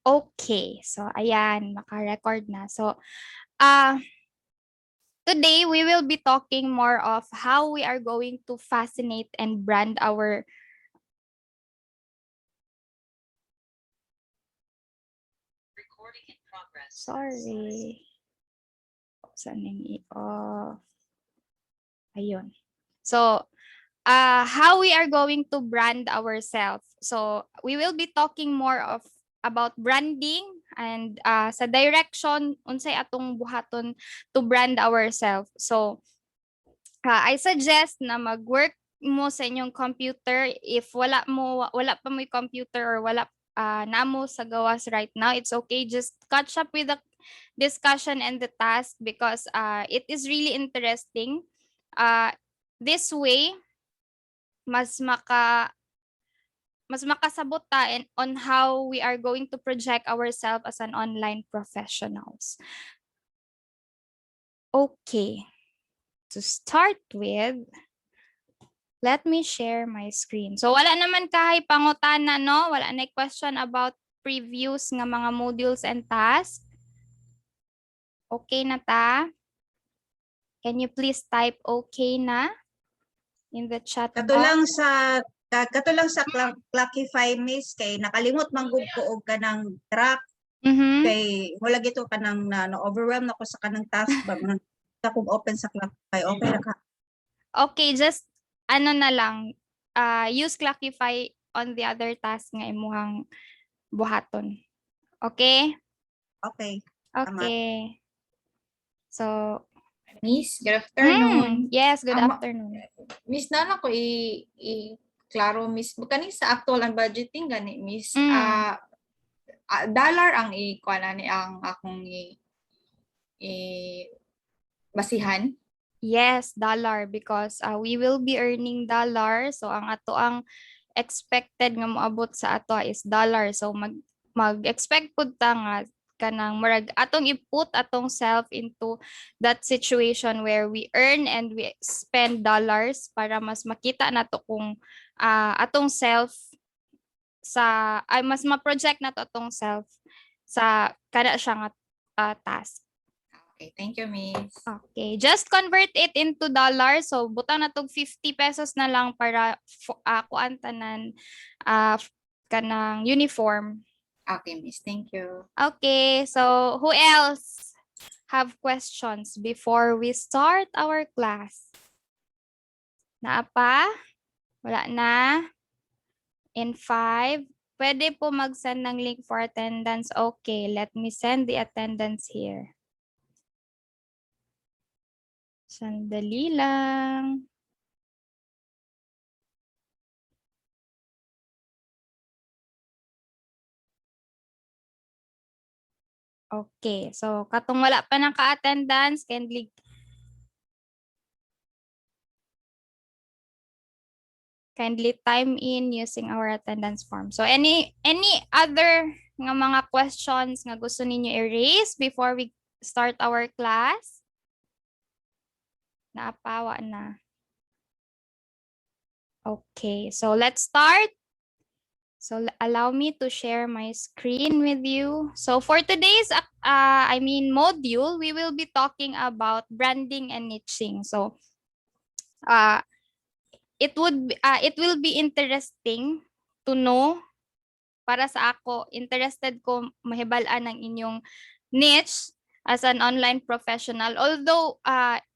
Okay, so ayan, maka-record na. So, uh, today we will be talking more of how we are going to fascinate and brand our sorry. Saan yung i-off? Ayun. So, how we are going to brand ourselves. So, we will be talking more of about branding and sa direction unsay atong buhaton to brand ourselves. So, I suggest na mag-work mo sa inyong computer. If wala pa mo computer or wala namo sa gawas right now, it's okay. Just catch up with the discussion and the task because it is really interesting. This way, mas makasabot ta on how we are going to project ourselves as an online professionals. Okay. To start with, let me share my screen. So wala naman kahay pangutana, no? Wala na question about previous nga mga modules and tasks. Okay na ta? Can you please type okay na in the chat Kato box? lang sa Clockify, miss, kay nakalimot manggod ko og kanang track kay wala gito kanang na overwhelm ako sa kanang task ba man sa kung open sa Clockify. Okay ra ka? Okay, just ano na lang, use Clockify on the other task nga imuhang buhaton. Okay? Okay. Okay. So, Miss, good afternoon. yes, good afternoon. Miss, na ko klaro, Miss. Kani sa actual and budgeting gani, Miss. Dollar ang ikuana ni ang akong basihan. Yes, dollar because we will be earning dollar. So ang ato ang expected nga moabot sa ato is dollar. So mag-expect pud ta nga kanang murag atong i-put atong self into that situation where we earn and we spend dollars para mas makita nato kung atong self mas ma-project nato atong self sa kada siya nga task. Okay, thank you, Miss. Okay, just convert it into dollars. So butang na tog 50 pesos na lang para kuan tanan kanang uniform. Okay, Miss. Thank you. Okay, so who else have questions before we start our class? Naa pa? Wala na? In 5, pwede po mag-send ng link for attendance. Okay, let me send the attendance here. Sandali lang. Okay, so katong wala pa ng ka-attendance, kindly time in using our attendance form. So any other nga mga questions nga gusto ninyo i-raise before we start our class? Naapawa na. Okay, so let's start. So allow me to share my screen with you. So for today's module, we will be talking about branding and niching. So it will be interesting to know, para sa ako, interested ko mahibal-an ang inyong niche as an online professional. Although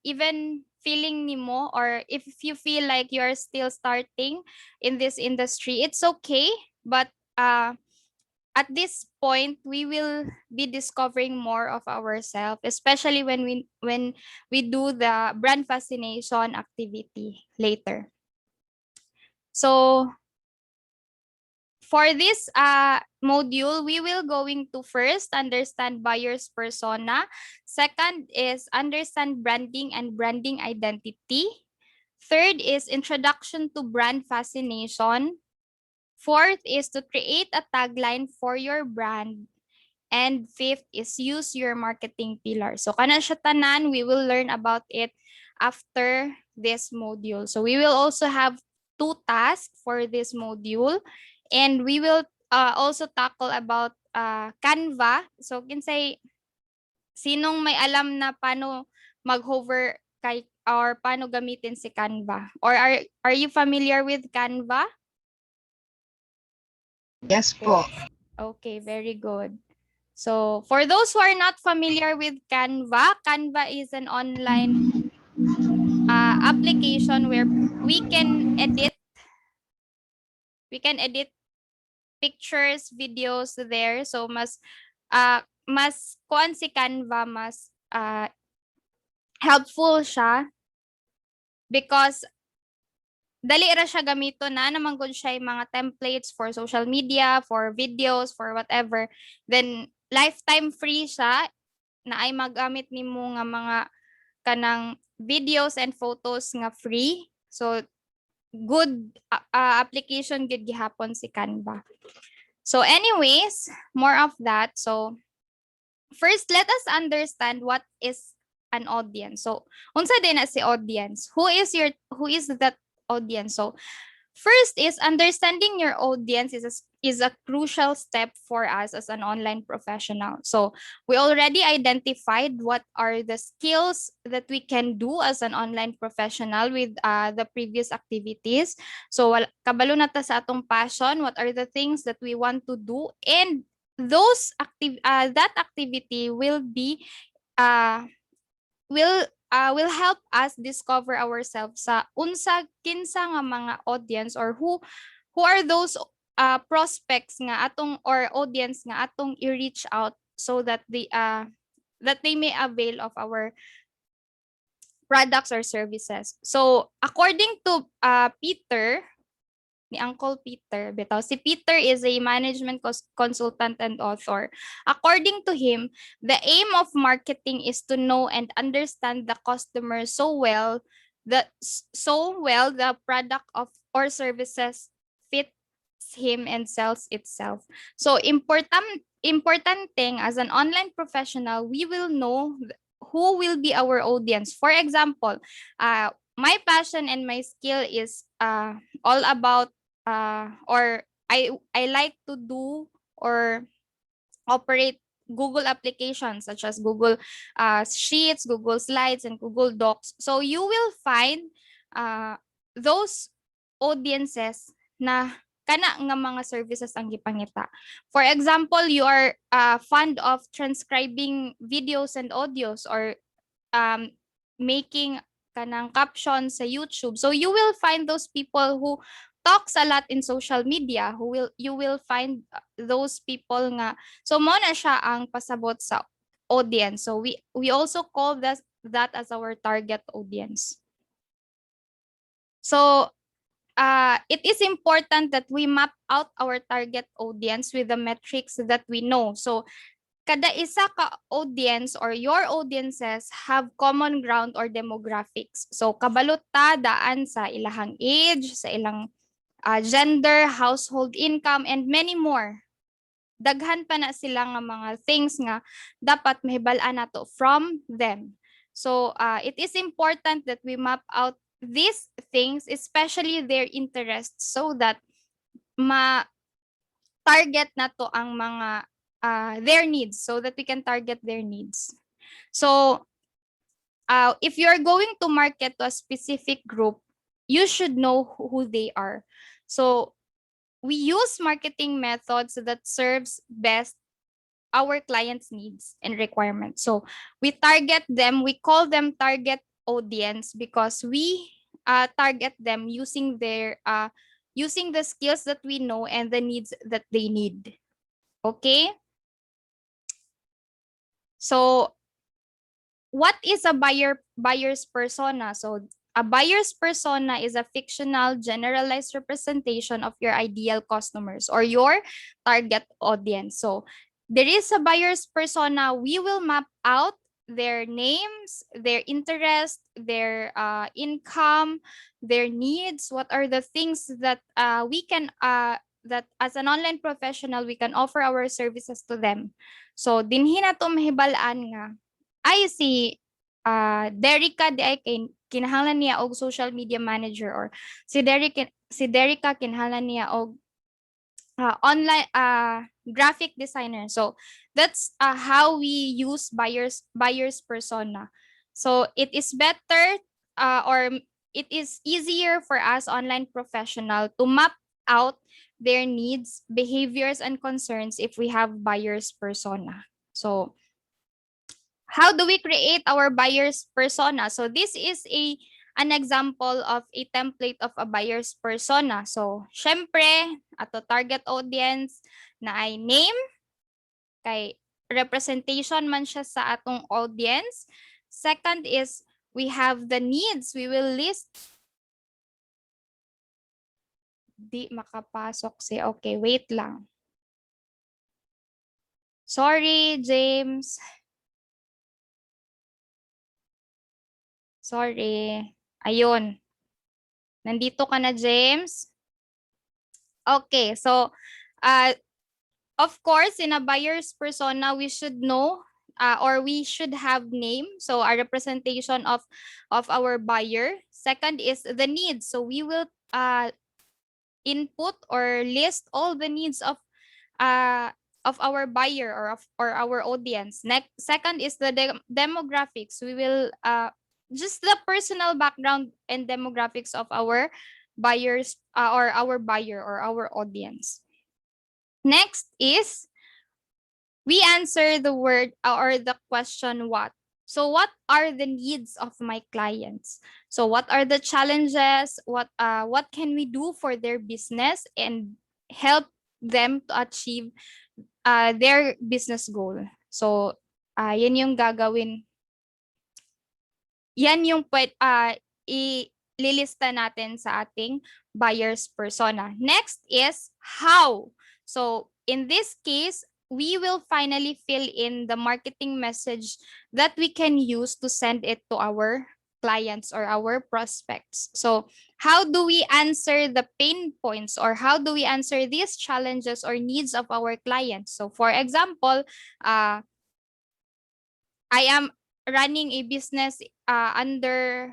even feeling nimo or if you feel like you are still starting in this industry, it's okay. But at this point, we will be discovering more of ourselves, especially when we do the brand fascination activity later. So for this module, we will going to first understand buyer's persona. Second is understand branding and branding identity. Third is introduction to brand fascination. Fourth is to create a tagline for your brand. And fifth is use your marketing pillar. So kana siya tanan, we will learn about it after this module. So we will also have 2 tasks for this module. And we will also tackle about Canva. So kinsay sinong may alam na paano mag-hover kay or paano gamitin si Canva? Or are you familiar with Canva? Yes po. Okay, very good. So, for those who are not familiar with Canva, Canva is an online application where we can edit pictures, videos there. So mas kuan si Canva mas helpful siya because dali ra siya gamito na naman gud siya yung mga templates for social media, for videos, for whatever. Then lifetime free siya na ay magamit nimo nga mga kanang videos and photos nga free. So good application gid gihapon si Canva. So anyways, more of that. So first let us understand what is an audience. So unsa din na si audience? Who is that audience? So first is understanding your audience is a crucial step for us as an online professional. So we already identified what are the skills that we can do as an online professional with the previous activities. So kabalo na ta sa atong passion, what are the things that we want to do, and that activity will help us discover ourselves sa kinsa nga mga audience or who are those prospects nga atong or audience nga atong i-reach out so that they may avail of our products or services. So according to Peter, ni Uncle Peter bitaw, si Peter is a management consultant and author. According to him, the aim of marketing is to know and understand the customer so well the product of or services fits him and sells itself. So important thing as an online professional, we will know who will be our audience. For example, my passion and my skill is all about or I like to do or operate Google applications such as Google Sheets, Google Slides, and Google Docs. So you will find those audiences na kana nga mga services ang gipangita. For example, you are fond of transcribing videos and audios or making kanang captions sa YouTube. So you will find those people who talks a lot in social media, you will find those people nga. So mo na siya ang pasabot sa audience. So we also call that as our target audience. So it is important that we map out our target audience with the metrics that we know. So kada isa ka audience or your audiences have common ground or demographics. So kabalot ta daan sa ilahang age, sa ilang gender, household income, and many more. Daghan pa na sila nga mga things nga dapat mahibal-an nato from them. So it is important that we map out these things, especially their interests, so that ma-target nato ang mga their needs, so that we can target their needs. So if you're going to market to a specific group, you should know who they are. So we use marketing methods that serves best our clients' needs and requirements. So we target them, we call them target audience because we target them using using the skills that we know and the needs that they need. Okay? So what is a buyer's persona? So a buyer's persona is a fictional generalized representation of your ideal customers or your target audience. So there is a buyer's persona. We will map out their names, their interest, their income, their needs. What are the things that we can that as an online professional we can offer our services to them. So dinhi na to mahibalaan nga ay si Derica di ay kinahanglan niya og social media manager or si Derica kinahanglan niya og online graphic designer. So that's how we use buyers persona. So it is better or it is easier for us online professional to map out their needs, behaviors, and concerns if we have buyers persona. So how do we create our buyer's persona? So this is an example of a template of a buyer's persona. So, syempre, ato target audience na ay name, kay representation man siya sa atong audience. Second is, we have the needs. We will list. Di makapasok si, okay, wait lang. Sorry, James. Sorry. Ayun. Nandito ka na, James? Okay, so of course, in a buyer's persona, we should know or we should have name. So a representation of our buyer. Second is the needs. So we will input or list all the needs of our buyer or our audience. Next, second is the demographics. We will just the personal background and demographics of our buyers or our buyer or our audience. Next is we answer the word or the question what. So what are the needs of my clients? So what are the challenges? What can we do for their business and help them to achieve their business goal? So yan yung gagawin. Yan yung ililista natin sa ating buyer's persona. Next is how. So in this case, we will finally fill in the marketing message that we can use to send it to our clients or our prospects. So how do we answer the pain points or how do we answer these challenges or needs of our clients? So for example, I am running a business under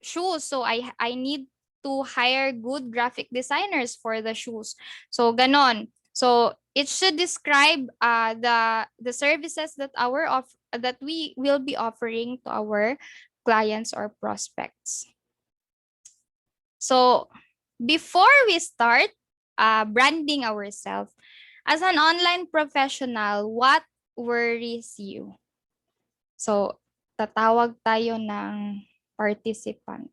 shoes, so I need to hire good graphic designers for the shoes. So ganon. So it should describe the services that that we will be offering to our clients or prospects. So before we start branding ourselves as an online professional, what worries you? So tatawag tayo ng participant.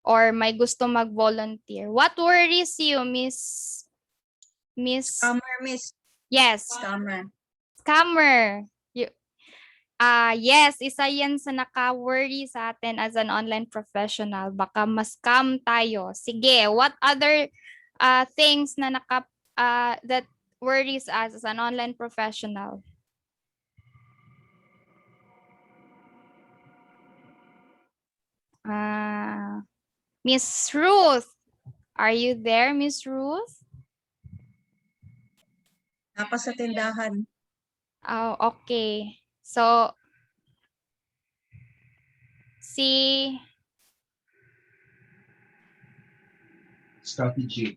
Or may gusto mag-volunteer. What worries you, Miss? Scammer, miss. Yes. Scammer. Scammer. Yes, isa yan sa naka-worry sa atin as an online professional. Baka ma-scam tayo. Sige, what other things na that worries us as an online professional? Miss Ruth, are you there, Miss Ruth? Naka sa tindahan. Oh, okay. So, si Strategy.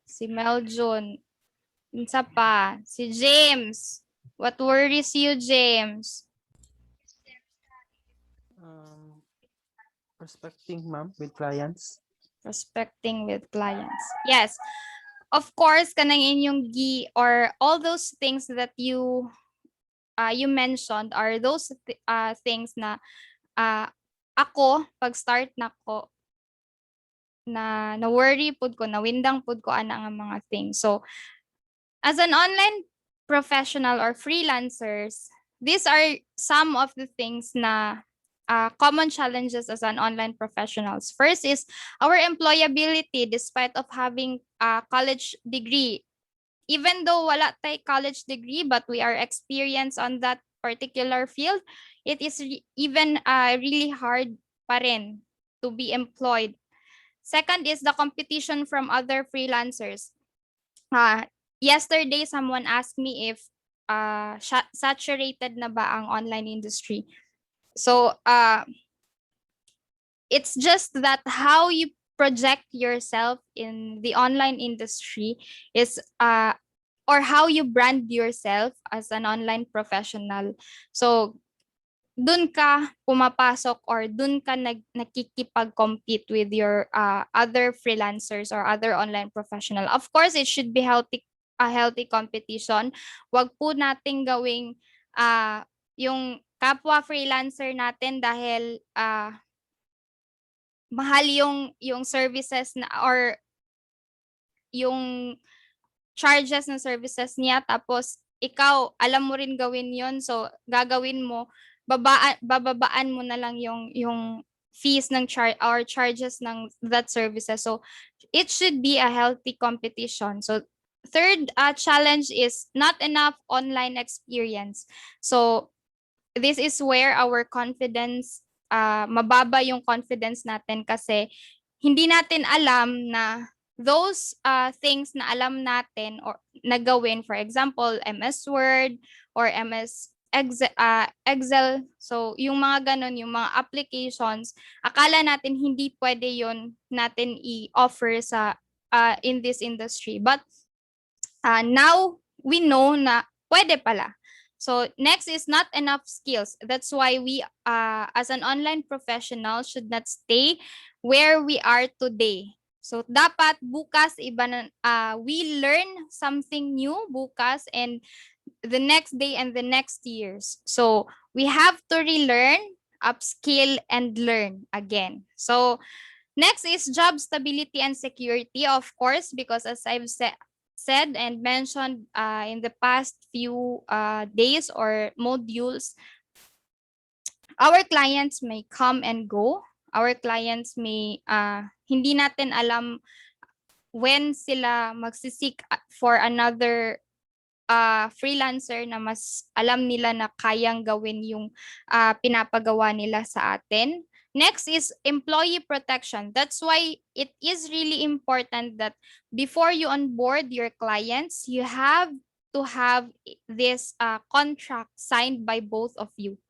Si Meljun. Isa pa, si James. What worries you, James? Prospecting, ma'am, with clients. Prospecting with clients. Yes. Of course, kanang inyong or all those things that you mentioned are those things na ako pag start nako na worry pud ko, na windang pud ko ana nga mga things. So as an online professional or freelancers, these are some of the things na common challenges as an online professionals. First is our employability despite of having a college degree. Even though wala tay college degree but we are experienced on that particular field, it is even really hard pa rin to be employed. Second is the competition from other freelancers. Yesterday, someone asked me if saturated na ba ang online industry. So, it's just that how you project yourself in the online industry is or how you brand yourself as an online professional. So dun ka pumapasok or dun ka nakikipag-compete with your other freelancers or other online professional. Of course, it should be a healthy competition. Wag po nating gawing yung kapwa freelancer natin dahil mahal yung services na or yung charges ng services niya tapos ikaw alam mo rin gawin yon, so gagawin mo bababaan mo na lang yung fees ng charges ng that services. So it should be a healthy competition. So third challenge is not enough online experience. So this is where our confidence mababa yung confidence natin kasi hindi natin alam na those things na alam natin or nagawin, for example, MS Word or MS Excel. So, yung mga ganun, yung mga applications, akala natin hindi pwede yon natin i-offer sa in this industry. But now we know na pwede pala. So next is not enough skills. That's why we as an online professional should not stay where we are today. So dapat bukas iba na we learn something new bukas and the next day and the next years. So we have to relearn, upskill and learn again. So next is job stability and security, of course, because as I've said and mentioned in the past few days or modules, our clients may come and go. Our clients may, hindi natin alam when sila magsisik for another freelancer na mas alam nila na kayang gawin yung pinapagawa nila sa atin. Next is employee protection. That's why it is really important that before you onboard your clients, you have to have this contract signed by both of you.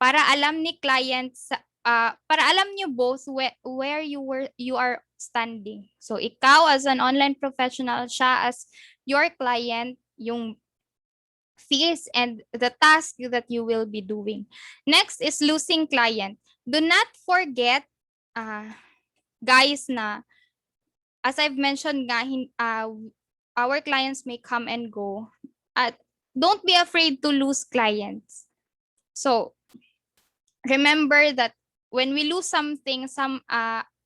Para alam ni clients, para alam niyo both where you are standing. So ikaw as an online professional, siya as your client, yung fees and the task that you will be doing. Next is losing client. Do not forget, guys, na as I've mentioned nga, our clients may come and go. At don't be afraid to lose clients. So remember that when we lose something, some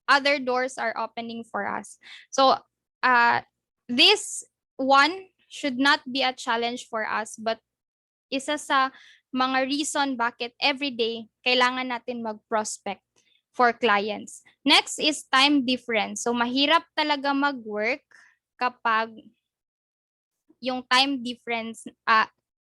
other doors are opening for us. So this one should not be a challenge for us, but isa sa mga reason bakit everyday kailangan natin mag-prospect for clients. Next is time difference. So mahirap talaga mag-work kapag yung time difference,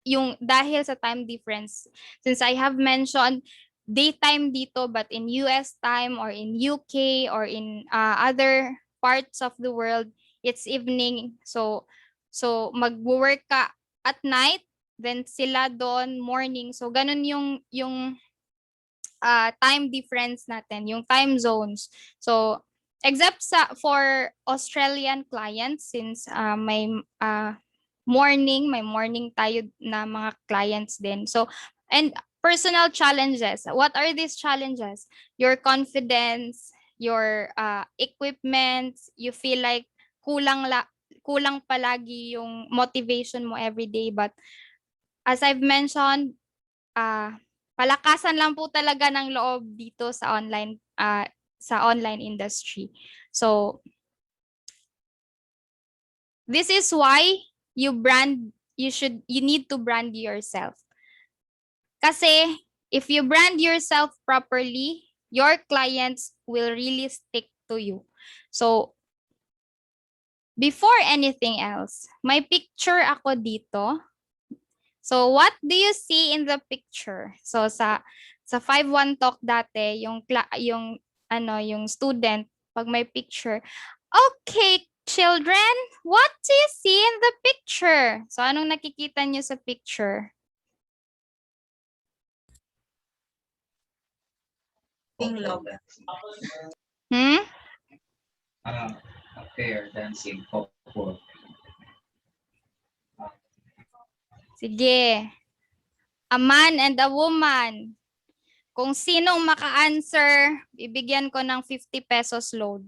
yung dahil sa time difference. Since I have mentioned daytime dito but in US time or in UK or in other parts of the world, it's evening. So mag-work ka at night, then sila doon morning. So ganun yung time difference natin, yung time zones. So except for Australian clients, since may morning tayo na mga clients din. So and personal challenges. What are these challenges? Your confidence, your equipment, you feel like kulang palagi yung motivation mo every day, but as I've mentioned, palakasan lang po talaga ng loob dito sa online industry. So this is why you need to brand yourself. Kasi if you brand yourself properly, your clients will really stick to you. So before anything else, may picture ako dito. So what do you see in the picture? So sa 5-1 talk dati, yung student pag may picture, okay, children, what do you see in the picture? So anong nakikita niyo sa picture? Log. Hmm? A pair dancing couple. Sige. A man and a woman. Kung sinong maka-answer, bibigyan ko ng 50 pesos load.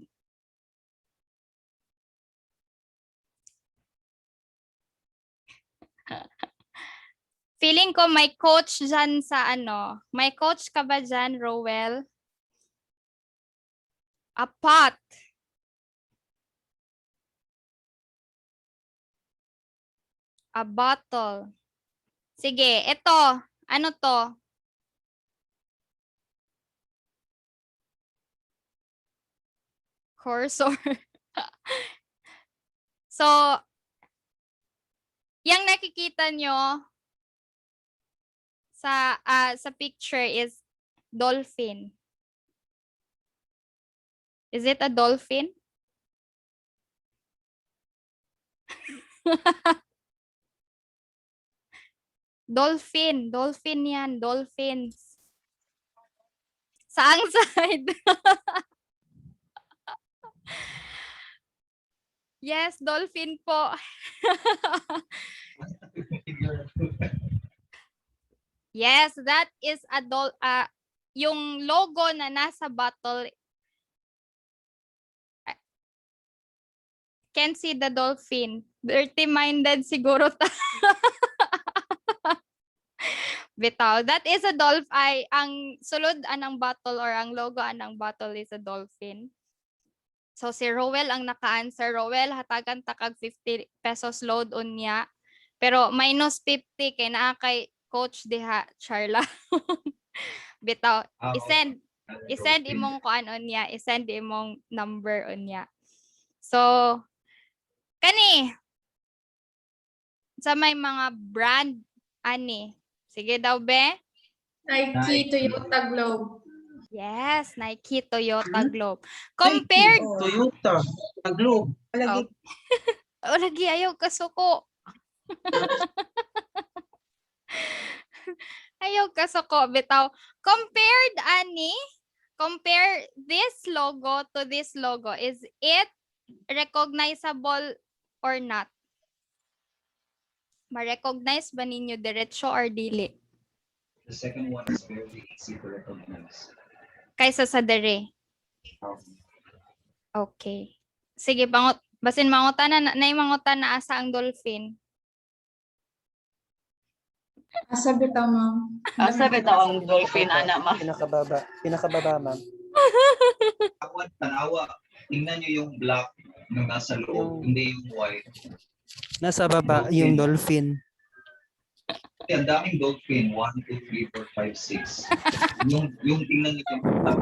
Feeling ko may coach dyan sa ano. May coach ka ba dyan, Rowell? A pot. A bottle. Sige, ito. Ano to? Cursor. So, yung nakikita nyo sa picture is dolphin. Is it a dolphin? Dolphin. Dolphin yan. Dolphins. Saang side? Yes, dolphin po. Yes, that is a yung logo na nasa bottle. Can see the dolphin. Dirty-minded siguro ta. Bitaw. That is a dolphin. Ang sulod anang bottle or ang logo anang bottle is a dolphin. So si Rowell ang naka-answer. Rowell, hatagan takag 50 pesos load unya. Pero minus 50 kay naa kay coach diha, Charla. Bitaw. I-send imong kuan unya, i-send imong number unya. So kani sa may mga brand ani. Sige daw be. Nike, Toyota, Globe. Yes, Nike, Toyota, Globe. Compared Toyota, a Globe. Palagi. oh, lagi ayaw kasuko. Ayaw kasuko bitaw. Compare this logo to this logo. Is it recognizable or not? Ma-recognize ba ninyo diretso or dili? The second one is very easy to recognize. Kaysa sa dere. Okay. Sige, basin mangutan na mangutan na asa ang dolphin. Asa bitaw, ma'am? Asa bitaw ang dolphin, ana, ma'am? Pinakababa, ma'am. Ako tanawa, tingnan nyo yung black nung nasa loob, hindi yung white. Nasa baba yung dolphin. Ang daming dolphin, 1, 2, 3, 4, 5, 6. Yung tingnan nyo yung top.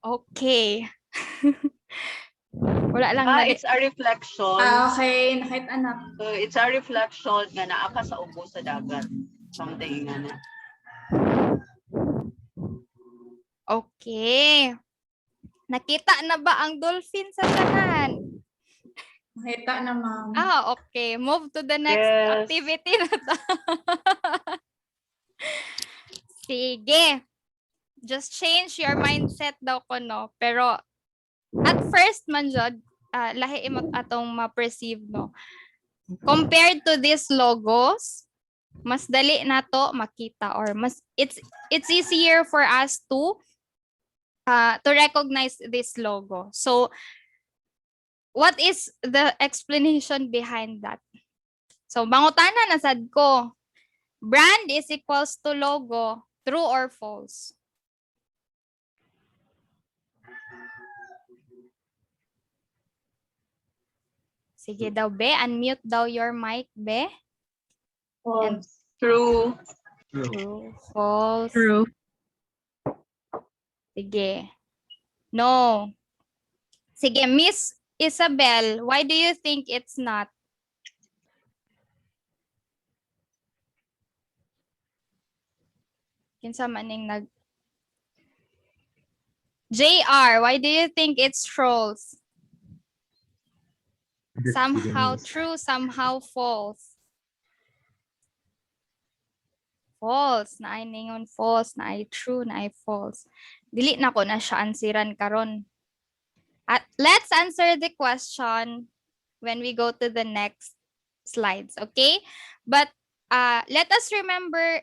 Okay. Wala lang It's a reflection. Okay. Nakita anak. So, it's a reflection nga naa ka sa ubo sa dagat. Something nga na. Okay. Nakita na ba ang dolphin sa tanan? Nakita na, ma'am. Okay. Move to the next Yes. activity na to. Sige. Just change your mindset daw ko, no? Pero at first man jud, lahi imot atong ma-perceive, no? Compared to these logos, mas dali na to makita or it's easier for us to recognize this logo. So what is the explanation behind that? So mangutana na sad ko. Brand is equals to logo, true or false? Sige daw be, unmute daw your mic be. And True. true, false. True. Sige. No. Sige, Miss Isabel, why do you think it's not? Kinsa maning nag JR, why do you think it's trolls? Somehow true, somehow false. False. Na ay ningon false, na ay true, na ay false. Dili na ko na siya ansiran karon. At let's answer the question when we go to the next slides, okay? But let us remember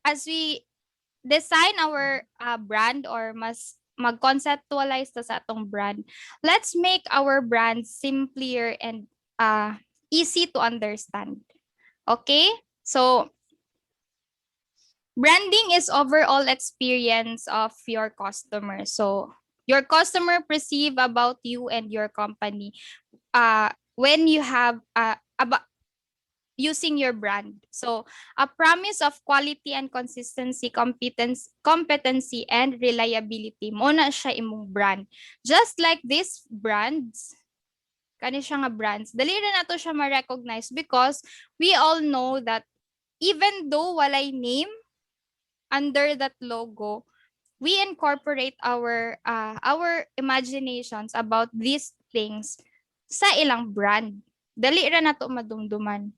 as we design our brand or mas mag-conceptualize ta sa atong brand, let's make our brand simpler and easy to understand. Okay? So, branding is overall experience of your customer. So, your customer perceive about you and your company when you have about using your brand. So, a promise of quality and consistency, competency and reliability mo na siya imong brand. Just like these brands, kani siya nga brands, dali na nato siya ma-recognize because we all know that even though walay name under that logo, we incorporate our imaginations about these things sa ilang brand. Dali ra nato madumduman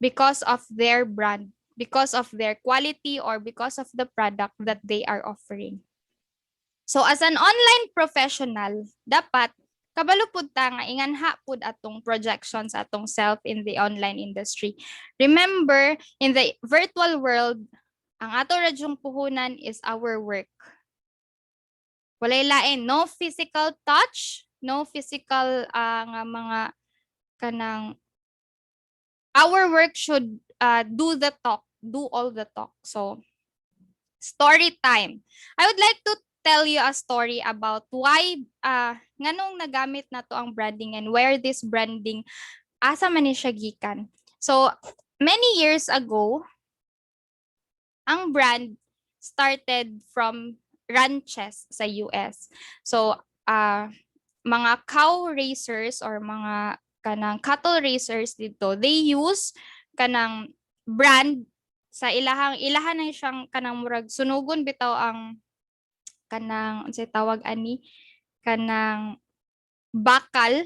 because of their brand, because of their quality, or because of the product that they are offering. So as an online professional, dapat kabalo pud ta nga inganha pud atong projections atong self in the online industry. Remember, in the virtual world, ang ato ra dyong puhunan is our work. Walay lain, no physical touch, no physical nga mga kanang our work should do all the talk. So, story time. I would like to tell you a story about why nganong nagamit na to ang branding and where this branding asa man ni siya gikan. So, many years ago, ang brand started from ranches sa US. So, mga cow raisers or mga kanang cattle raisers dito, they use kanang brand sa ilahan na siyang kanang murag sunugon bitaw ang kanang unsay tawag ani kanang bakal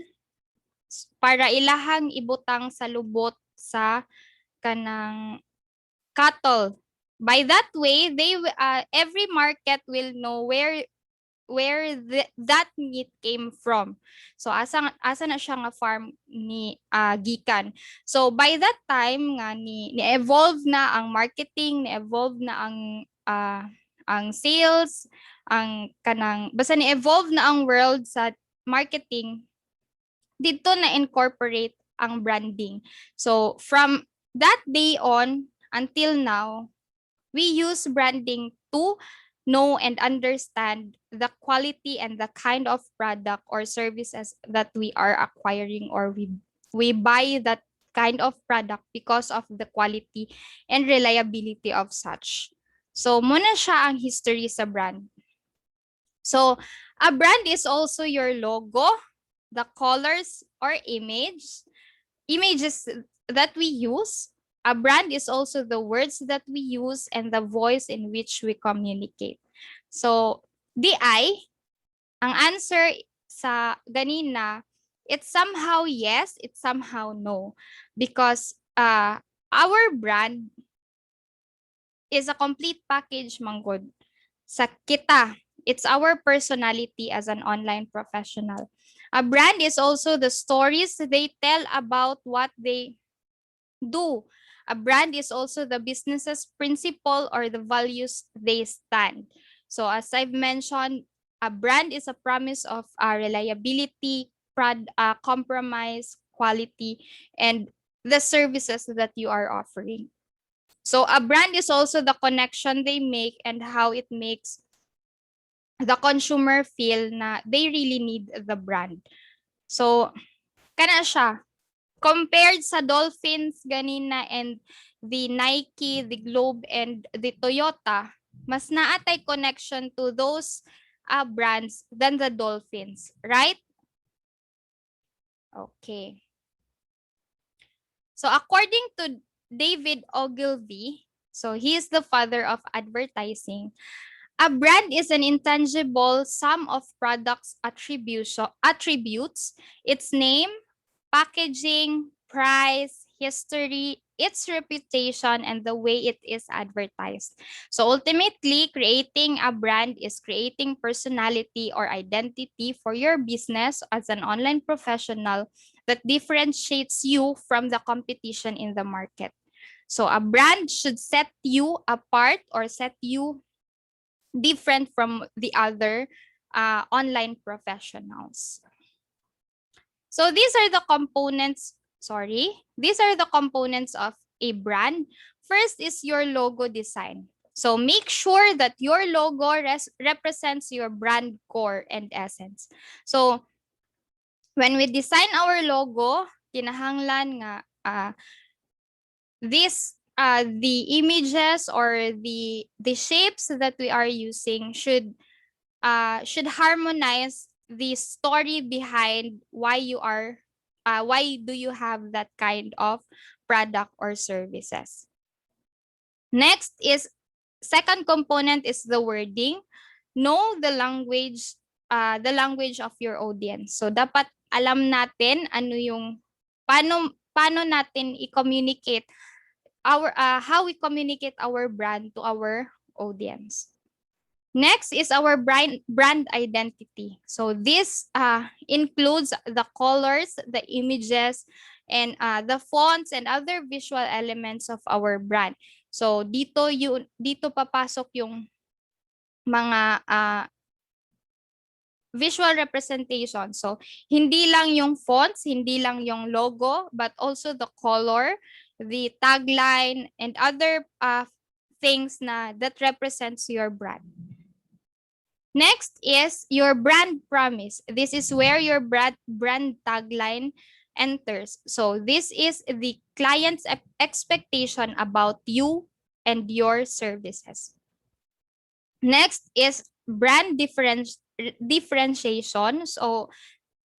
para ilahang ibutang sa lubot sa kanang cattle. By that way, every market will know where that meat came from. So asa na siya nga farm ni gikan. So by that time nga ni evolve na ang marketing, ni evolve na ang sales, ang kanang basta ni evolve na ang world sa marketing. Dito na incorporate ang branding. So from that day on until now, we use branding to know and understand the quality and the kind of product or services that we are acquiring, or we buy that kind of product because of the quality and reliability of such. So muna siya ang history sa brand. So a brand is also your logo, the colors or images that we use. A brand is also the words that we use and the voice in which we communicate. So, ang answer sa ganina, it's somehow yes, it's somehow no. Because our brand is a complete package, manggod. Sa kita, it's our personality as an online professional. A brand is also the stories they tell about what they do. A brand is also the business's principle or the values they stand. So as I've mentioned, a brand is a promise of reliability, compromise, quality, and the services that you are offering. So a brand is also the connection they make and how it makes the consumer feel na they really need the brand. So, kana siya. Compared sa Dolphins ganina and the Nike, the Globe, and the Toyota, mas naatay connection to those brands than the Dolphins, right? Okay. So according to David Ogilvy, so he is the father of advertising, a brand is an intangible sum of products attributes, its name, packaging, price, history, its reputation and the way it is advertised. So ultimately, creating a brand is creating personality or identity for your business as an online professional that differentiates you from the competition in the market. So a brand should set you apart or set you different from the other online professionals. So these are the components, these are the components of a brand. First is your logo design. So make sure that your logo represents your brand core and essence. So when we design our logo, kinahanglan nga the images or the shapes that we are using should harmonize the story behind why do you have that kind of product or services. Next is second component is the wording. Know the language of your audience. So dapat alam natin ano yung paano natin i-communicate how we communicate our brand to our audience. Next is our brand identity. So this includes the colors, the images, and the fonts and other visual elements of our brand. So dito papasok yung mga visual representation. So hindi lang yung fonts, hindi lang yung logo, but also the color, the tagline, and other things that represents your brand. Next is your brand promise. This is where your brand tagline enters. So this is the client's expectation about you and your services. Next is brand differentiation. So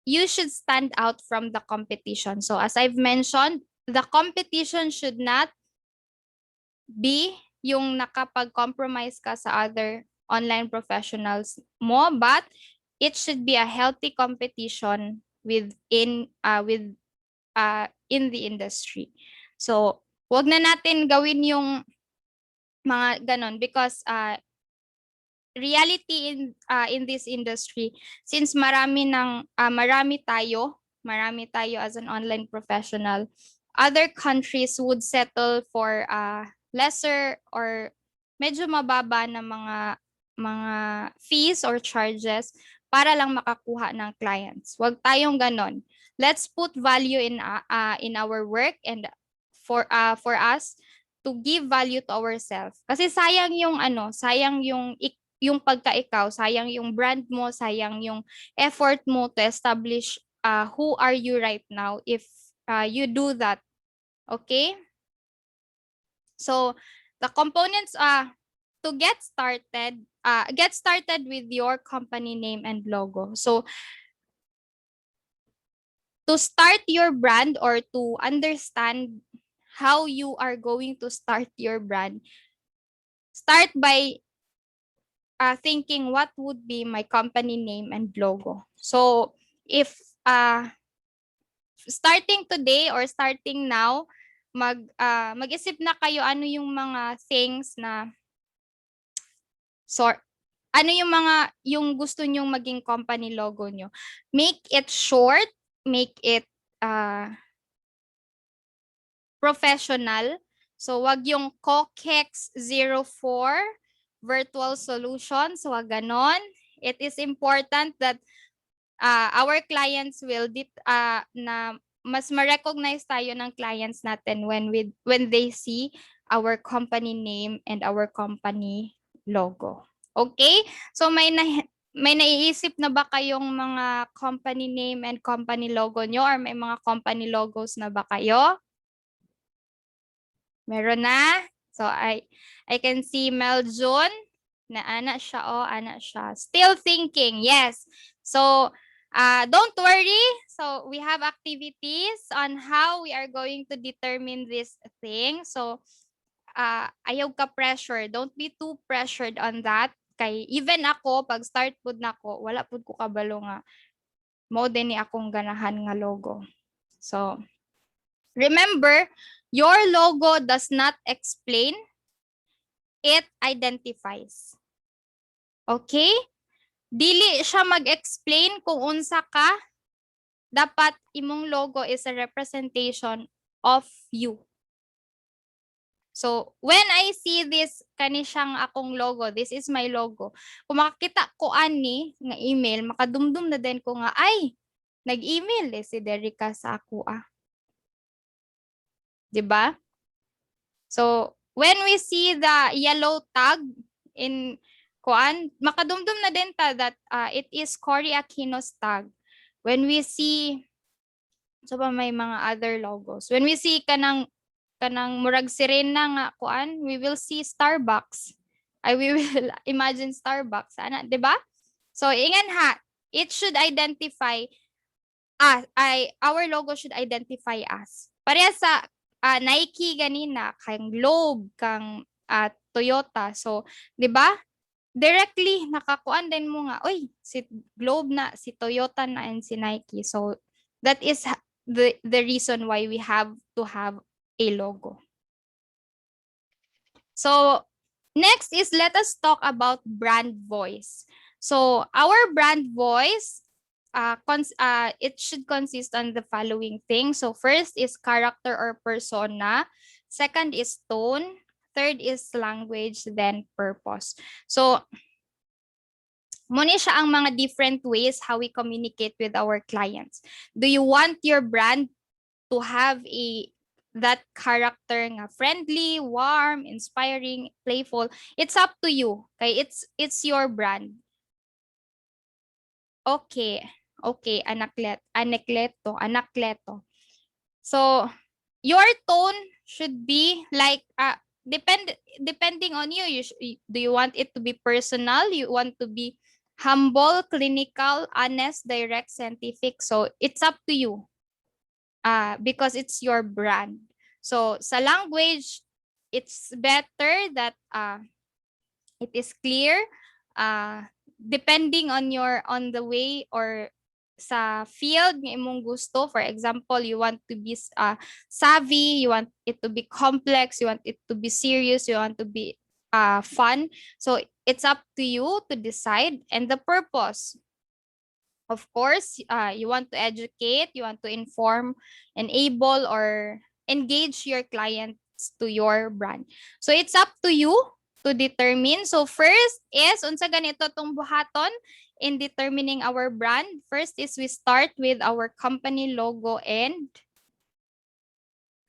you should stand out from the competition. So as I've mentioned, the competition should not be yung nakapag-compromise ka sa other online professionals mo, but it should be a healthy competition in the industry. So, wag na natin gawin yung mga ganon because reality in this industry, since marami tayo as an online professional, other countries would settle for lesser or medyo mababa na mga fees or charges para lang makakuha ng clients. Huwag tayong ganon. Let's put value in our work and for us to give value to ourselves. Kasi sayang yung pagka-ikaw, sayang yung brand mo, sayang yung effort mo to establish who are you right now if you do that. Okay? So, the components to get started with your company name and logo. So, to start your brand or to understand how you are going to start your brand, start by thinking what would be my company name and logo. So, if starting today or starting now, mag-isip na kayo ano yung mga things na ano yung gusto nyong maging company logo nyo. Make it short, make it professional. So wag yung COCEX04 virtual solutions, wag ganon. It is important that our clients will na mas ma-recognize tayo ng clients natin when they see our company name and our company logo. Okay? So may naiisip na ba kayong mga company name and company logo nyo or may mga company logos na ba kayo? Meron na? So I can see Meljun na ana siya. Still thinking. Yes. So don't worry. So we have activities on how we are going to determine this thing. So ayaw ka pressure. Don't be too pressured on that. Kay even ako, pag start pud nako, wala pud ko kabalo nga mo din ni akong ganahan nga logo. So Remember, your logo does not explain, it identifies. Okay? Dili siya mag-explain kung unsa ka, dapat imong logo is a representation of you. So, when I see this, kani siyang akong logo, this is my logo. Kung makakita ko ani nga email, makadumdum na din ko nga, ay, nag-email si Derica sa ako ah. 'Di ba? So, when we see the yellow tag in kuan, makadumdum na din ta that it is Cory Aquino's tag. When we see, so ba may mga other logos. When we see kanang murag sirena nga kuan, we will see Starbucks. We will imagine Starbucks, ana, 'di ba? So ingan ha, it should identify our logo should identify us. Pareha sa Nike ganina, kang Globe, kang Toyota. So, 'di ba? Directly nakakuan din mo nga, oy, si Globe na, si Toyota na, and si Nike. So, that is the reason why we have to have a logo. So, next is let us talk about brand voice. So, our brand voice, it should consist on the following things. So, first is character or persona. Second is tone. Third is language, then purpose. So, muna siya ang mga different ways how we communicate with our clients. Do you want your brand to have that character nga friendly, warm, inspiring, playful? It's up to you. Okay, it's your brand. Okay. Okay, anakleto. So, your tone should be like depending on you. Do you want it to be personal? You want to be humble, clinical, honest, direct, scientific? So, it's up to you. Because it's your brand. So sa language, it's better that it is clear, depending on the way or sa field nga imong gusto. For example, you want to be savvy, you want it to be complex, you want it to be serious, you want to be fun. So it's up to you to decide. And the purpose, of course, you want to educate, you want to inform, enable, or engage your clients to your brand. So it's up to you to determine. So first is, unsa ganito tong buhaton in determining our brand. First is we start with our company logo and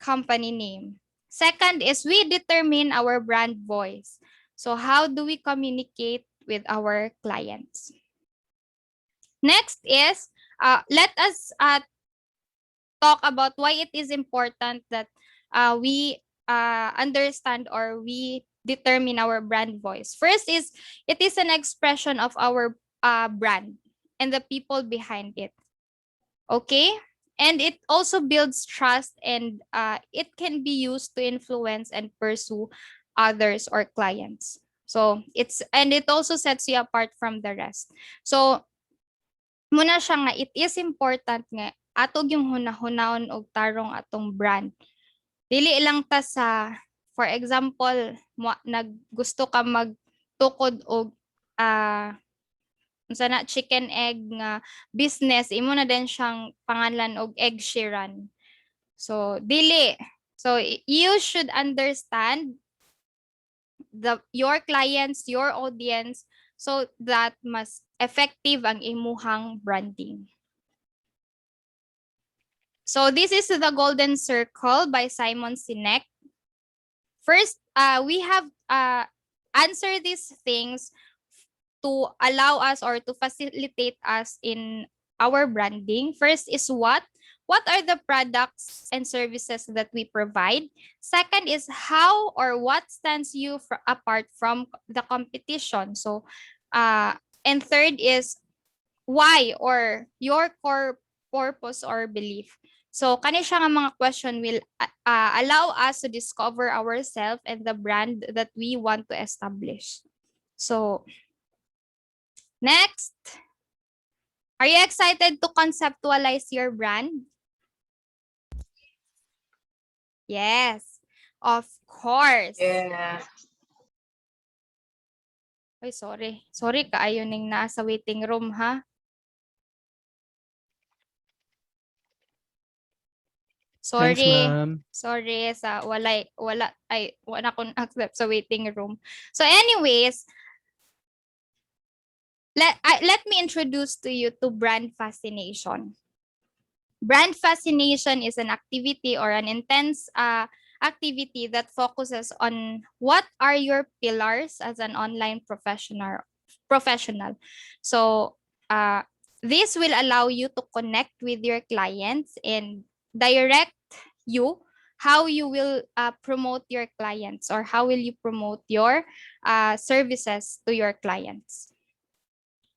company name. Second is we determine our brand voice. So how do we communicate with our clients? Next is, let us talk about why it is important that we understand or we determine our brand voice. First is, it is an expression of our brand and the people behind it. Okay? And it also builds trust, and it can be used to influence and pursue others or clients. So it also sets you apart from the rest. So muna siya nga, it is important nga atog yung hunahunahon og tarong atong brand. Dili lang ta sa, for example, naggusto ka magtukod og unsa na, chicken egg nga business, imo na din siyang pangalan og egg Sheeran. So dili. So you should understand your clients, your audience, so that mas effective ang imuhang branding. So this is the Golden Circle by Simon Sinek. First, we have answer these things to allow us or to facilitate us in our branding. First is what? What are the products and services that we provide? Second is how or what stands you apart from the competition. So, and third is why or your core purpose or belief. So, kani siya nga mga question will allow us to discover ourselves and the brand that we want to establish. So, next, are you excited to conceptualize your brand? Yes, of course. Yes. Ay, sorry. Sorry kaayo ning nasa waiting room, ha? Thanks, Sorry. ma'am. Sorry sa wala akong accept sa waiting room. So anyways, let me introduce to you to brand fascination. Brand fascination is an activity or an intense activity that focuses on what are your pillars as an online professional. So this will allow you to connect with your clients and direct you how you will promote your clients, or how will you promote your services to your clients.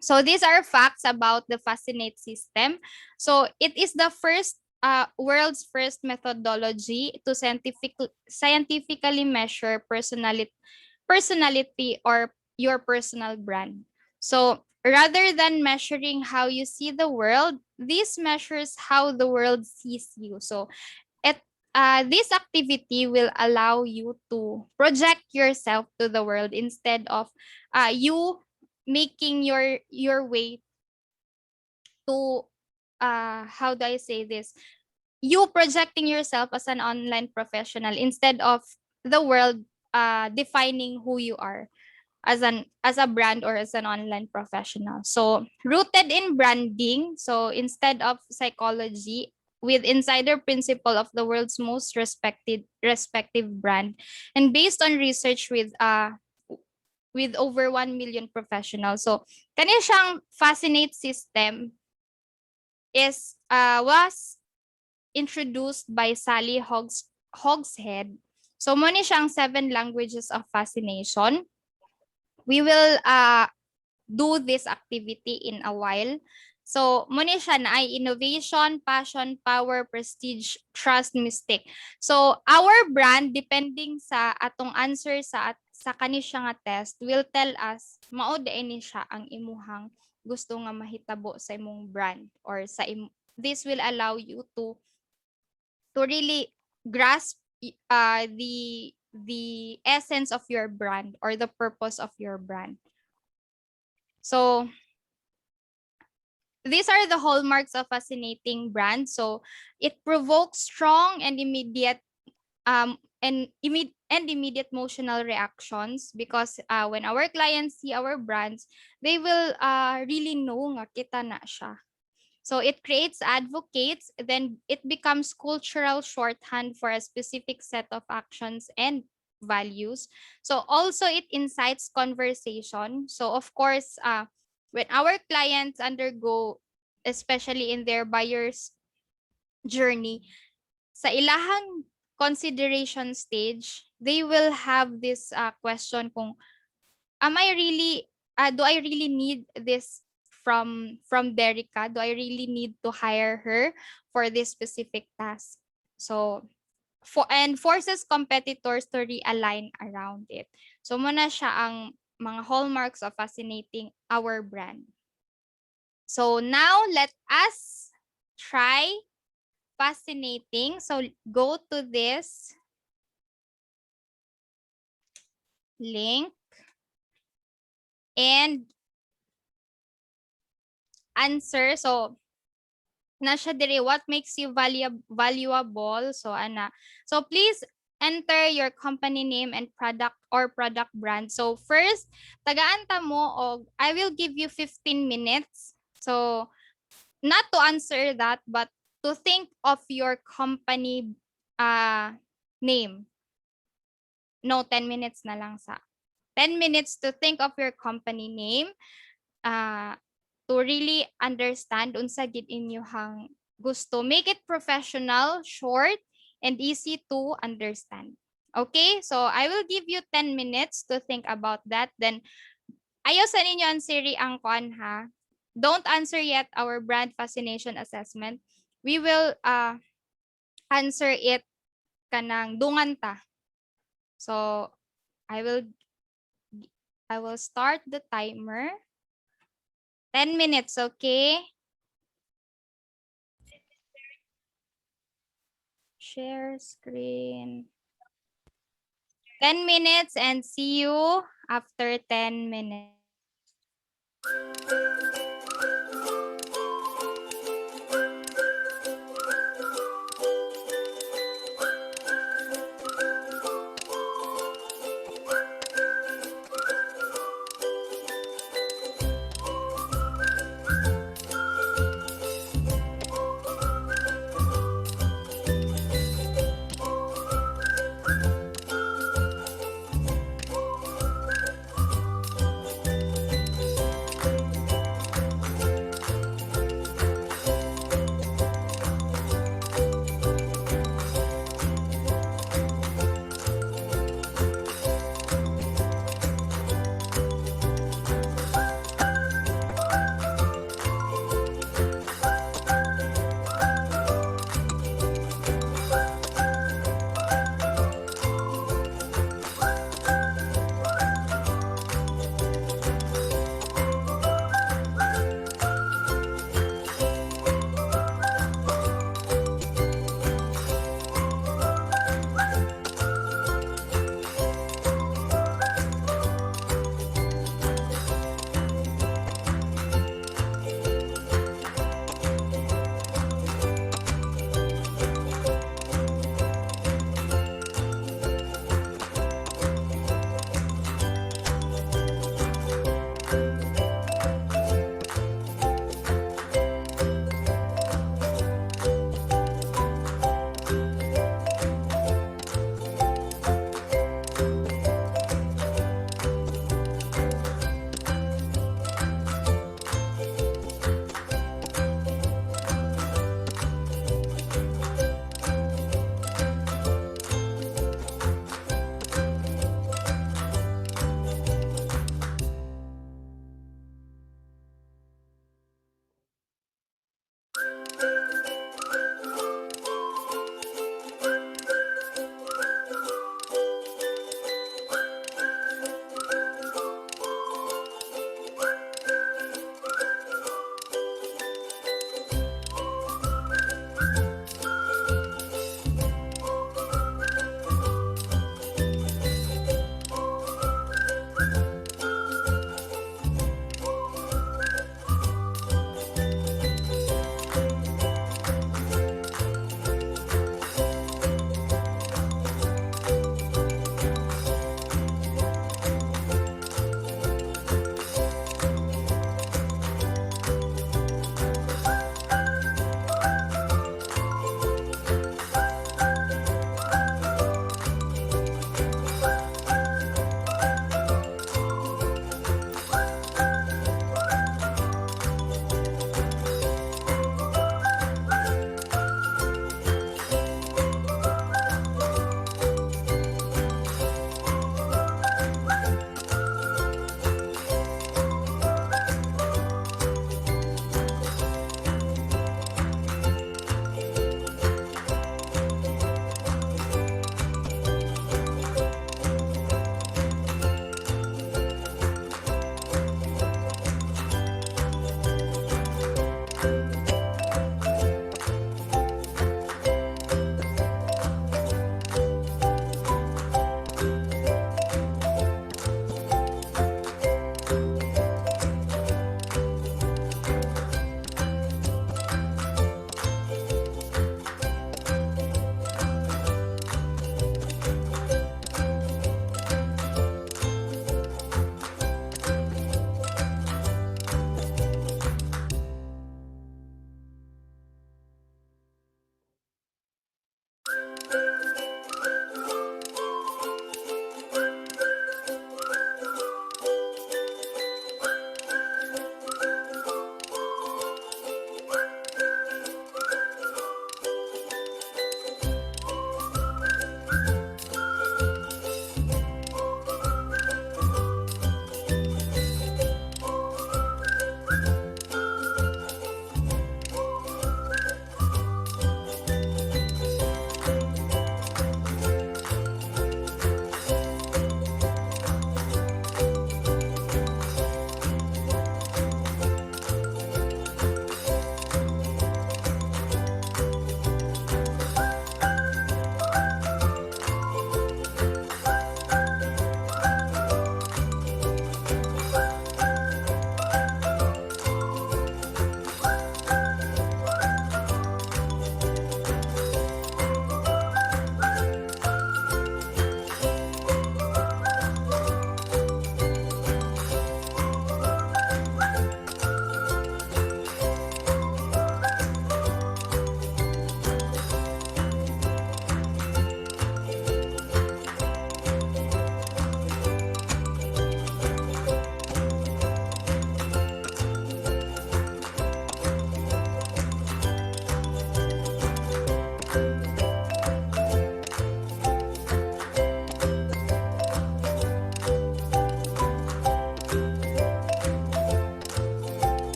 So these are facts about the Fascinate system. So it is the world's first methodology to scientifically measure personality or your personal brand. So rather than measuring how you see the world, this measures how the world sees you. So it this activity will allow you to project yourself to the world instead of you making your way to how do I say this? You projecting yourself as an online professional instead of the world defining who you are as a brand or as an online professional. So rooted in branding, so instead of psychology, with insider principle of the world's most respective brand, and based on research with over 1 million professionals. So kani siyang Fascinate system was introduced by Sally Hogshead. So mo ni siyang 7 languages of fascination. We will do this activity in a while. So mo ni siya na ay innovation, passion, power, prestige, trust, mystic. So our brand, depending sa atong answer sa kani siya nga test, will tell us mao ni siya ang imuhang gusto nga mahitabo sa imong brand, or this will allow you to really grasp the essence of your brand or the purpose of your brand. So these are the hallmarks of fascinating brand. So it provokes strong and immediate immediate emotional reactions, because when our clients see our brands, they will really know nga kita na siya. So it creates advocates, then it becomes cultural shorthand for a specific set of actions and values. So also it incites conversation. So of course, when our clients undergo, especially in their buyer's journey, sa ilahang consideration stage, they will have this question kung, am I really do I really need this from Derica? Do I really need to hire her for this specific task? So forces competitors to realign around it. So muna siya ang mga hallmarks of fascinating our brand. So now let us try fascinating. So go to this link and answer. So na siya dire, what makes you valuable? So ana. So please enter your company name and product brand. So first, tagaan ta mo og I will give you 15 minutes. So not to answer that, but to think of your company name. No, 10 minutes na lang sa. 10 minutes to think of your company name. To really understand unsa gid inyong gusto. Make it professional, short, and easy to understand. Okay? So I will give you 10 minutes to think about that. Then ayaw sa ninyo answeri ang kuan ha. Don't answer yet our brand fascination assessment. We will answer it kanang dungan ta. So I will start the timer. 10 minutes, okay? share screen. 10 minutes and see you after 10 minutes.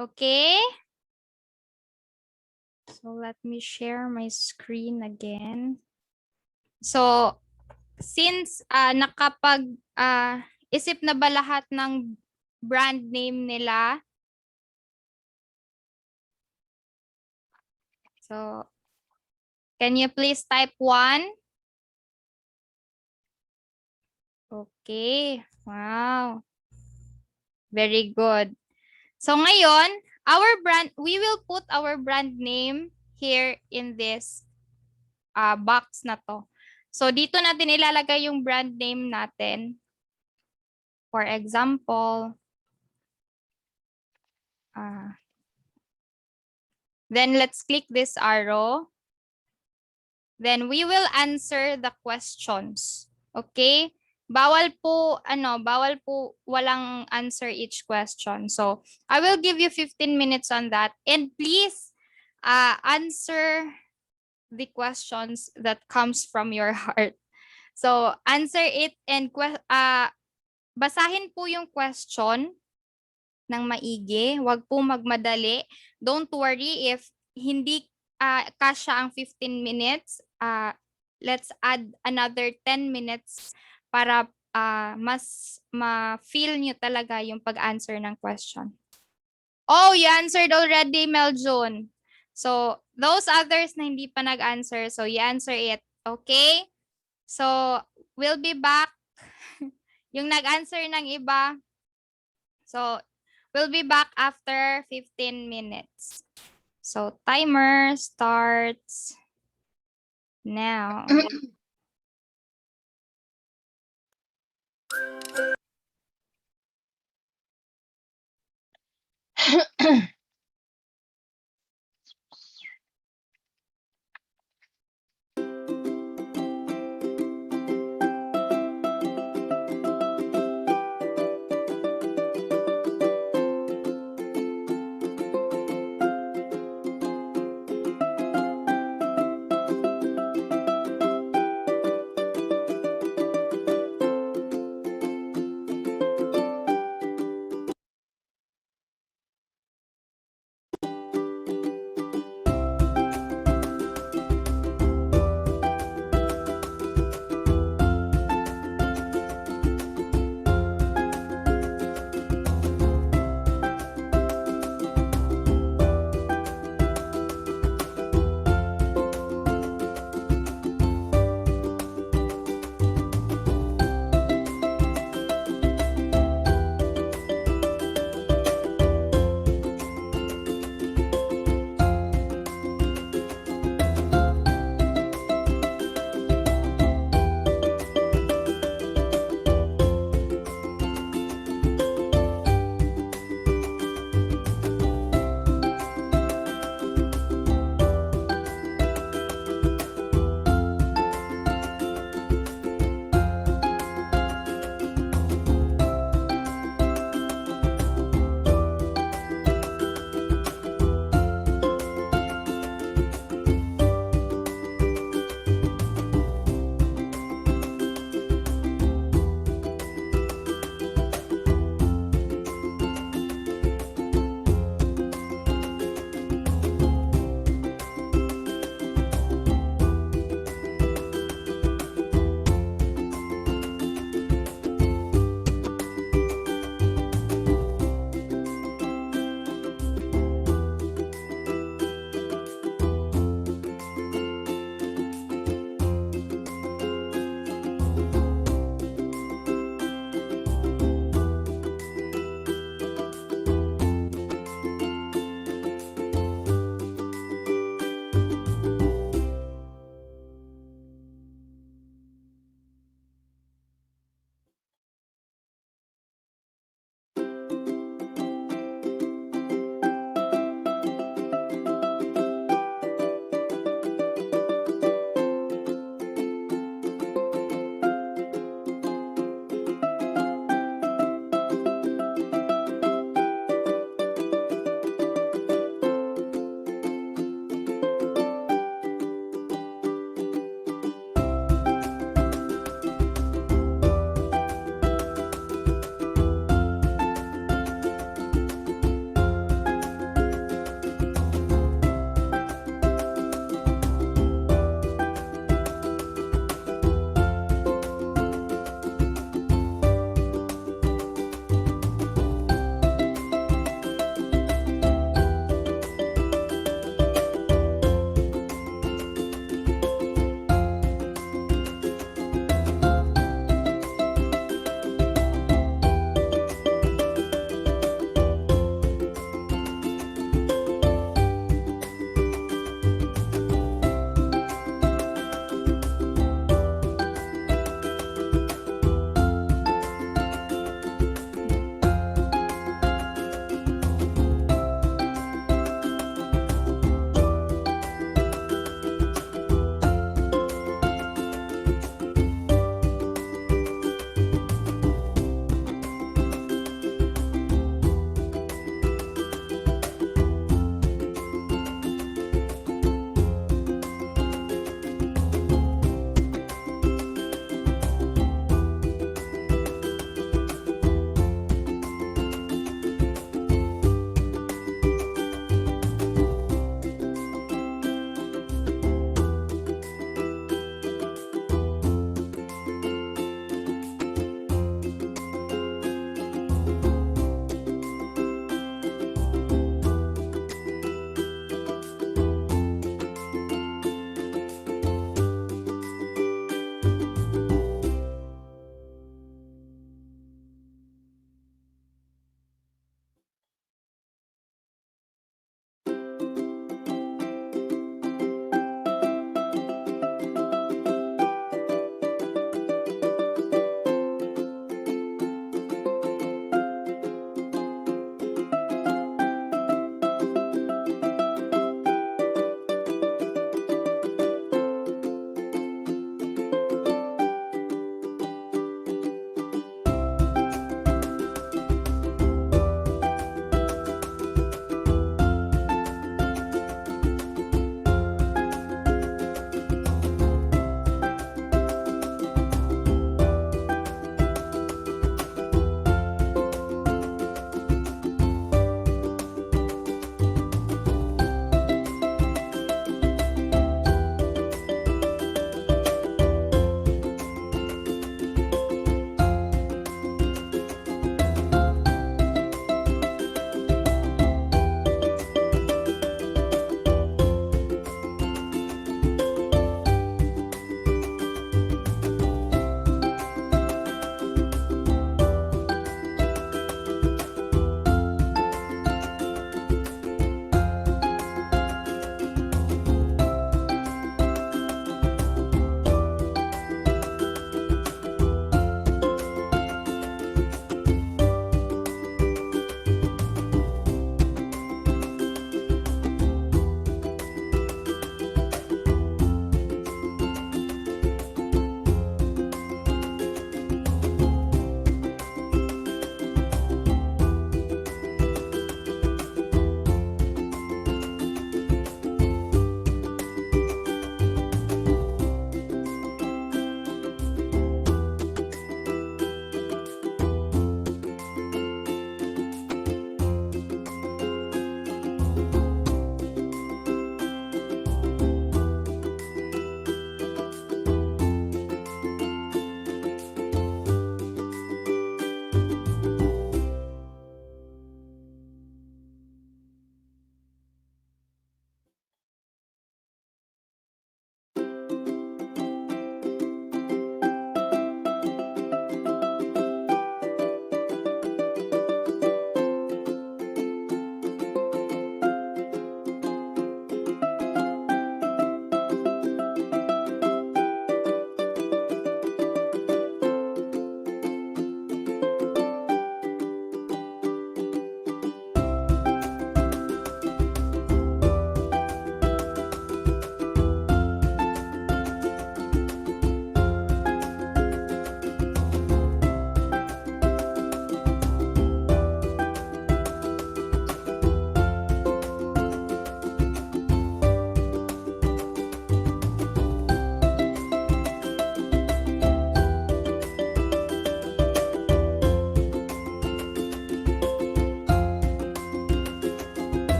Okay. So let me share my screen again. So since nakapag isip na ba lahat ng brand name nila? So can you please type 1? Okay. Wow. Very good. So ngayon, we will put our brand name here in this box na to. So dito natin ilalagay yung brand name natin. For example, then let's click this arrow. Then we will answer the questions. Okay? Bawal po walang answer each question. So, I will give you 15 minutes on that. And please answer the questions that comes from your heart. So, answer it and basahin po yung question ng maigi. Huwag po magmadali. Don't worry if hindi kasya ang 15 minutes. Let's add another 10 minutes para mas ma-feel nyo talaga yung pag-answer ng question. Oh, you answered already, Meljun. So, those others na hindi pa nag-answer, so you answer it. Okay? So, we'll be back. Yung nag-answer ng iba. So, we'll be back after 15 minutes. So, timer starts now.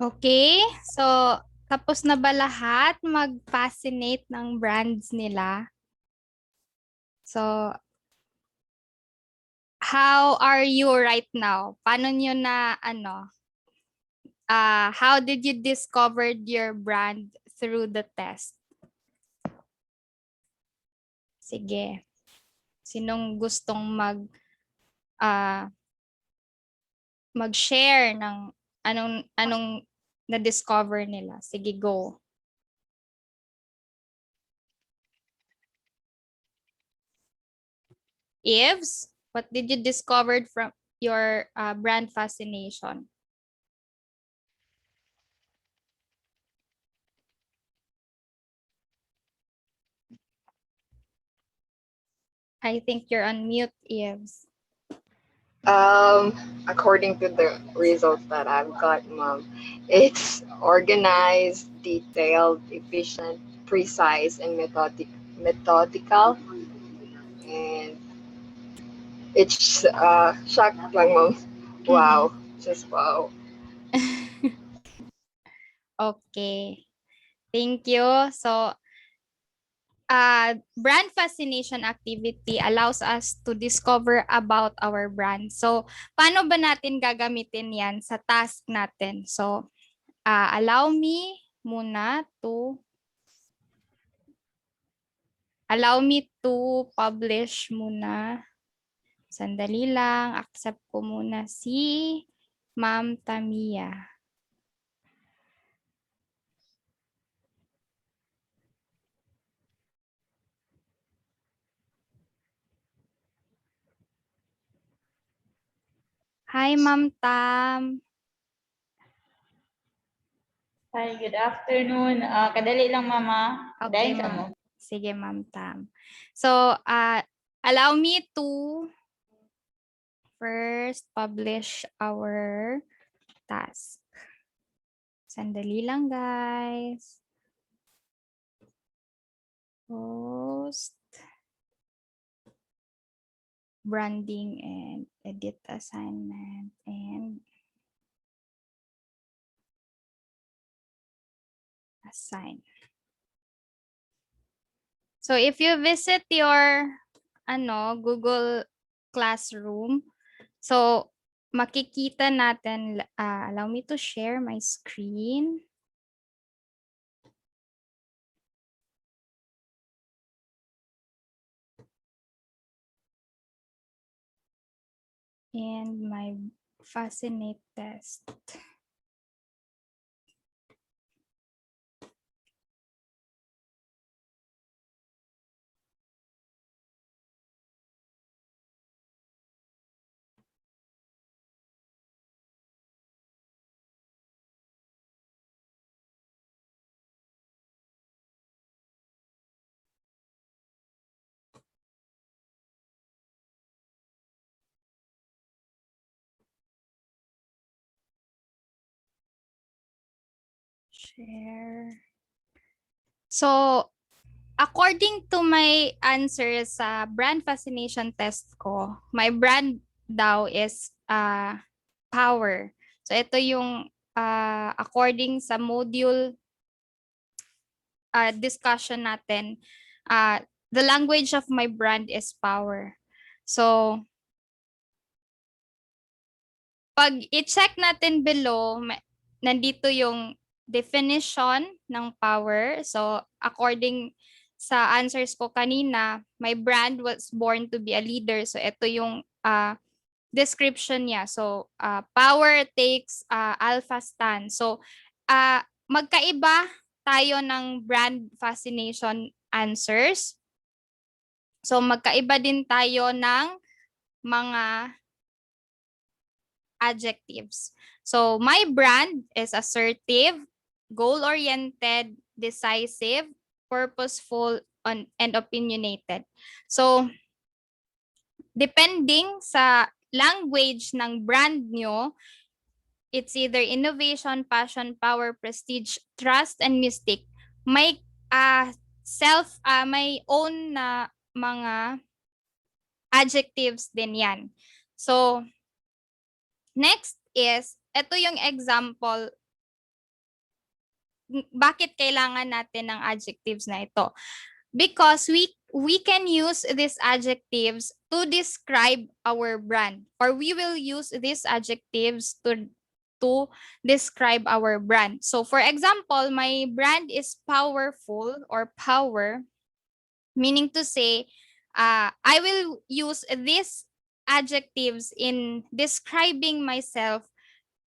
Okay, so tapos na ba lahat mag-fascinate ng brands nila? So, how are you right now? Paano nyo na how did you discover your brand through the test? Sige. Sinong gustong mag-share ng anong na-discover nila? Sige, go. Eves, what did you discover from your brand fascination? I think you're on mute, Eves. According to the results that I've got, Mom, it's organized, detailed, efficient, precise, and methodical. And it's shocked lang, Mom. Wow, just wow. Okay. Thank you. So, brand fascination activity allows us to discover about our brand. So, paano ba natin gagamitin yan sa task natin? So, allow me to publish muna. Sandali lang, accept ko muna si Ma'am Tamia. Hi, Ma'am Tam. Hi, good afternoon. Kadali lang, Mama. Okay, Dahin ka Ma'am. mo. Sige, Ma'am Tam. So, allow me to first publish our task. Sandali lang, guys. Post. Branding and edit assignment and assign. So if you visit your Google Classroom, so makikita natin, allow me to share my screen. And my fascinate test. Share. So, according to my answer sa brand fascination test ko, my brand daw is power. So, ito yung according sa module discussion natin, the language of my brand is power. So, pag i-check natin below, nandito yung definition ng power. So, according sa answers ko kanina, my brand was born to be a leader. So, ito yung description niya. So, power takes alpha stand. So, magkaiba tayo ng brand fascination answers. So, magkaiba din tayo ng mga adjectives. So, my brand is assertive, goal-oriented, decisive, purposeful, and opinionated. So, depending sa language ng brand nyo, it's either innovation, passion, power, prestige, trust, and mystic. May may own na mga adjectives din yan. So, next is, ito yung example bakit kailangan natin ng adjectives na ito? Because we can use these adjectives to describe our brand, or we will use these adjectives to describe our brand. So for example, my brand is powerful or power, meaning to say, I will use these adjectives in describing myself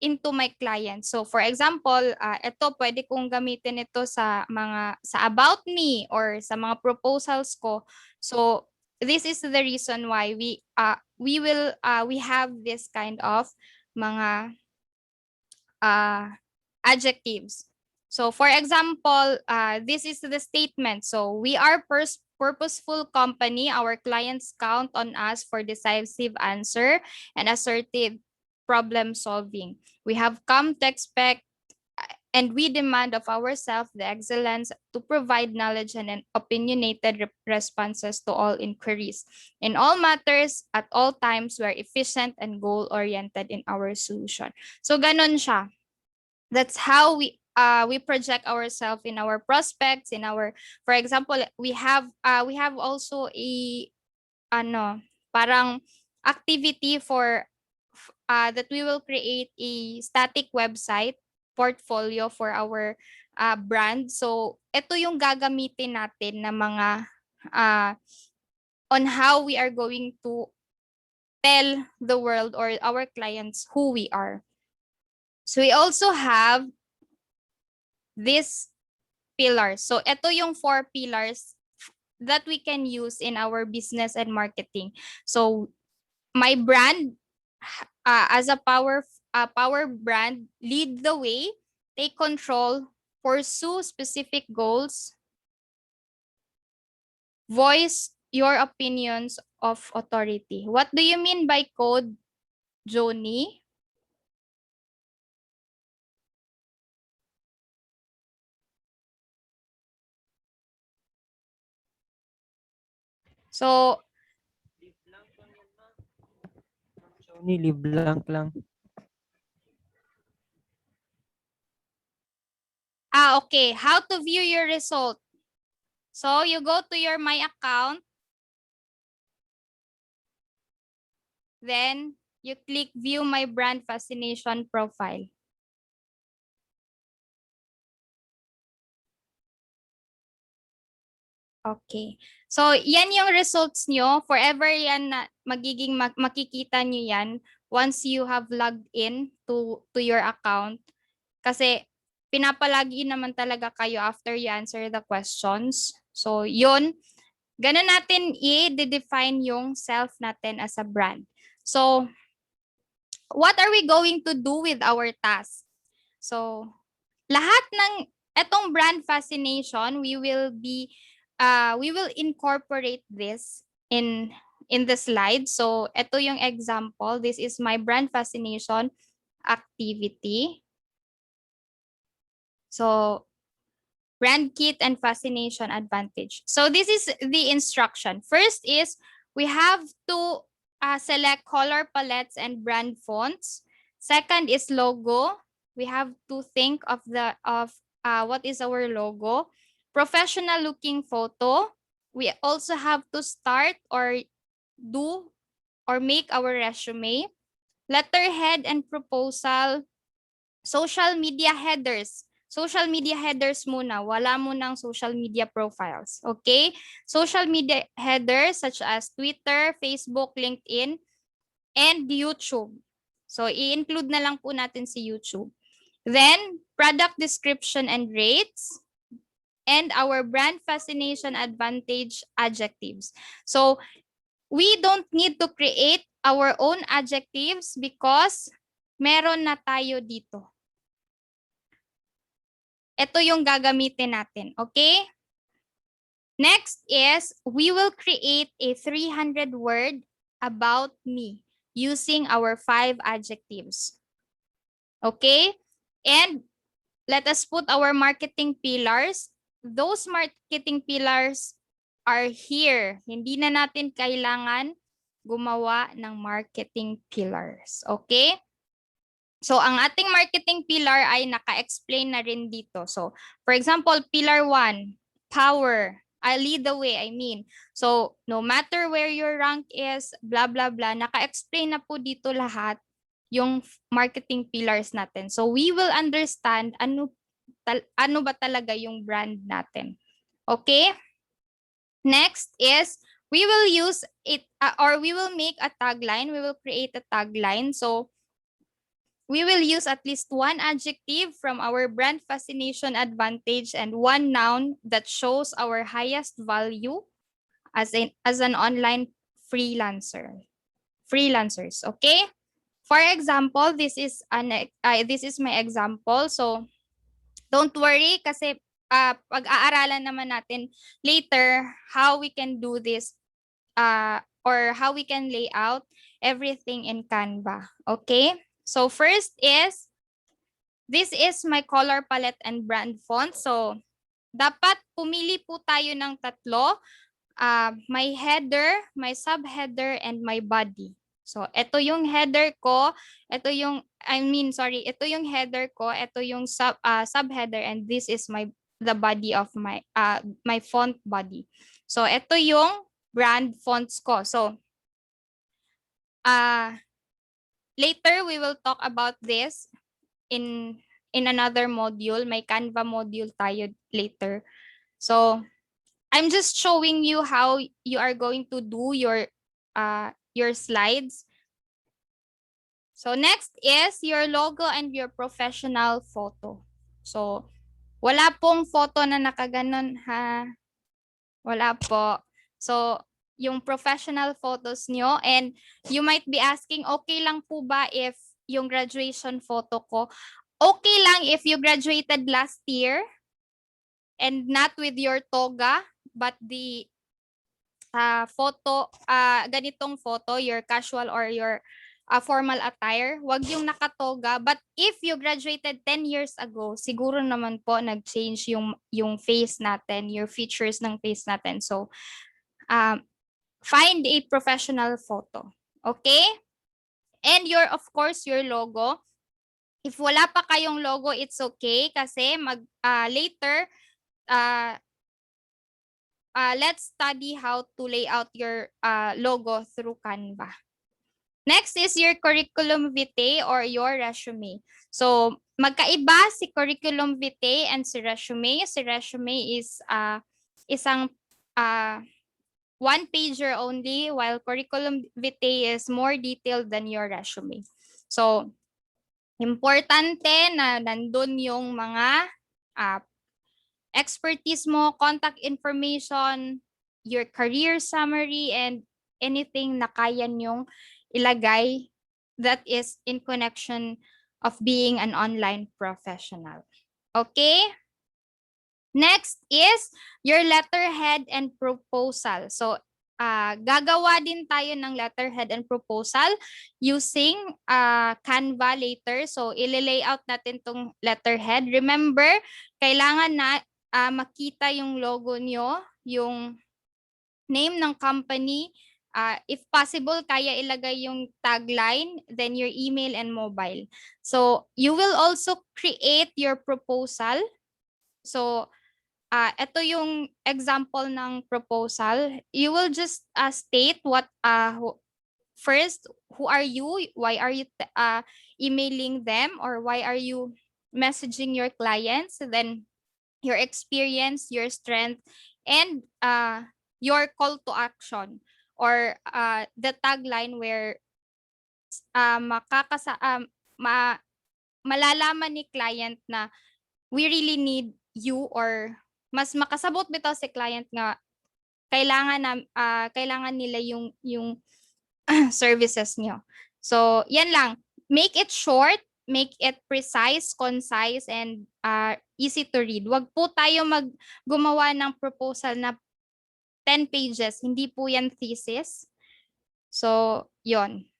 into my client. So for example, ito pwede kong gamitin ito sa about me or sa mga proposals ko. So this is the reason why we have this kind of mga adjectives. So for example, this is the statement. So we are purposeful company. Our clients count on us for decisive answer and assertive problem solving. We have come to expect and we demand of ourselves the excellence to provide knowledge and opinionated responses to all inquiries. In all matters, at all times, we are efficient and goal-oriented in our solution. So ganon siya. That's how we project ourselves in our prospects, in our, for example, we have also a parang activity for that we will create a static website portfolio for our brand. So ito yung gagamitin natin na mga on how we are going to tell the world or our clients who we are. So we also have this pillars. So ito yung 4 pillars that we can use in our business and marketing. So my brand as a power brand, lead the way, take control, pursue specific goals, voice your opinions of authority. What do you mean by code, Joni? So, Johnny, leave blank lang. okay. How to view your result? So, you go to your My Account. Then, you click View My Brand Fascination Profile. Okay. So, yan yung results nyo. Forever yan na magiging makikita nyo yan once you have logged in to your account. Kasi pinapalagi naman talaga kayo after you answer the questions. So, yun. Ganun natin i-define yung self natin as a brand. So, what are we going to do with our task? So, lahat ng etong brand fascination, we will incorporate this in the slide. So, ito yung example. This is my brand fascination activity. So, brand kit and fascination advantage. So, this is the instruction. First is we have to select color palettes and brand fonts. Second is logo. We have to think of what is our logo. Professional looking photo. We also have to start or do or make our resume. Letterhead and proposal. Social media headers. Social media headers muna. Wala munang social media profiles. Okay? Social media headers such as Twitter, Facebook, LinkedIn, and YouTube. So, i-include na lang po natin si YouTube. Then, product description and rates, and our brand fascination advantage adjectives. So, we don't need to create our own adjectives because meron na tayo dito. Ito yung gagamitin natin, okay? Next is, we will create a 300-word about me using our 5 adjectives. Okay? And let us put our marketing pillars. Those marketing pillars are here. Hindi na natin kailangan gumawa ng marketing pillars. Okay? So, ang ating marketing pillar ay naka-explain na rin dito. So, for example, pillar 1, power. I lead the way, I mean. So, no matter where your rank is, blah, blah, blah, naka-explain na po dito lahat yung marketing pillars natin. So, we will understand ano ba talaga yung brand natin. Okay? Next is, we will use it, or we will make a tagline. We will create a tagline. So, we will use at least one adjective from our brand fascination advantage and one noun that shows our highest value as an online freelancers, okay? For example, this is my example. So don't worry kasi pag-aaralan naman natin later how we can do this or how we can lay out everything in Canva, okay? So first is, this is my color palette and brand font. So dapat pumili po tayo ng tatlo. My header, my subheader, and my body. So ito yung header ko, ito yung header ko, ito yung subheader, and this is the body of my font body. So ito yung brand fonts ko. So later we will talk about this in another module. May Canva module tayo later. So I'm just showing you how you are going to do your slides. So next is your logo and your professional photo. So wala pong photo na nakaganon ha. Wala po. So yung professional photos nyo, and you might be asking, okay lang po ba if yung graduation photo ko? Okay lang if you graduated last year and not with your toga, but the ganitong photo, your casual or your formal attire, wag yung nakatoga. But if you graduated 10 years ago, siguro naman po nag-change yung face natin, your features ng face natin. So, find a professional photo. Okay? And of course, your logo. If wala pa kayong logo, it's okay kasi later, let's study how to lay out your logo through Canva. Next is your curriculum vitae or your resume. So, magkaiba si curriculum vitae and si resume. Si resume is isang one-pager only, while curriculum vitae is more detailed than your resume. So, importante na nandun yung mga expertise mo, contact information, your career summary, and anything na kaya nyong ilagay that is in connection of being an online professional. Okay? Next is your letterhead and proposal. So, gagawa din tayo ng letterhead and proposal using Canva later. So, i-layout natin tong letterhead. Remember, kailangan na makita yung logo nyo, yung name ng company. If possible, kaya ilagay yung tagline, then your email and mobile. So, you will also create your proposal. So, ito yung example ng proposal. You will just state first, who are you? Why are you emailing them? Or why are you messaging your clients? Then your experience, your strength, and your call to action, or the tagline where malalaman ni client na we really need you, or mas makasabot bitaw si client nga kailangan nila yung services nyo. So, yan lang. Make it short, make it precise, concise, and easy to read. Wag po tayo gumawa ng proposal na 10 pages. Hindi po yan thesis. So, yon.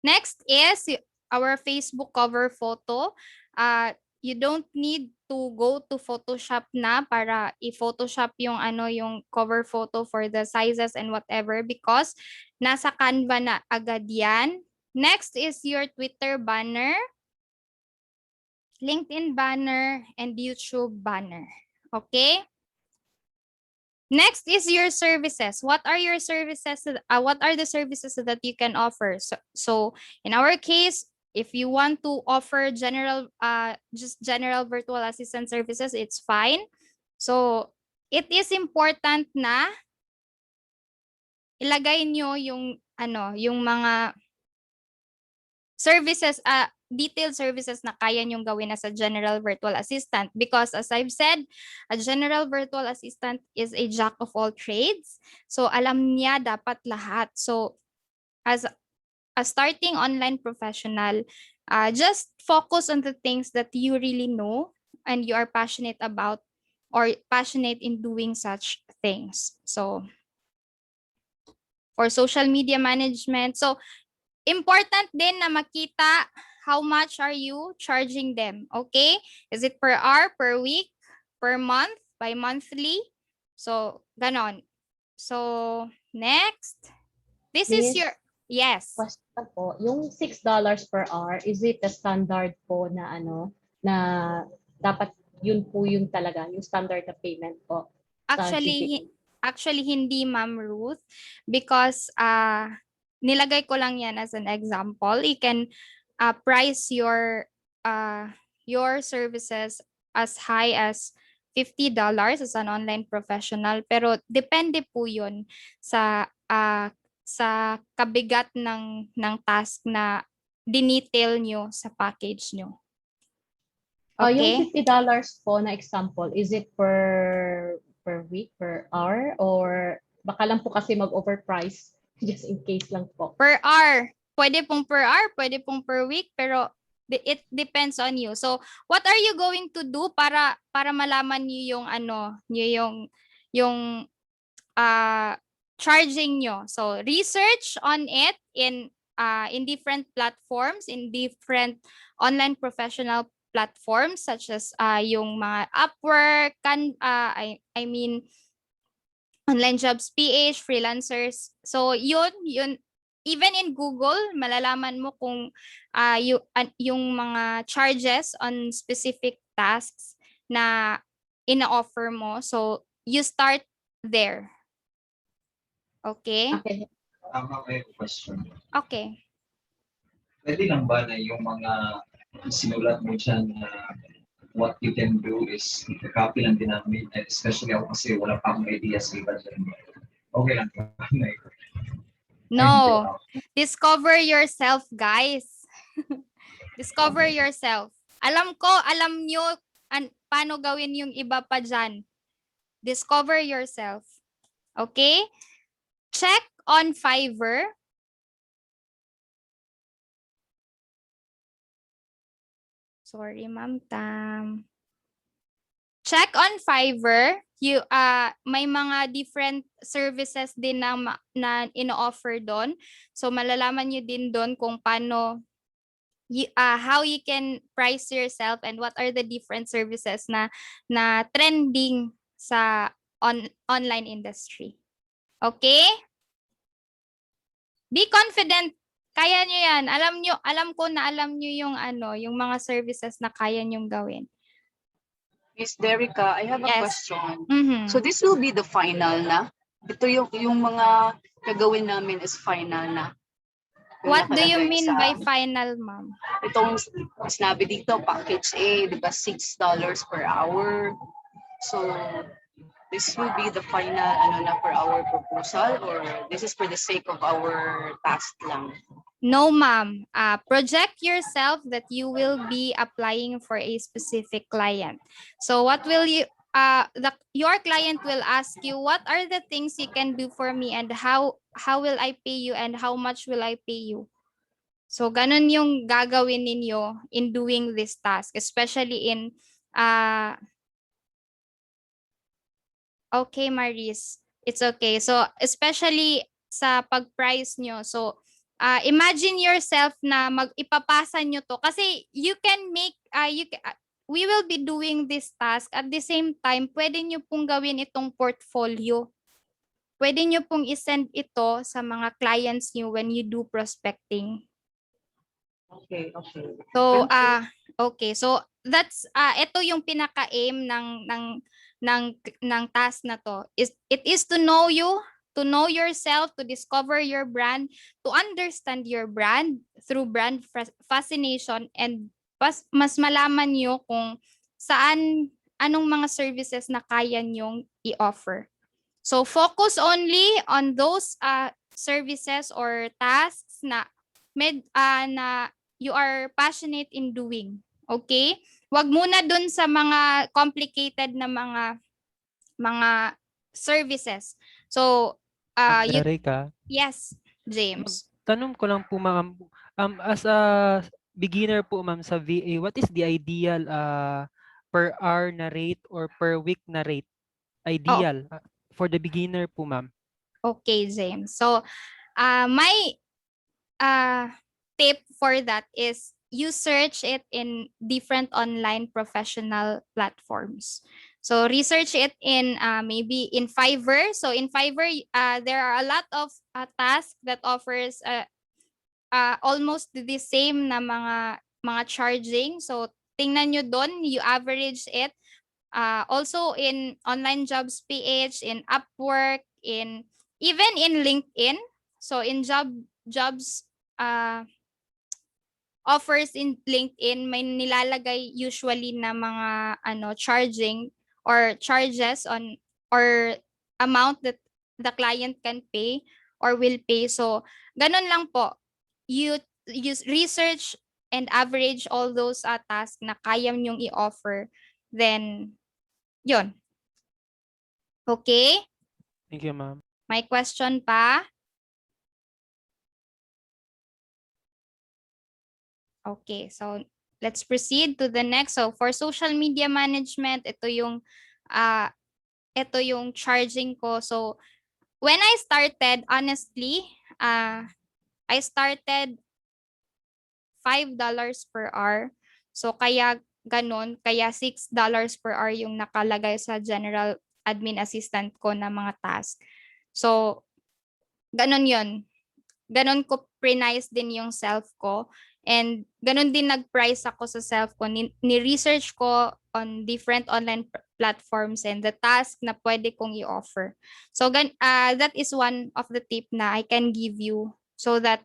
Next is our Facebook cover photo. You don't need to go to Photoshop na para i-Photoshop yung cover photo for the sizes and whatever, because nasa Canva na agad yan. Next is your Twitter banner, LinkedIn banner, and YouTube banner. Okay? Next is your services. What are your services? What are the services that you can offer? So in our case, if you want to offer just general virtual assistant services, it's fine. So it is important na ilagay nyo yung yung mga services, detailed services na kaya nyong gawin as a general virtual assistant, because as I've said, a general virtual assistant is a jack of all trades. So alam niya dapat lahat. So as a starting online professional, just focus on the things that you really know and you are passionate about, or passionate in doing such things. So for social media management, so important din na makita how much are you charging them, okay? Is it per hour, per week, per month, by monthly? So, ganon. So, next. This is Miss, your, yes. question po, yung $6 per hour, is it the standard po na na dapat yun po yung talaga, yung standard na payment po sa GPA? Actually, hindi, Ma'am Ruth, because nilagay ko lang yan as an example. You can price your services as high as $50 as an online professional, pero depende po yun sa kabigat ng task na dinetail nyo sa package nyo. Yung Okay? $50 po na example, is it per week, per hour, or baka lang po kasi mag-overprice just in case lang po? Per hour. Pwede pong per hour, pwede pong per week, pero it depends on you. So, what are you going to do para malaman niyo yung charging nyo? So, research on it in different platforms, in different online professional platforms such as yung mga Upwork, I mean online jobs PH, freelancers. So yun even in Google malalaman mo kung yung mga charges on specific tasks na ina-offer mo. So you start there. Okay? Okay. May question. Okay. Pwede lang ba na yung mga sinulat mo dyan na what you can do is i-copy lang din namin, especially ako kasi wala pa akong idea sa iba dyan. Okay lang. No. Discover yourself, guys. Discover yourself. Alam nyo paano gawin yung iba pa dyan. Discover yourself. Okay? Check on Fiverr. Sorry, Ma'am Tam. Check on Fiverr. May mga different services din na ino-offer doon. So malalaman niyo din doon kung paano how you can price yourself and what are the different services na trending sa online industry. Okay? Be confident. Kaya nyo yan. Alam ko na alam nyo yung mga services na kaya nyong gawin. Miss Derica, I have a Yes. question. Mhm. So this will be the final na? Ito yung mga gagawin namin is final na? Yung What do you nakalagay mean sa- by final, ma'am? Itong sinabi dito, package A, di ba, $6 per hour. So this will be the final per our proposal, or this is for the sake of our task lang? No, ma'am. Project yourself that you will be applying for a specific client. So what will you your client will ask you, what are the things you can do for me, and how will I pay you, and how much will I pay you? So ganun yung gagawin ninyo in doing this task, especially in okay, Maris, it's okay. So especially sa pag-price nyo. So imagine yourself na ipapasa nyo to, kasi you can make we will be doing this task at the same time. Pwede nyo pong gawin itong portfolio. Pwede nyo pong isend ito sa mga clients nyo when you do prospecting. Okay, okay. So, Thank you. okay. So, that's ito yung pinaka-aim ng task na to. It is to know you, to know yourself, to discover your brand, to understand your brand through brand fascination, and mas malaman nyo kung anong mga services na kaya nyong i-offer. So, focus only on those services or tasks na you are passionate in doing. Okay? Wag muna dun sa mga complicated na mga services. So, Derek, yes, James. tanong ko lang po ma'am, as a beginner po ma'am sa VA, what is the ideal per hour na rate or per week na rate? Oh, Ideal for the beginner po ma'am. okay, James. So, my tip for that is you search it in different online professional platforms. So research it in maybe in Fiverr. So in Fiverr, there are a lot of tasks that offers almost the same na mga charging. So tingnan nyo doon, you average it. Also in online jobs PH, in Upwork, even in LinkedIn. So in jobs offers in LinkedIn, may nilalagay usually na mga charging or charges on or amount that the client can pay or will pay. So ganun lang po. You use research and average all those tasks na kaya nyong i-offer. Then yun. Okay? Thank you ma'am. May question pa? Okay, so let's proceed to the next. So for social media management, ito yung charging ko. So when I started, honestly, I started $5 per hour. So kaya ganun, kaya $6 per hour yung nakalagay sa general admin assistant ko na mga task. So ganun yun. Ganun ko pre-nice din yung self ko. And ganun din nag-price ako sa self ko. Ni-research ko on different online platforms and the task na pwede kong i-offer. So that is one of the tip na I can give you so that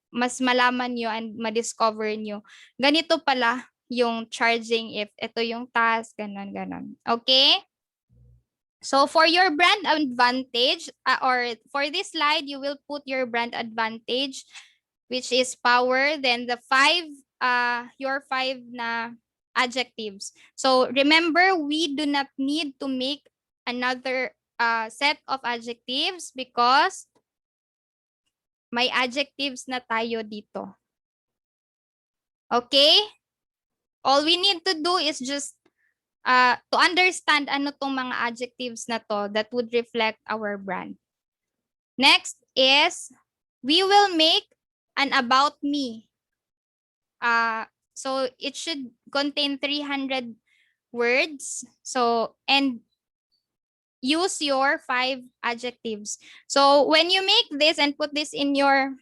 mas malaman nyo and ma-discover nyo. Ganito pala yung charging if ito yung task, ganun. Okay? So for your brand advantage, or for this slide, you will put your brand advantage, which is power, then your five na adjectives. So remember, we do not need to make another set of adjectives because may adjectives na tayo dito. Okay? All we need to do is just to understand ano tong mga adjectives na to that would reflect our brand. Next is, we will make an about me. So it should contain 300 words. So, and use your 5 adjectives. So when you make this and put this in your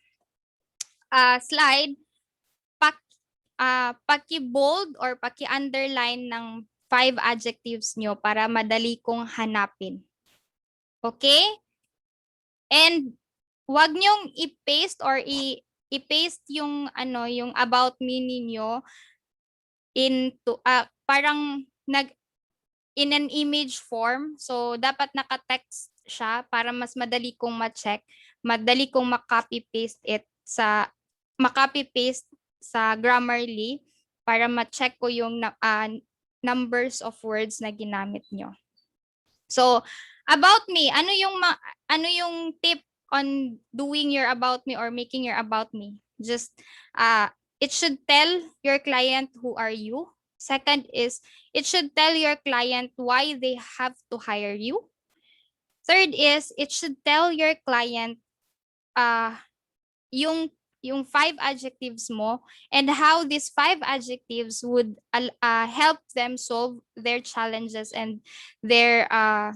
slide, paki-bold or paki-underline ng 5 adjectives nyo para madali kong hanapin. Okay? And wag nyong i-paste or i-paste yung yung about me ninyo into parang in an image form. So dapat naka-text siya para mas madali kong ma-check, madali kong ma-copy-paste sa Grammarly para ma-check ko yung numbers of words na ginamit nyo. So, about me, ano yung tip on doing your about me or making your about me? Just it should tell your client who are you. Second is, it should tell your client why they have to hire you. Third is, it should tell your client yung 5 adjectives mo and how these 5 adjectives would help them solve their challenges and their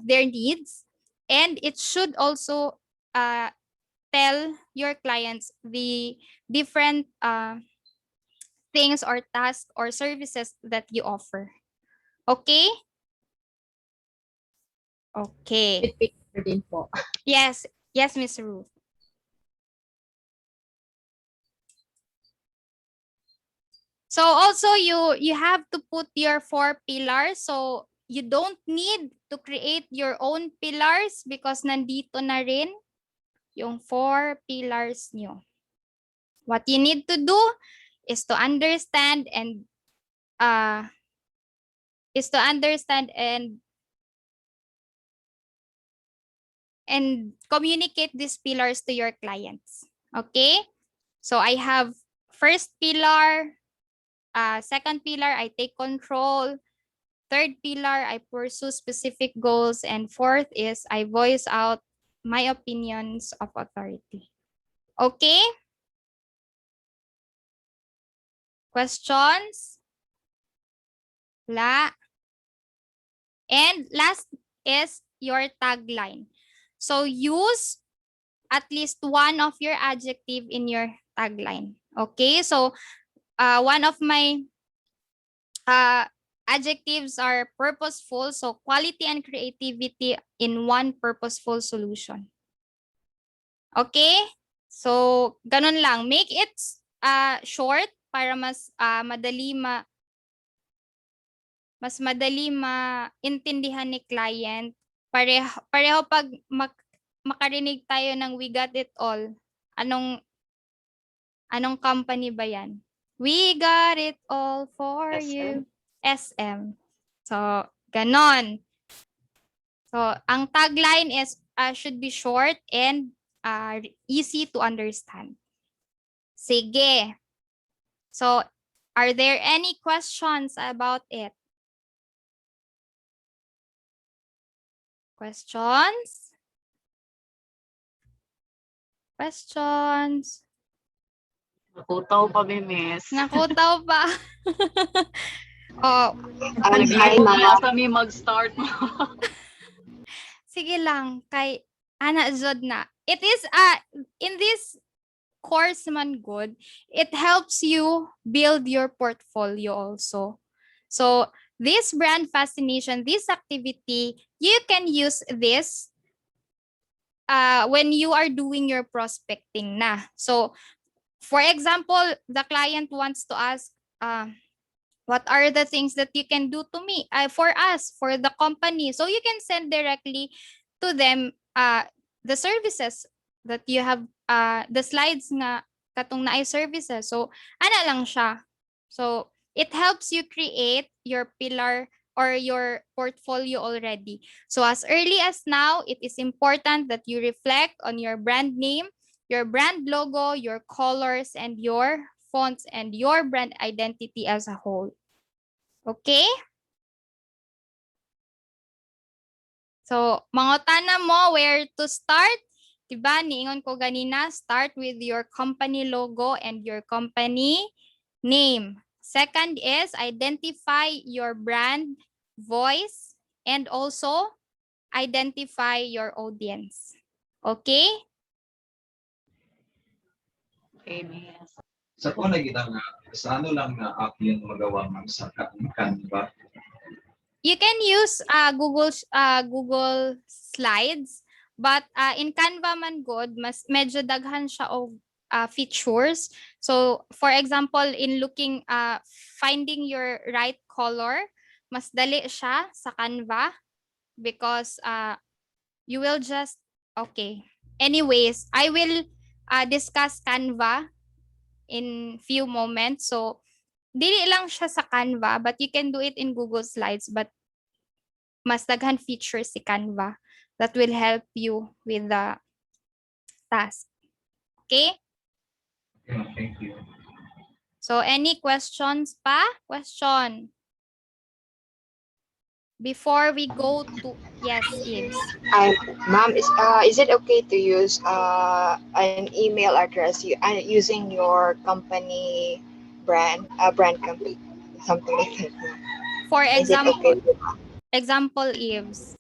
needs. And it should also tell your clients the different things or tasks or services that you offer. Okay? Okay. With picture din po. Yes. Yes, Miss Ruth. So also you have to put your 4 pillars. So you don't need to create your own pillars because nandito na rin yung 4 pillars nyo. What you need to do is to understand and communicate these pillars to your clients. Okay? So I have first pillar, second pillar, I take control. Third pillar, I pursue specific goals. And fourth is I voice out my opinions of authority. Okay? Questions? La. And last is your tagline. So use at least one of your adjective in your tagline. Okay? So one of my adjectives are purposeful. So quality and creativity in one purposeful solution. Okay? So ganun lang. Make it short para mas madali maintindihan ni client. Pareho pag makarinig tayo ng we got it all. Anong company ba yan? We got it all for SM. you. SM. So, ganon. So, ang tagline is should be short and easy to understand. Sige. So, are there any questions about it? Questions? Questions? Nakutaw pa, miss. Nakutaw pa. Oh, Nag-iipon na sa mi mag-start mo. sige lang kay ana jud na. It is in this course man good, it helps you build your portfolio also. So this brand fascination, this activity, you can use this when you are doing your prospecting na. So for example, the client wants to ask what are the things that you can do to me, for us, for the company. So you can send directly to them the services that you have, the slides nga katong naay services. So ana lang siya. So it helps you create your pillar or your portfolio already. So as early as now, it is important that you reflect on your brand name, your brand logo, your colors, and your fonts, and your brand identity as a whole. Okay? So, mangutana mo where to start. Diba, niingon ko ganina, start with your company logo and your company name. Second is identify your brand voice and also identify your audience. Okay? Okay, miss. Sa kung nakita nga, sa ano lang na app yung magawa ma'am sa Canva? You can use Google Slides, but in Canva man good, mas medyo daghan siya og features. So for example, in looking finding your right color, mas dali siya sa Canva because you will just okay. Anyways, I will discuss Canva in few moments. So dili lang siya sa Canva, but you can do it in Google Slides, but mas daghan features si Canva that will help you with the task. Okay? Yeah, thank you. So any questions pa? Question. Before we go to yes, Eves. Ma'am, is it okay to use an email address using your company brand company, something like that? For Is it example, okay? example Eves.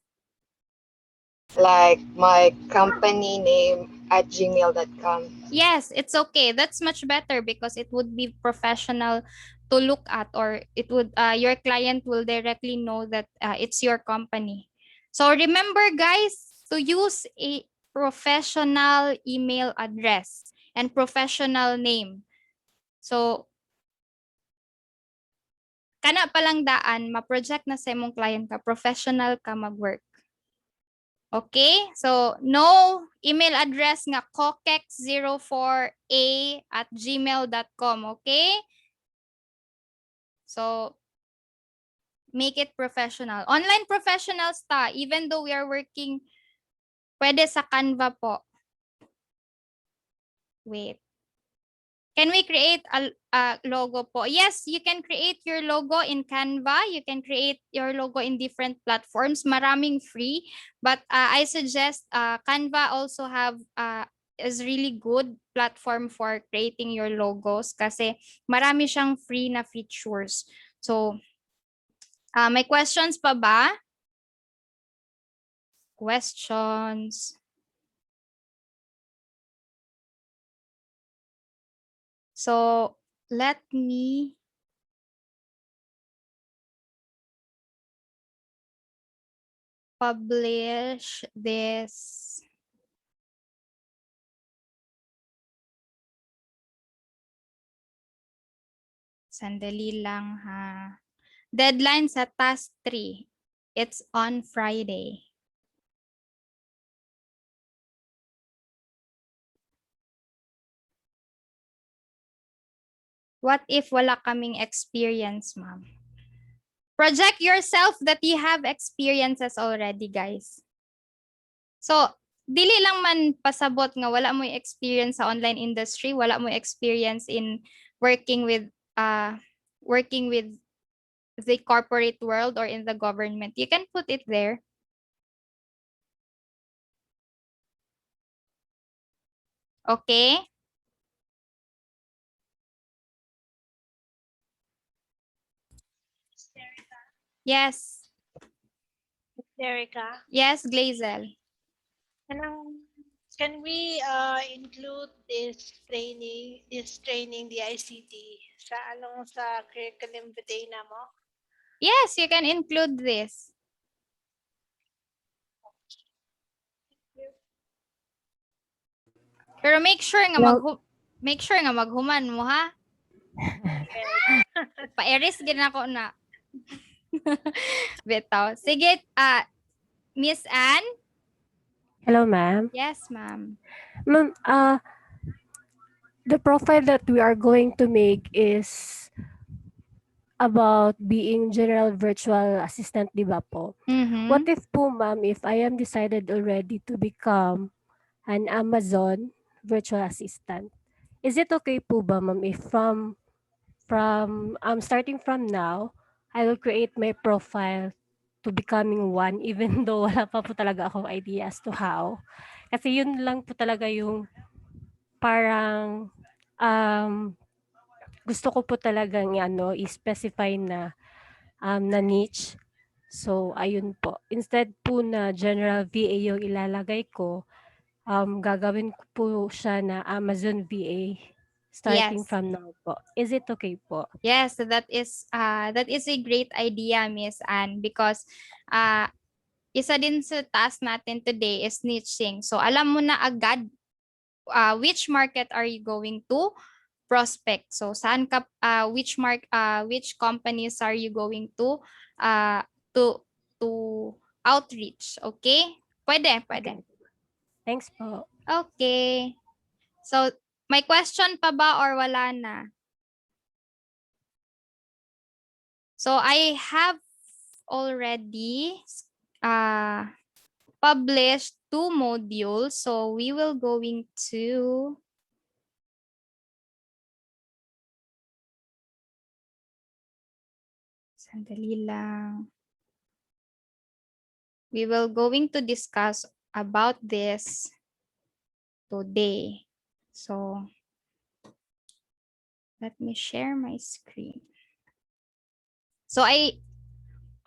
Like my company name at gmail.com. Yes, it's okay. That's much better because it would be professional to look at, or it would your client will directly know that it's your company. So remember guys to use a professional email address and professional name. So kana palang daan ma-project na sa imong client ka, professional ka mag-work. Okay? So, no email address nga cokex04a@gmail.com. Okay? So, make it professional. Online professionals ta, even though we are working, pwede sa Canva po. Wait. Can we create a logo po? Yes, you can create your logo in Canva. You can create your logo in different platforms. Maraming free. But I suggest Canva also have is really good platform for creating your logos kasi marami siyang free na features. So, may questions pa ba? Questions? So, let me publish this. Sandali lang ha. Deadline sa task 3. It's on Friday. What if wala kaming experience, ma'am? Project yourself that you have experiences already, guys. So, dili lang man pasabot nga wala mo experience sa online industry, wala mo experience in working with the corporate world or in the government. You can put it there. Okay? Yes. Erica, Yes, Glazel. can we include this training, the ICT, sa curriculum vitae na mo? Yes, you can include this. Pero make sure nga maghuman mo ha. Pa-eris gid ako na. Bitaw. Sige, Miss Anne? Hello, ma'am. Yes, ma'am. Ma'am, the profile that we are going to make is about being general virtual assistant, di ba po? What if po, ma'am, if I am decided already to become an Amazon virtual assistant, is it okay po ba, ma'am, if starting from now, I will create my profile to becoming one even though wala pa po talaga akong idea as to how. Kasi yun lang po talaga yung parang gusto ko po talagang i-specify na na niche. So, ayun po. Instead po na general VA yung ilalagay ko, gagawin ko po siya na Amazon VA starting Yes. from now po. Is it okay po? Yes, so that is a great idea, Miss Anne, because isa din sa task natin today is niching. So alam mo na agad which market are you going to prospect. So saan ka which companies are you going to to outreach, okay? Pwede. Okay. Thanks po. Okay. So may question pa ba or wala na? So I have already published 2 modules. So we will going to sandali lang. We will going to discuss about this today. So let me share my screen. So I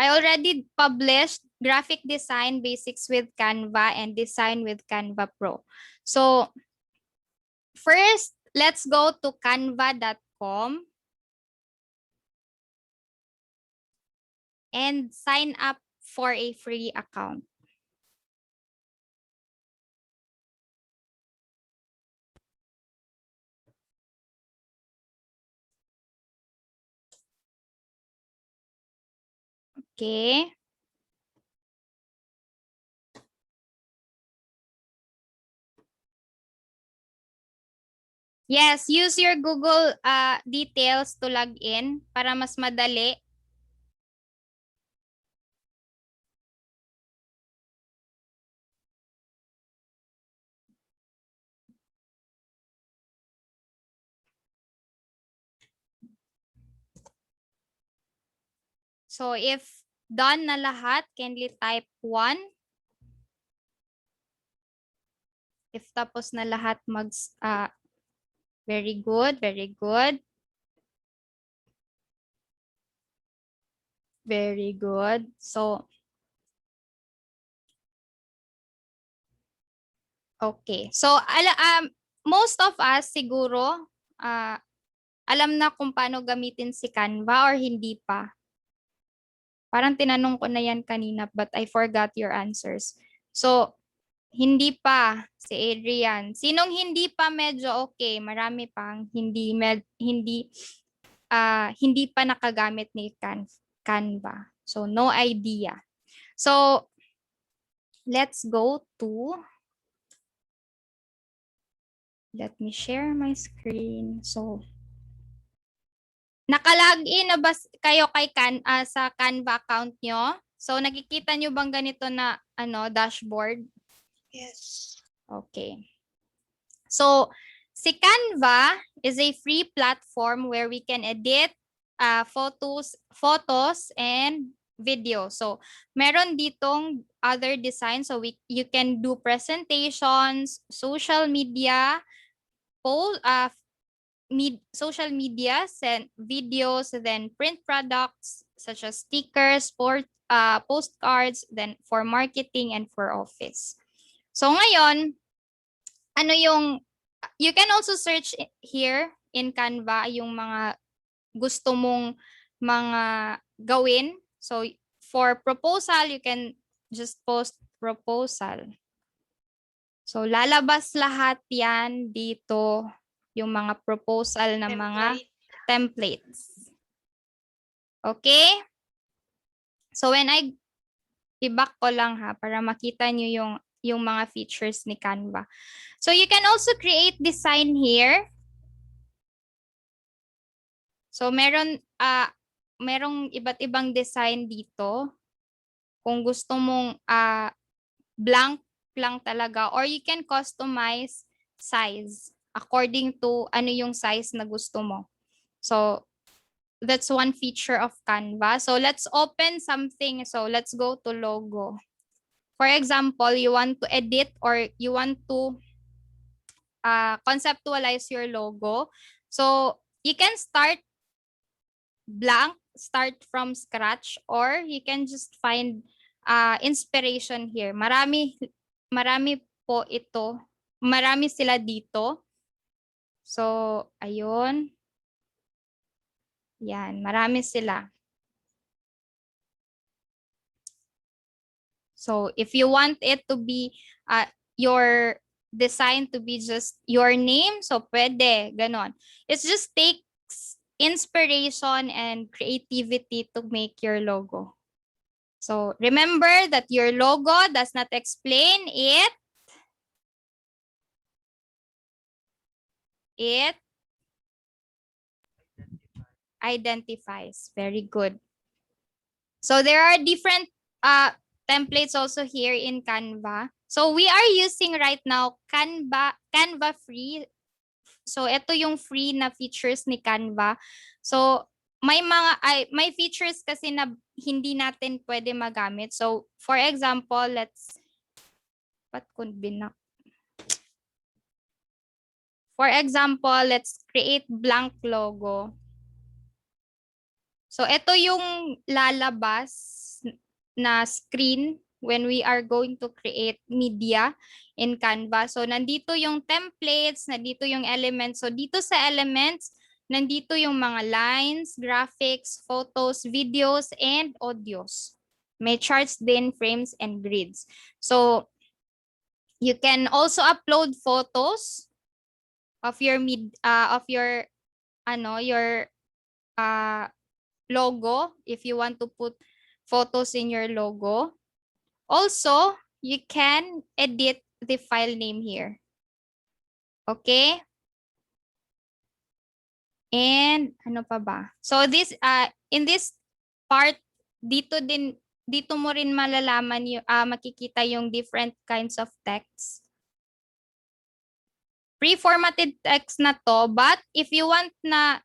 already published graphic design basics with Canva and design with Canva Pro. So first, let's go to canva.com and sign up for a free account. Okay. Yes, use your Google details to log in para mas madali. So if done na lahat, kindly type 1. If tapos na lahat, very good, very good. Very good. So, okay. So, most of us siguro, alam na kung paano gamitin si Canva or hindi pa. Parang tinanong ko na yan kanina but I forgot your answers. So, hindi pa si Adrian. Sinong hindi pa medyo okay? Marami pang hindi pa nakagamit ni Canva. So, no idea. So, let's go to, let me share my screen. So, nakalagin na ba kayo sa Canva account nyo? So, nakikita nyo bang ganito na dashboard? Yes. Okay. So, si Canva is a free platform where we can edit photos and video. So, meron ditong other design. So, you can do presentations, social media, social media, send videos, then print products such as stickers, postcards, then for marketing and for office. So, ngayon, you can also search here in Canva yung mga gusto mong mga gawin. So, for proposal, you can just post proposal. So, lalabas lahat yan dito, yung mga proposal na mga templates. Okay? So, when i-back ko lang para makita nyo yung mga features ni Canva. So, you can also create design here. So, merong iba't ibang design dito. Kung gusto mong blank lang talaga, or you can customize size according to ano yung size na gusto mo. So, that's one feature of Canva. So, let's open something. So, let's go to logo. For example, you want to edit or you want to conceptualize your logo. So, you can start blank, start from scratch, or you can just find inspiration here. Marami po ito. Marami sila dito. So, ayun. Yan, marami sila. So, if you want it to be your design to be just your name, so pwede, ganon. It just takes inspiration and creativity to make your logo. So, remember that your logo does not explain it. It identifies. Very good. So, there are different templates also here in Canva. So, we are using right now Canva free. So, ito yung free na features ni Canva. So, may features kasi na hindi natin pwede magamit. So, for example, For example, let's create blank logo. So, ito yung lalabas na screen when we are going to create media in Canva. So nandito yung templates, nandito yung elements. So dito sa elements, nandito yung mga lines, graphics, photos, videos, and audios. May charts din, frames, and grids. So you can also upload photos of your logo if you want to put photos in your logo. Also, you can edit the file name here. Okay? And ano pa ba? So this in this part dito mo rin malalaman yung makikita yung different kinds of text. Pre-formatted text na to, but if you want na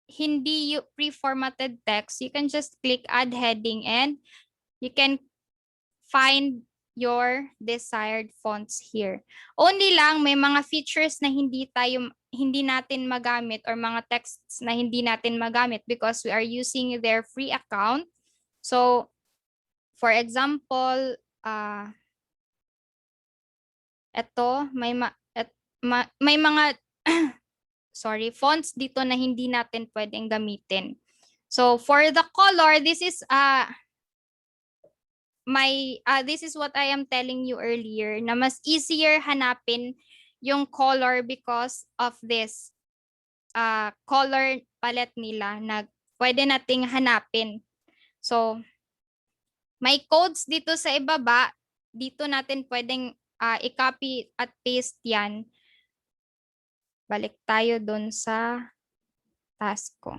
hindi yung pre-formatted text, you can just click add heading and you can find your desired fonts here. Only lang may mga features na hindi natin magamit or mga texts na hindi natin magamit because we are using their free account. So for example, eto may mga sorry, fonts dito na hindi natin pwedeng gamitin. So for the color, this is this is what I am telling you earlier na mas easier hanapin yung color because of this color palette nila na pwede nating hanapin. So may codes dito sa ibaba, dito natin pwedeng i-copy at paste yan. Balik tayo dun sa task ko.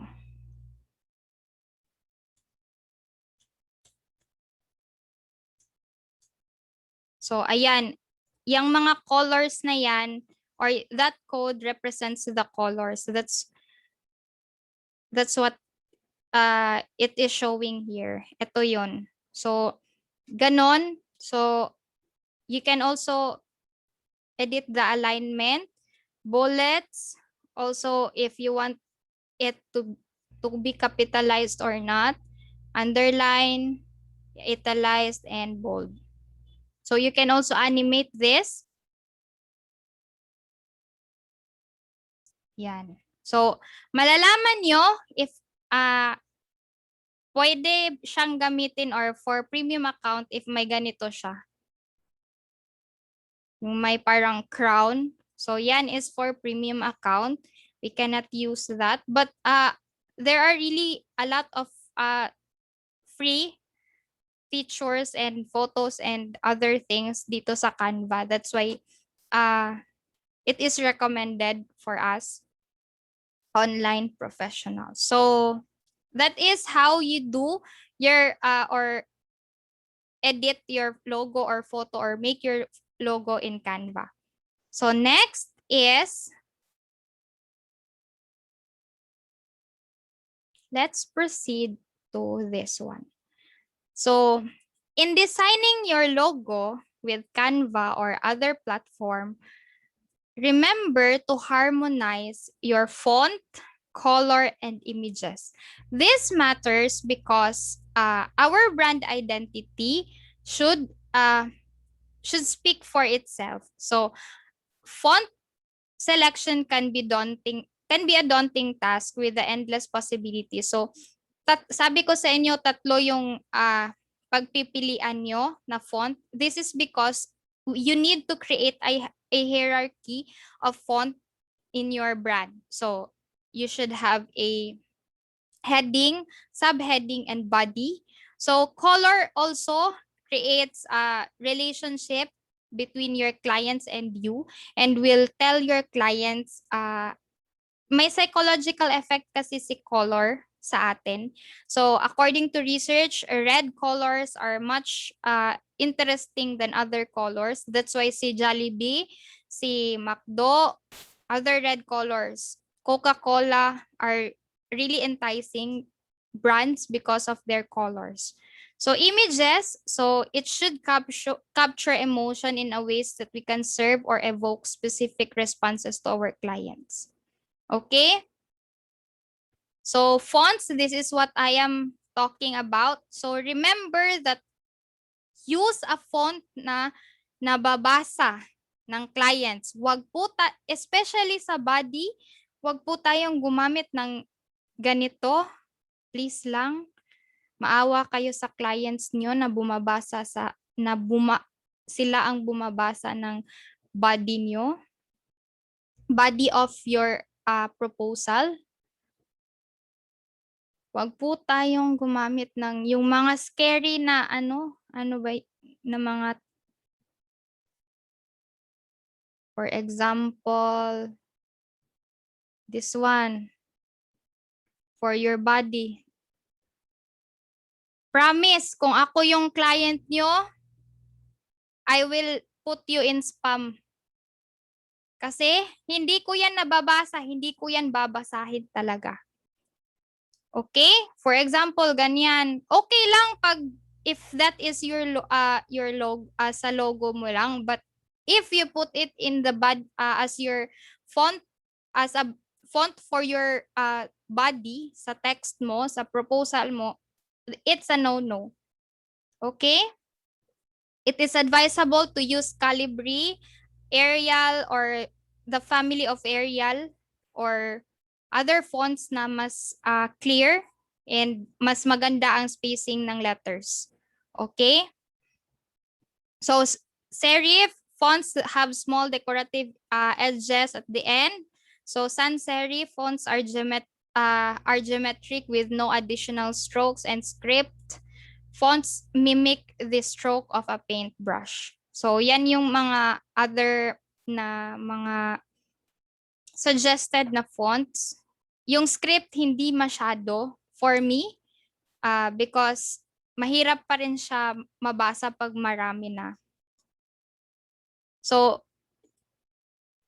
So, ayan. Yung mga colors na yan, or that code represents the colors. So that's what it is showing here. Ito yun. So, ganon. So, you can also edit the alignment, bullets. Also, if you want it to be capitalized or not, underline, italicized, and bold. So you can also animate this. Yan. So malalaman nyo if pwede siyang gamitin or for premium account if may ganito siya. Yung may parang crown. So yan is for premium account. We cannot use that. But there are really a lot of free features and photos and other things dito sa Canva. That's why it is recommended for us online professionals. So that is how you do your or edit your logo or photo or make your logo in Canva. So next is, let's proceed to this one. So in designing your logo with Canva or other platform, remember to harmonize your font, color, and images. This matters because our brand identity should speak for itself. So font selection can be a daunting task with the endless possibilities. So sabi ko sa inyo, tatlo yung pagpipilian nyo na font. This is because you need to create a hierarchy of font in your brand. So you should have a heading, subheading, and body. So color also creates a relationship between your clients and you, and will tell your clients may psychological effect kasi si color sa atin. So according to research, red colors are much interesting than other colors. That's why si Jollibee, si McDo, other red colors, Coca-Cola are really enticing brands because of their colors. So images, so it should capture emotion in a ways that we can serve or evoke specific responses to our clients. Okay? So fonts, this is what I am talking about. So remember that use a font na nababasa ng clients. Wag po especially sa body, wag po tayong gumamit ng ganito. Please lang, maawa kayo sa clients niyo na sila ang bumabasa ng body niyo, body of your proposal. Wag po tayong gumamit ng yung mga scary na na mga, for example, this one, for your body. Promise, kung ako yung client nyo, I will put you in spam. Kasi hindi ko yan nababasa, hindi ko yan babasahin talaga. Okay? For example, ganyan. Okay lang pag if that is your logo sa logo mo lang, but if you put it in the as your font, as a font for your body sa text mo, sa proposal mo, it's a no-no. Okay? It is advisable to use Calibri, Arial, or the family of Arial, or other fonts na mas clear and mas maganda ang spacing ng letters. Okay? So, serif fonts have small decorative edges at the end. So, sans serif fonts are geometric with no additional strokes, and script fonts mimic the stroke of a paintbrush. So, yan yung mga other na mga suggested na fonts. Yung script hindi masyado for me because mahirap pa rin siya mabasa pag marami na. So,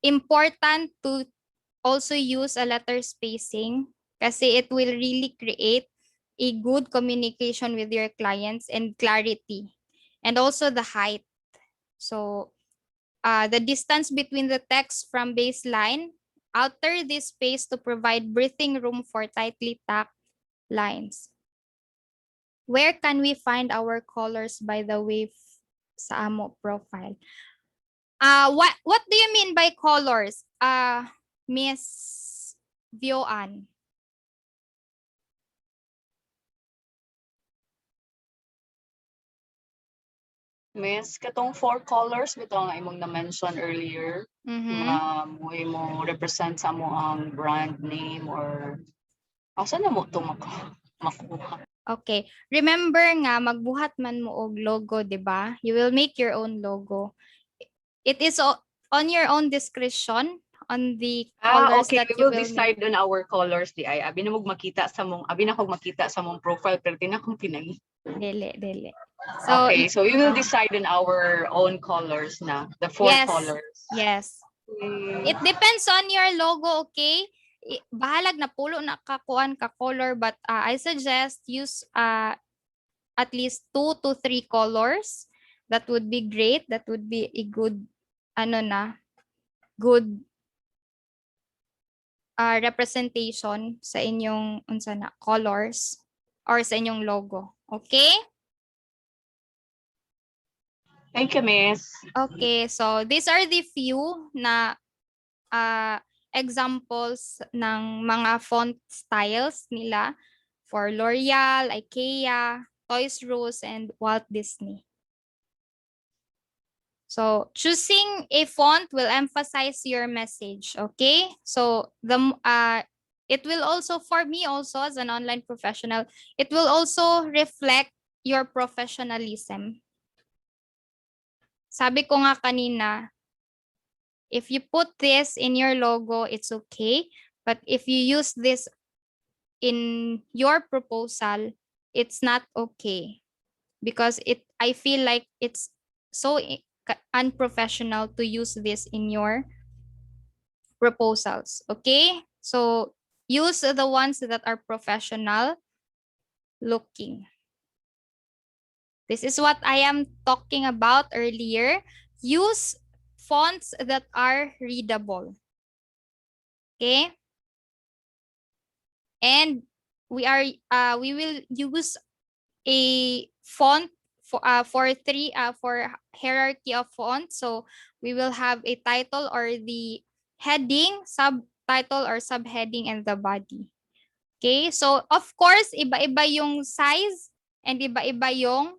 important to also use a letter spacing kasi it will really create a good communication with your clients and clarity. And also the height. So, the distance between the text from baseline, alter this space to provide breathing room for tightly tacked lines. Where can we find our colors, by the way, sa amo profile? What do you mean by colors? Miss Vioan. Miss, katong 4 colors bitaw nga imong na-mention earlier, muhi mo represent sa mo ang brand name or asa na mo ito makuha? Okay. Remember nga, magbuhat man mo og logo, di ba? You will make your own logo. It is on your own discretion on the colors okay. that We you will will decide make. on our colors di ay. Abi na makita sa mong profile pero tinakong pinay. Dili. So, okay, so we will decide on our own colors na, the 4 colors. Yes. It depends on your logo, okay? Bahalag na pulo na kakuan ka color, but I suggest use at least 2 to 3 colors. That would be great. That would be a good good representation sa inyong colors or sa inyong logo. Okay? Thank you, Miss. Okay, so these are the few na examples ng mga font styles nila for L'Oreal, IKEA, Toys R Us, and Walt Disney. So choosing a font will emphasize your message, okay? So it will also, for me also as an online professional, it will also reflect your professionalism. Sabi ko nga kanina, if you put this in your logo, it's okay. But if you use this in your proposal, it's not okay. Because I feel like it's so unprofessional to use this in your proposals. Okay? So use the ones that are professional looking. This is what I am talking about earlier. Use fonts that are readable. Okay? And we will use a font for hierarchy of fonts. So we will have a title or the heading, subtitle or subheading, and the body. Okay? So of course, iba-iba yung size and iba-iba yung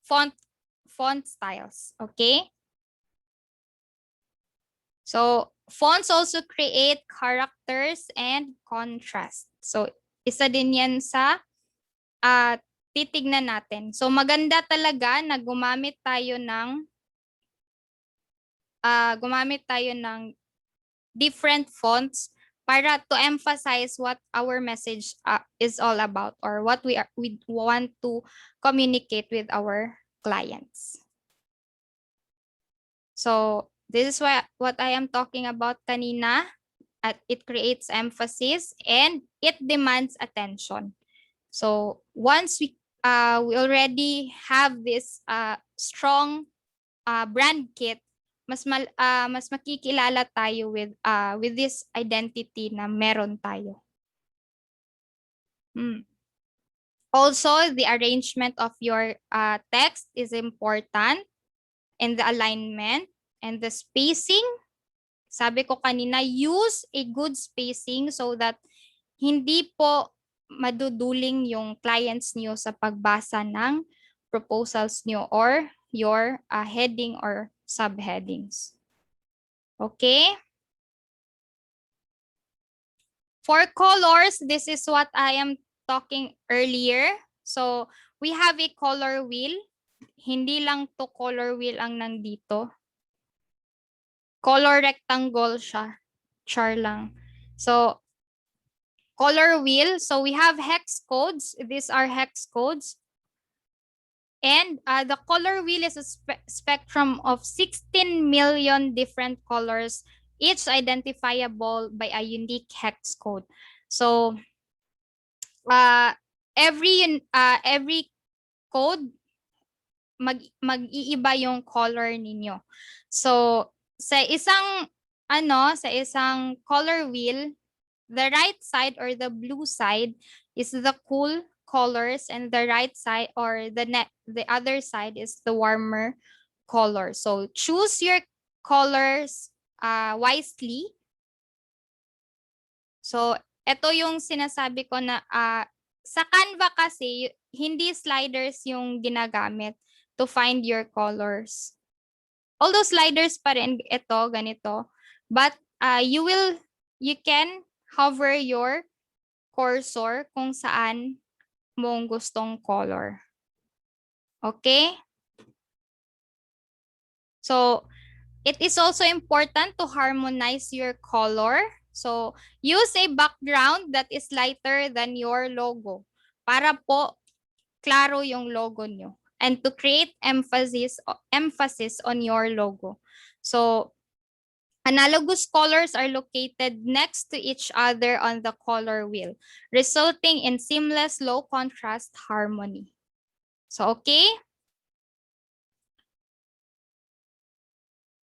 font styles. Okay? So fonts also create characters and contrast. So isa din yan sa titignan natin. So maganda talaga na gumamit tayo ng different fonts para to emphasize what our message is all about, or what we want to communicate with our clients. So this is what I am talking about kanina. It creates emphasis and it demands attention. So once we already have this strong brand kit, mas makikilala tayo with this identity na meron tayo. Also, the arrangement of your text is important, and the alignment and the spacing. Sabi ko kanina, use a good spacing so that hindi po maduduling yung clients niyo sa pagbasa ng proposals niyo or your heading or subheadings. Okay? For colors, this is what I am talking earlier. So, we have a color wheel. Hindi lang to color wheel ang nandito. Color rectangle siya. Char lang. So, color wheel. So, we have hex codes. These are hex codes. And the color wheel is a spectrum of 16 million different colors, each identifiable by a unique hex code. So, every code mag-iiba yung color ninyo. So, sa isang color wheel, the right side or the blue side is the cool colors, and the right side or the other side is the warmer color. So choose your colors wisely. So ito yung sinasabi ko na sa Canva kasi hindi sliders yung ginagamit to find your colors. Although sliders pa rin ito, ganito, but you can hover your cursor kung saan mong gustong color. Okay? So, it is also important to harmonize your color. So, use a background that is lighter than your logo para po klaro yung logo nyo, and to create emphasis on your logo. So, analogous colors are located next to each other on the color wheel, resulting in seamless low contrast harmony. So, okay?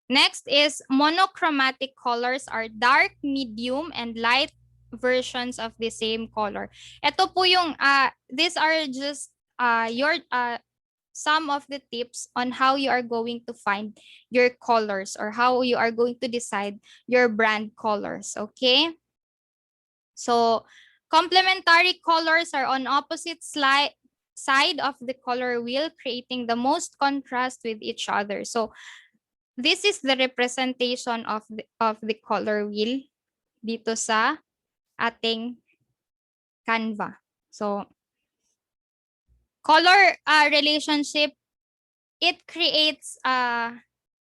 Next is monochromatic colors are dark, medium, and light versions of the same color. Ito po yung, these are just some of the tips on how you are going to find your colors, or how you are going to decide your brand colors, okay? So, complementary colors are on opposite side of the color wheel, creating the most contrast with each other. So, this is the representation of the color wheel dito sa ating Canva. So, color relationship, it creates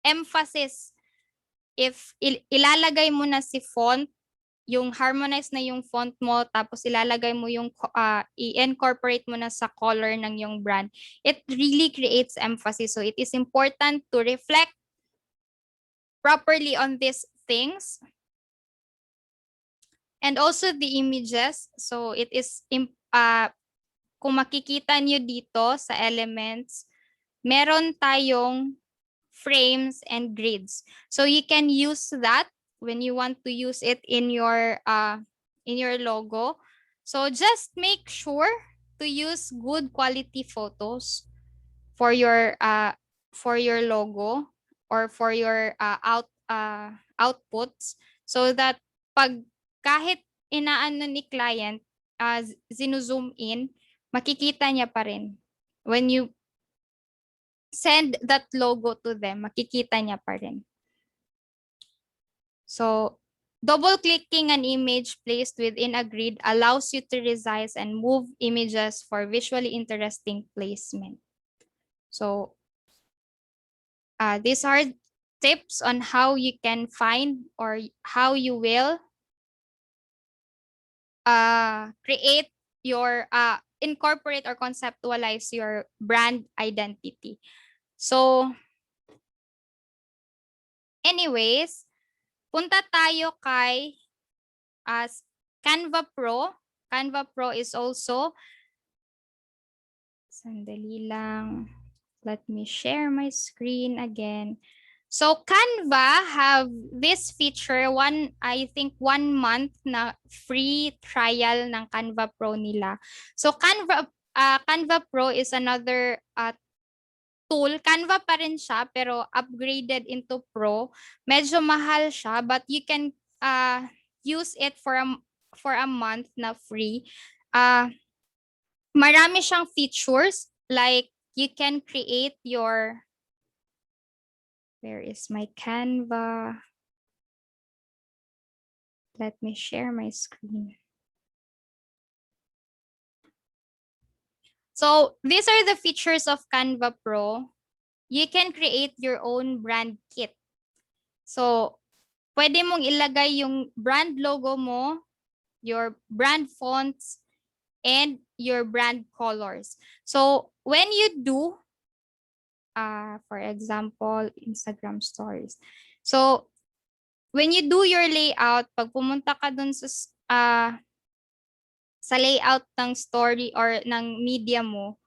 emphasis. If ilalagay mo na si font, yung harmonize na yung font mo, tapos ilalagay mo yung i-incorporate mo na sa color ng yung brand, it really creates emphasis. So it is important to reflect properly on these things. And also the images. So it is, kung makikita nyo dito sa elements, meron tayong frames and grids. So you can use that when you want to use it in your logo. So just make sure to use good quality photos for your logo or for your outputs, so that pag kahit inaano ni client, zino-zoom in, makikita niya pa rin. When you send that logo to them, makikita niya pa rin. So, double-clicking an image placed within a grid allows you to resize and move images for visually interesting placement. So, these are tips on how you can find or how you will create your, incorporate or conceptualize your brand identity. So, anyways, punta tayo kay Canva Pro. Canva Pro is also, sandali lang. Let me share my screen again. So Canva have this feature, I think 1 month na free trial ng Canva Pro nila. So Canva Pro is another tool. Canva pa rin siya pero upgraded into Pro. Medyo mahal siya but you can use it for a month na free. Marami siyang features, like you can create your, where is my Canva? Let me share my screen. So these are the features of Canva Pro. You can create your own brand kit. So pwede mong ilagay yung brand logo mo, your brand fonts, and your brand colors. So when you do, for example, Instagram stories. So when you do your layout, pag pumunta ka dun sa layout ng story or ng media mo,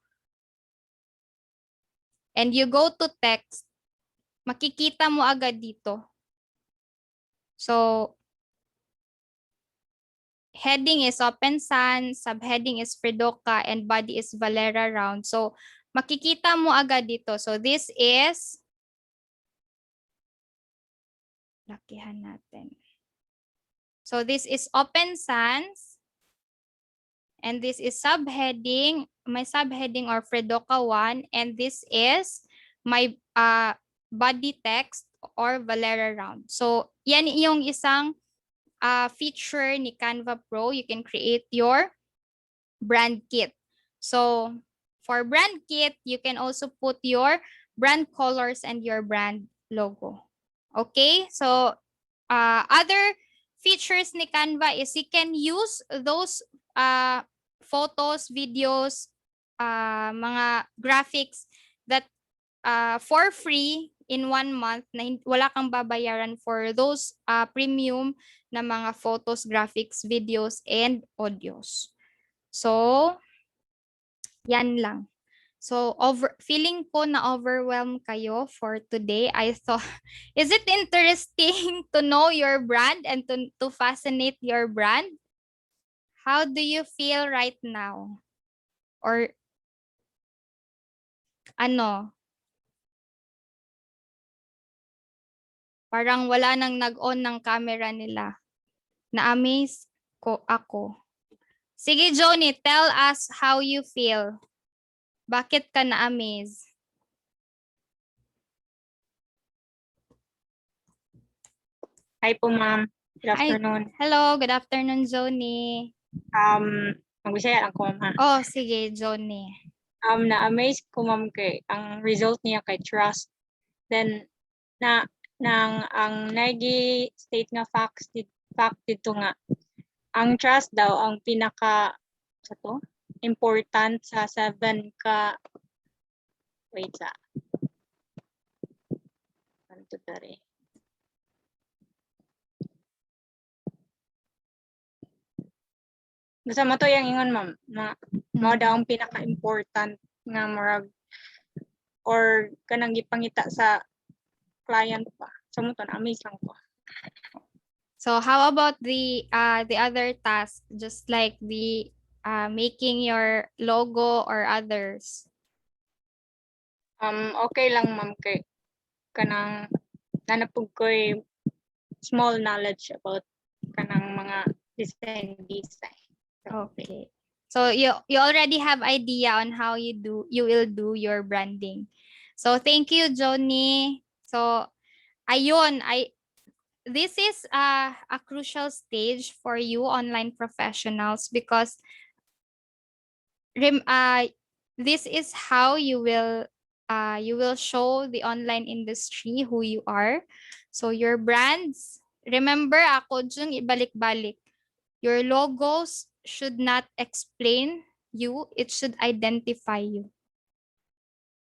and you go to text, makikita mo agad dito. So heading is Open Sun, subheading is Fredoka, and body is Valera Round. So makikita mo agad dito. So this is, lakihan natin. So this is Open Sans, and this is subheading, my subheading or Fredoka 1, and this is my body text or Valera Round. So yan yung isang feature ni Canva Pro. You can create your brand kit. So for brand kit, you can also put your brand colors and your brand logo. Okay, so other features ni Canva is you can use those photos, videos, mga graphics that for free in 1 month na wala kang babayaran for those premium na mga photos, graphics, videos, and audios. So, yan lang. So, feeling ko na overwhelmed kayo for today. I thought, is it interesting to know your brand and to fascinate your brand? How do you feel right now? Or ano? Parang wala nang nag-on ng camera nila. Na-amaze ako. Sige, Joni, tell us how you feel. Bakit ka na-amaze? Hi po, ma'am. Good afternoon. Hello, good afternoon, Joni. Mag-Bisaya lang ko, ma'am, ha? Oh, sige, Joni. Na-amaze ko, ma'am, kay ang result niya kay trust. Then, ang nagi-state nga fact dito nga, ang trust daw ang pinaka important sa 7 ka, wait sa, ganito tari. Basta mo to yung ingon, ma'am, na mao daw ang pinaka-important nga murag or kanang gipangita sa client pa. So mo to na-amaze lang ko. So how about the other task, just like the making your logo or others? Okay lang ma'am kay kanang nanapog ko'y small knowledge about kanang mga design. Okay. So you already have idea on how you will do your branding. So thank you, Johnny. So ayun, this is a crucial stage for you online professionals because rem, uh, this is how you will show the online industry who you are. So your brands, remember ako dyan ibalik-balik. Your logos should not explain you, it should identify you.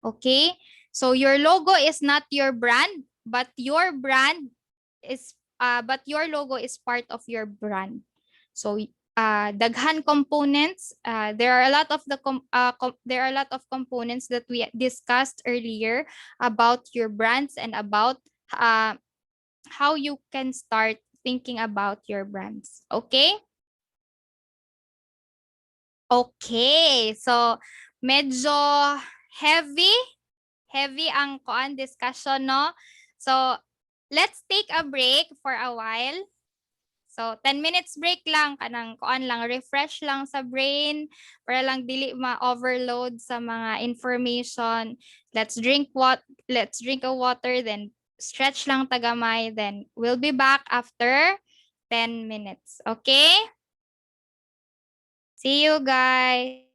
Okay? So your logo is not your brand, but your logo is part of your brand. So daghan components, there are a lot of there are a lot of components that we discussed earlier about your brands and about how you can start thinking about your brands. Okay? Okay. So medyo heavy ang discussion, no? So let's take a break for a while. So 10 minutes break lang, kanang lang, refresh lang sa brain para lang dili ma-overload sa mga information. Let's drink a water, then stretch lang tagamay, then we'll be back after 10 minutes. Okay? See you guys.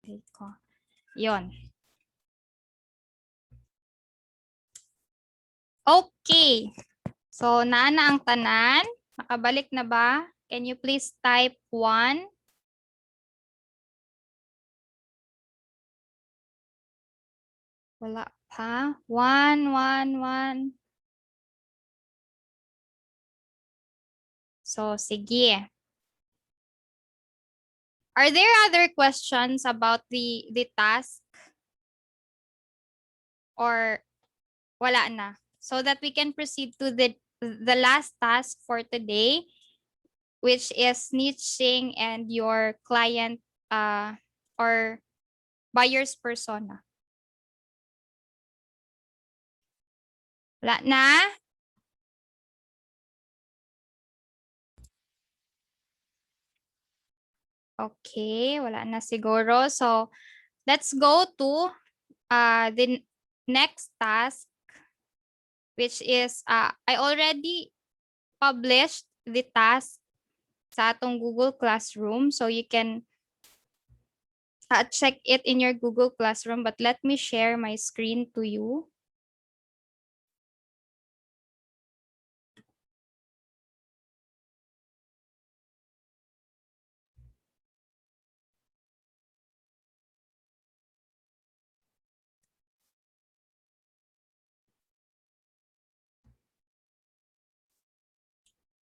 Take ko. Yon. Okay. So, naana ang tanan. Nakabalik na ba? Can you please type 1? Wala pa. 1, 1, 1. So, sige. Are there other questions about the task? Or wala na? So that we can proceed to the last task for today, which is niching and your client or buyer's persona. Wala na? Okay, wala na siguro. So, let's go to the next task, which is I already published the task sa atong Google Classroom. So, you can check it in your Google Classroom, but let me share my screen to you.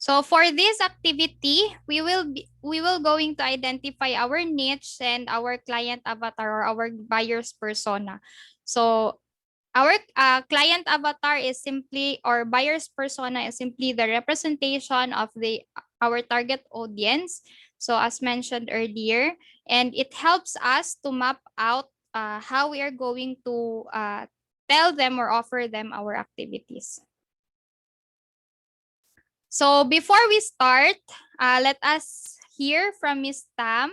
So for this activity, we will going to identify our niche and our client avatar or our buyer's persona. So our client avatar is simply, or buyer's persona is simply the representation of our target audience. So as mentioned earlier, and it helps us to map out how we are going to tell them or offer them our activities. So before we start, let us hear from Miss Tam.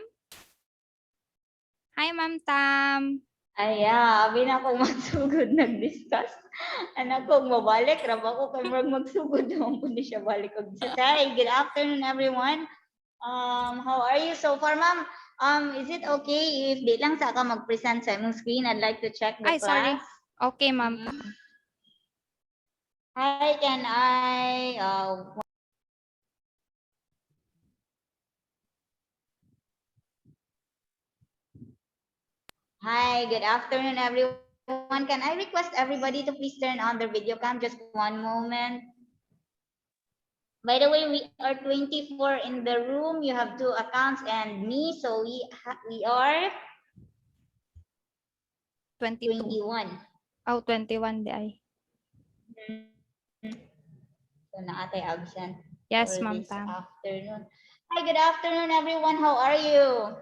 Hi, Ma'am Tam. Abi na akong magsugod nag-discuss. Anak ko, mabalik. Raba ko kay magsugod naman po siya balik. Hi, good afternoon, everyone. How are you so far, ma'am? Is it okay if di lang sa ka mag-present sa imong screen? I'd like to check the class. Sorry. Okay, Ma'am Tam. Hi, can I Hi, good afternoon, everyone. Can I request everybody to please turn on their video cam just one moment? By the way, we are 24 in the room. You have 2 accounts and me, so we are 22. 21. Oh, 21 di ay. So na atay absent Yes, for Ma'am this Tam. afternoon. Hi, good afternoon, everyone. How are you?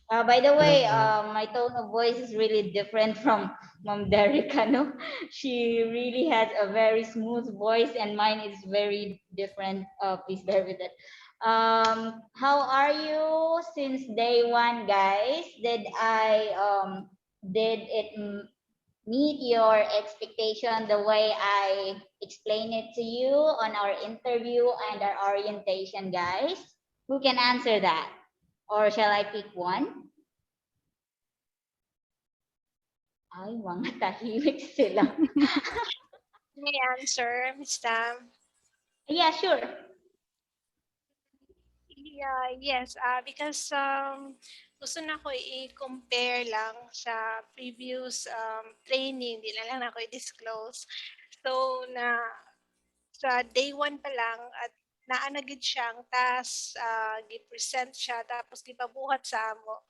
By the way, my tone of voice is really different from Mom Derica, no? She really has a very smooth voice and mine is very different. Please bear with it. How are you since day 1, guys? Did it meet your expectation the way I explained it to you on our interview and our orientation, guys? Who can answer that? Or shall I pick one? Ay, mga tahimik sila. May answer, Ms. Tam? Yeah, sure. Yeah, yes, because gusto na ko i-compare lang sa previous training, di na lang ako i-disclose. So, sa day 1 pa lang at naanagid siyang tas gi-present siya tapos gipabuhat sa amo.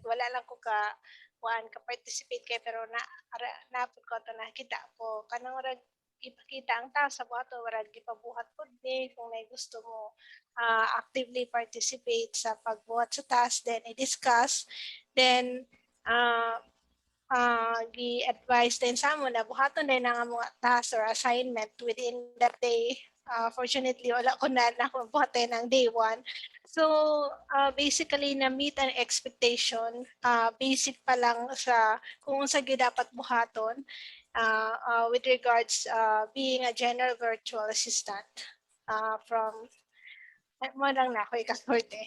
Wala lang ko ka participate kay pero napud ko to nakita ko kanang ipakita ang task sa buhato warag gipabuhat pud ni kung may gusto mo actively participate sa pagbuhat sa task, then i-discuss, then gi-advise din sa mo na buhaton din ang mga task or assignment within that day. Fortunately, wala ko na buhatin ng day 1. So, basically, na-meet ang expectation. Basic pa lang sa kung sa dapat buhaton with regards being a general virtual assistant from mo lang na ako ikasorte.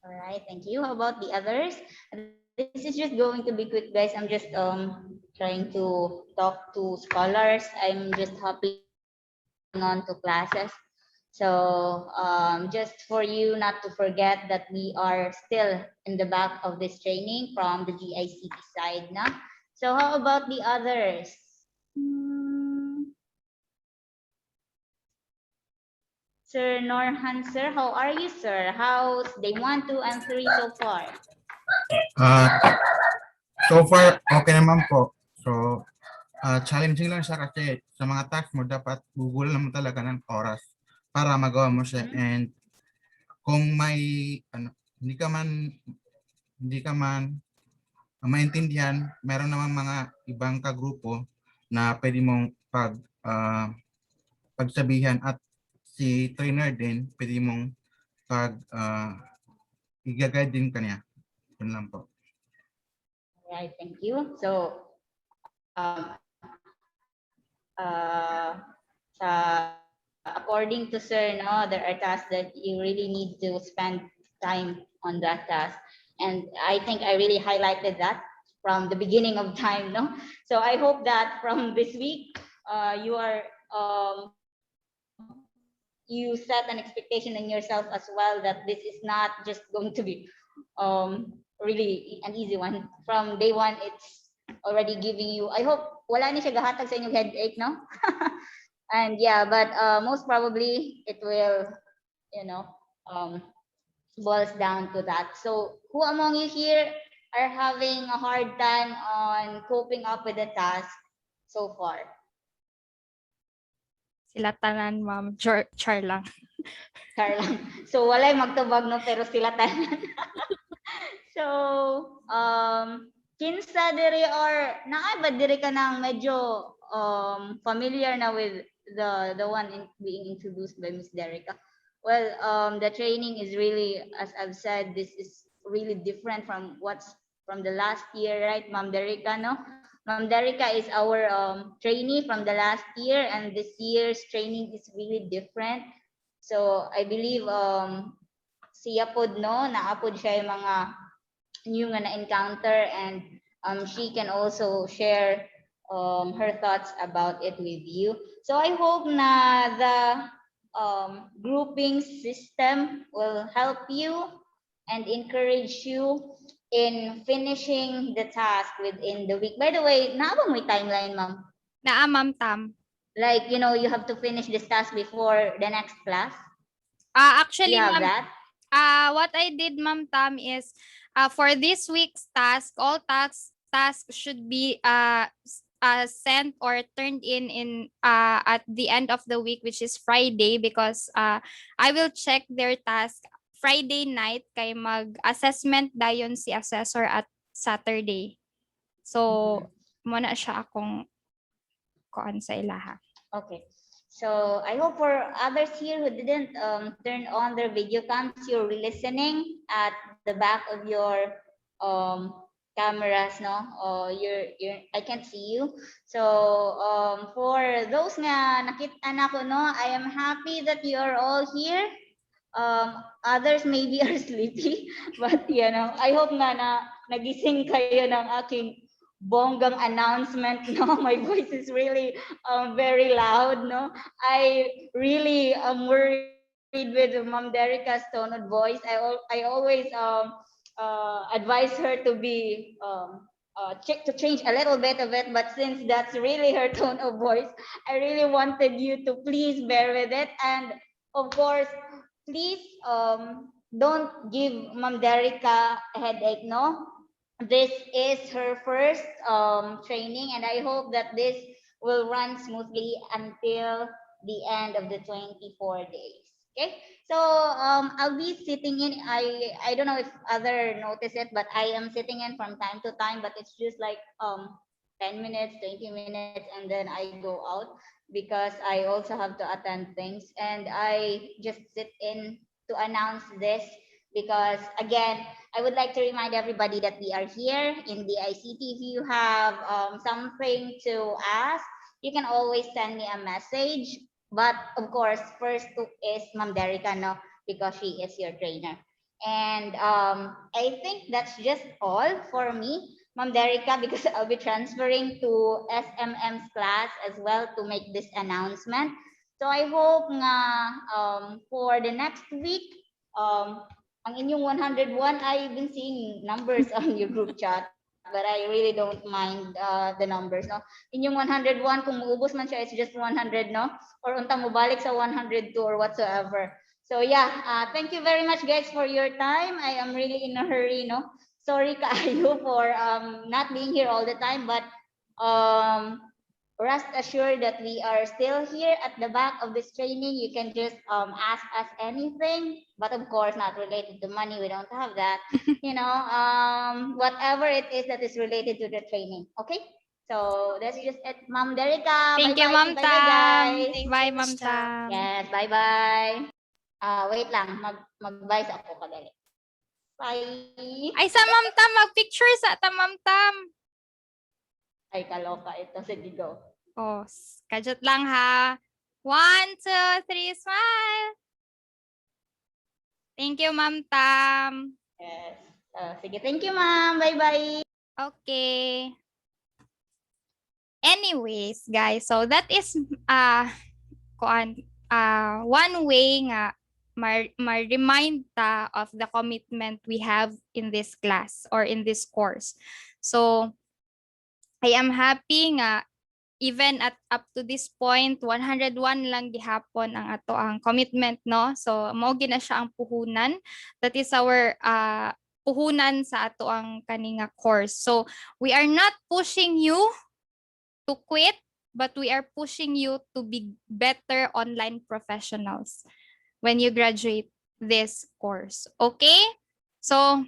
All right, thank you. How about the others? This is just going to be quick, guys. I'm just trying to talk to scholars. I'm just hopping on to classes. So just for you not to forget that we are still in the back of this training from the GICT side now. So how about the others? Hmm. Sir Norhan, sir, how are you, sir? How's day 1, 2, and 3 so far? So far, okay naman po. So, challenging lang siya kasi sa mga task mo, dapat gugol naman talaga ng oras para magawa mo siya. And kung may, hindi ka man maintindihan, meron namang mga ibang kagrupo na pwede mong pagsabihan at si trainer din, pwede mong i-guide din kanya. Yun lang po. Right, thank you. So, according to Sir, no, there are tasks that you really need to spend time on that task. And I think I really highlighted that from the beginning of time, no? So I hope that from this week, you are you set an expectation in yourself as well that this is not just going to be really an easy one. From day one, it's already giving you, I hope wala ni siya gahatag sa inyong headache, no? And yeah, but most probably it will, you know, boils down to that. So who among you here are having a hard time on coping up with the task so far? Sila tanan, ma'am. Char lang. Char lang. So walay magtubag, no, pero sila tanan. So, kinsa diri or naay ba diri ka nang medyo familiar na with the one being introduced by Miss Derica? Well, the training is really, as I've said, this is really different from what's from the last year, right, Ma'am Derica, no? Ma'am Derica is our trainee from the last year, and this year's training is really different. So I believe siya pod, no, naapod siya yung mga new nga na-encounter, and she can also share her thoughts about it with you. So I hope na the grouping system will help you and encourage you in finishing the task within the week. By the way, naabang may timeline, ma'am? Naa, ma'am Tam. Like, you know, you have to finish this task before the next class? Actually, You have ma'am, that? what I did, ma'am Tam, is for this week's task, all tasks should be sent or turned in at the end of the week, which is Friday, because I will check their task Friday night kay mag-assessment dayon si assessor at Saturday. So, muna siya akong kuan sa ilaha. Okay. So I hope for others here who didn't turn on their video cams, you're listening at the back of your cameras, no? I can't see you. So for those nga nakita na ko, no, I am happy that you are all here. Others maybe are sleepy, but you know, I hope na nagising kayo ng aking bonggang announcement, no? My voice is really very loud, no? I really am worried with Mom Derica's tone of voice. I always advise her to be to change a little bit of it, but since that's really her tone of voice, I really wanted you to please bear with it, and of course, please don't give Ma'am Derica a headache, no? This is her first training, and I hope that this will run smoothly until the end of the 24 days. Okay, so I'll be sitting in. I don't know if other notice it, but I am sitting in from time to time, but it's just like 10 minutes, 20 minutes, and then I go out because I also have to attend things, and I just sit in to announce this because again, I would like to remind everybody that we are here in the ICT. If you have something to ask, you can always send me a message. But of course, first is Ma'am Derica, no, because she is your trainer. And I think that's just all for me, Ma'am Derica, because I'll be transferring to SMM's class as well to make this announcement. So I hope nga for the next week, ang inyong 101, I've been seeing numbers on your group chat, but I really don't mind the numbers, no? Inyong 101, kung maubos man siya, it's just 100, no? Or unta mo balik sa 102 or whatsoever. So yeah, thank you very much guys for your time. I am really in a hurry, no? Sorry kaayo for not being here all the time, but rest assured that we are still here at the back of this training. You can just ask us anything, but of course not related to money. We don't have that. You know, whatever it is that is related to the training. Okay. So that's just it, Ma'am Derica. Thank you, Bye-bye. Ma'am Bye-bye, Tam. guys. Thank Bye, you, Ma'am Miss Tam. Tam. Yes, bye-bye. Wait lang, mag-bye sa ako kadali. Bye. Ay, sa Ma'am Tam, mag-picture sa ta, Ma'am Tam. Ay, kaloka ito. Sige, go. Oh, kajot lang ha. 1, 2, 3, smile. Thank you, Ma'am Tam. Yes. Sige, thank you, ma'am. Bye-bye. Okay. Anyways, guys, so that is one way nga ma-remind ta of the commitment we have in this class or in this course. So I am happy nga even at up to this point 101 lang gihapon ang ato ang commitment, no? So mao gina siya ang puhunan. That is our puhunan sa ato ang kaninga course. So we are not pushing you to quit, but we are pushing you to be better online professionals when you graduate this course. Okay? So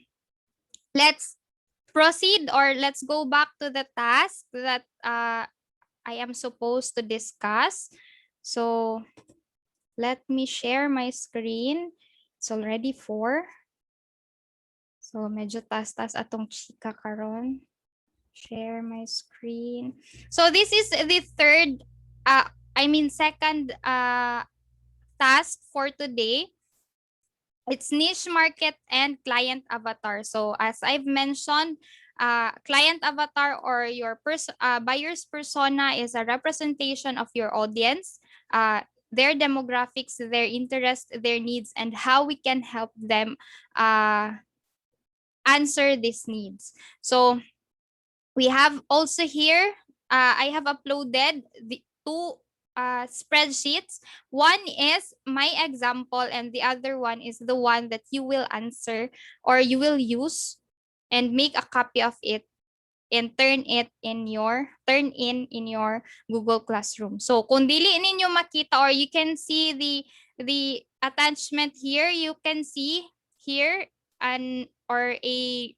let's proceed or let's go back to the task that I am supposed to discuss. So let me share my screen. It's already 4. So medyo tas-tas atong chika karon. Share my screen. So this is the second task for today. It's niche market and client avatar. So as I've mentioned, client avatar or your buyer's persona is a representation of your audience, their demographics, their interests, their needs, and how we can help them answer these needs. So we have also here, I have uploaded the 2 spreadsheets. One is my example and the other one is the one that you will answer or you will use and make a copy of it and turn in your Google Classroom. So kung dili ninyo makita or you can see the attachment here, you can see here or a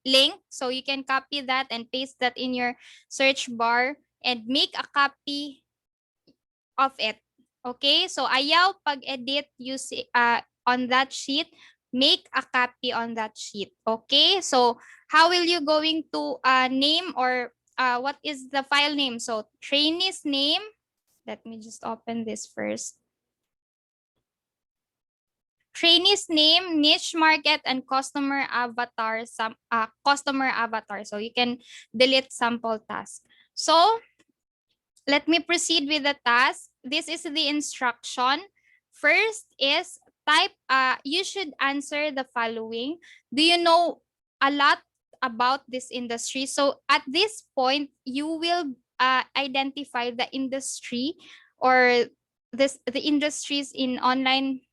link, so you can copy that and paste that in your search bar and make a copy of it. Okay, so ayaw pag-edit on that sheet, make a copy on that sheet. Okay, so how will you going to name or what is the file name? So trainee's name, let me just open this first. Trainee's name, niche market, and customer avatar. Customer avatar. So you can delete sample task. So let me proceed with the task. This is the instruction. First is type. You should answer the following. Do you know a lot about this industry? So at this point, you will identify the industry or the industries in online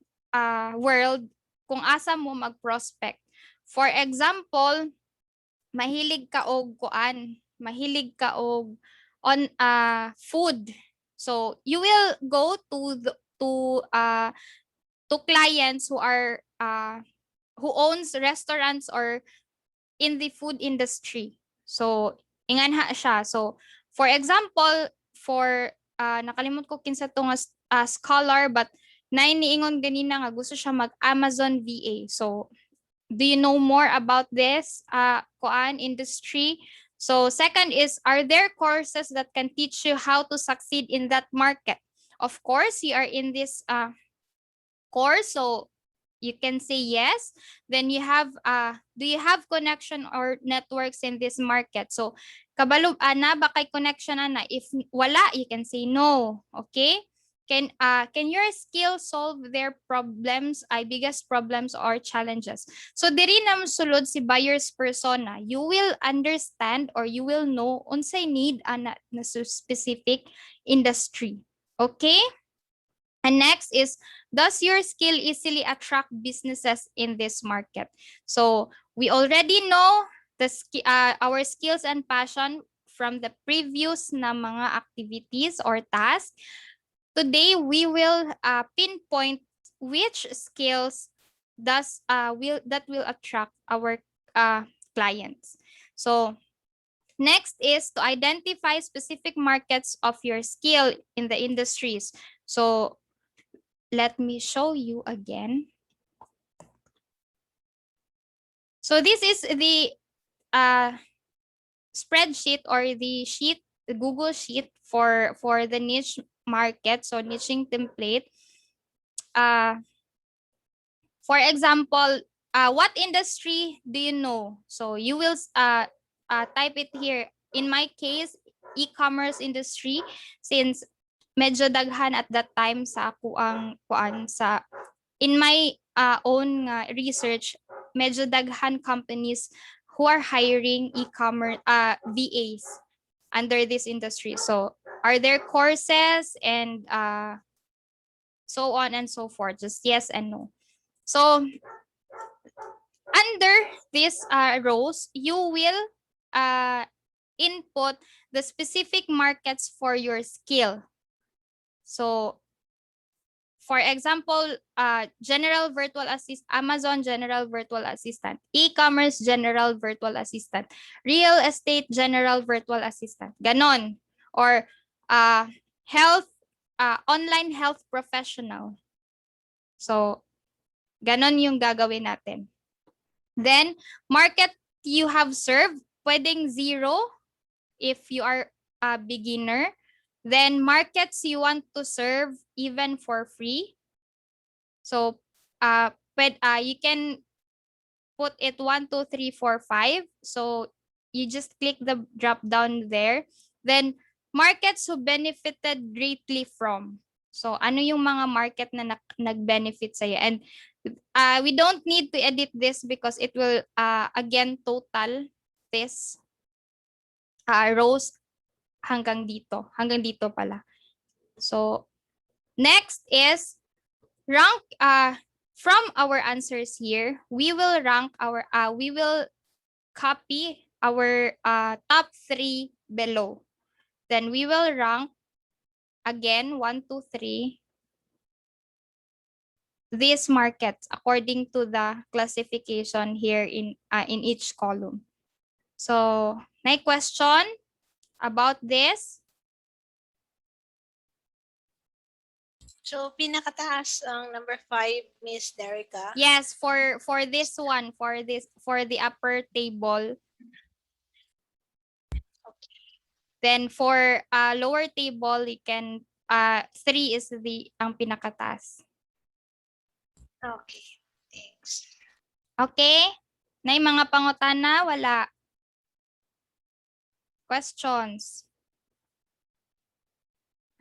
world kung asa mo mag-prospect. For example, mahilig ka og mahilig ka og on food. So you will go to clients who are who owns restaurants or in the food industry. So inganha siya. So for example, for nakalimot ko kinsa to nga scholar, but niingon ganina nga gusto siya mag Amazon VA. So do you know more about this industry? So second is, are there courses that can teach you how to succeed in that market? Of course, you are in this course, so you can say yes. Then you have do you have connection or networks in this market? So kabalo ana ba kay connection ana? If wala, you can say no. Okay? Can your skill solve their problems, ay biggest problems or challenges? So diri na sulod si buyer's persona. You will understand or you will know unsay need ana na specific industry. Okay? And next is, does your skill easily attract businesses in this market? So we already know our skills and passion from the previous na mga activities or tasks. Today we will pinpoint which skills that will attract our clients. So next is to identify specific markets of your skill in the industries. So let me show you again. So this is the spreadsheet or the sheet, the Google sheet for the niche market, so niching template. For example, what industry do you know? So you will type it here. In my case, e-commerce industry, since medyo daghan at that time sa ako ang kuan sa in my own research, medyo daghan companies who are hiring e-commerce VAs under this industry. So are there courses and so on and so forth? Just yes and no. So under this rows, you will input the specific markets for your skill. So for example, general virtual assist, Amazon general virtual assistant, e-commerce general virtual assistant, real estate general virtual assistant, ganon. Or health, online health professional. So ganon yung gagawin natin. Then market you have served, pwedeng 0 if you are a beginner. Then markets you want to serve even for free. So you can put it 1, 2, 3, 4, 5. So you just click the drop down there. Then markets who benefited greatly from. So ano yung mga market na nag-benefit sa'yo? And we don't need to edit this because it will again total this rows hanggang dito pala. So next is rank from our answers here. We will copy our top 3 below. Then we will rank again 1, 2, 3 these markets according to the classification here in each column. So, may question about this? So, pinakataas ang number 5, Miss Derica. Yes, for this one, for the upper table. Okay. Then for lower table, you can 3 is ang pinakataas. Okay. Thanks. Okay? Nay mga pangutana, wala. Questions?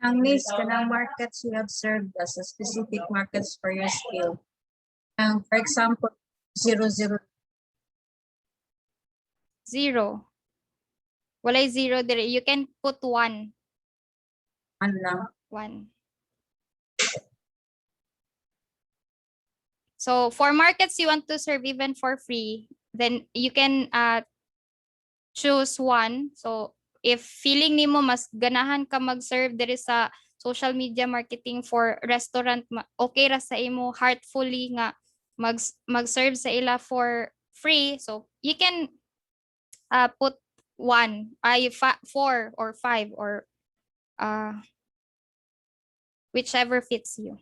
Ang miss kanang markets you have served as a specific markets for your skill. For example, 0, 0. 0. Walay 0 dire. You can put 1. 1 lang. 1. So for markets you want to serve even for free, then you can choose 1. So if feeling nimo mas ganahan ka mag-serve diri sa social media marketing for restaurant, okay ra sa imo heartfully nga mag-serve sa ila for free, so you can put 1, 4 or 5 or whichever fits you.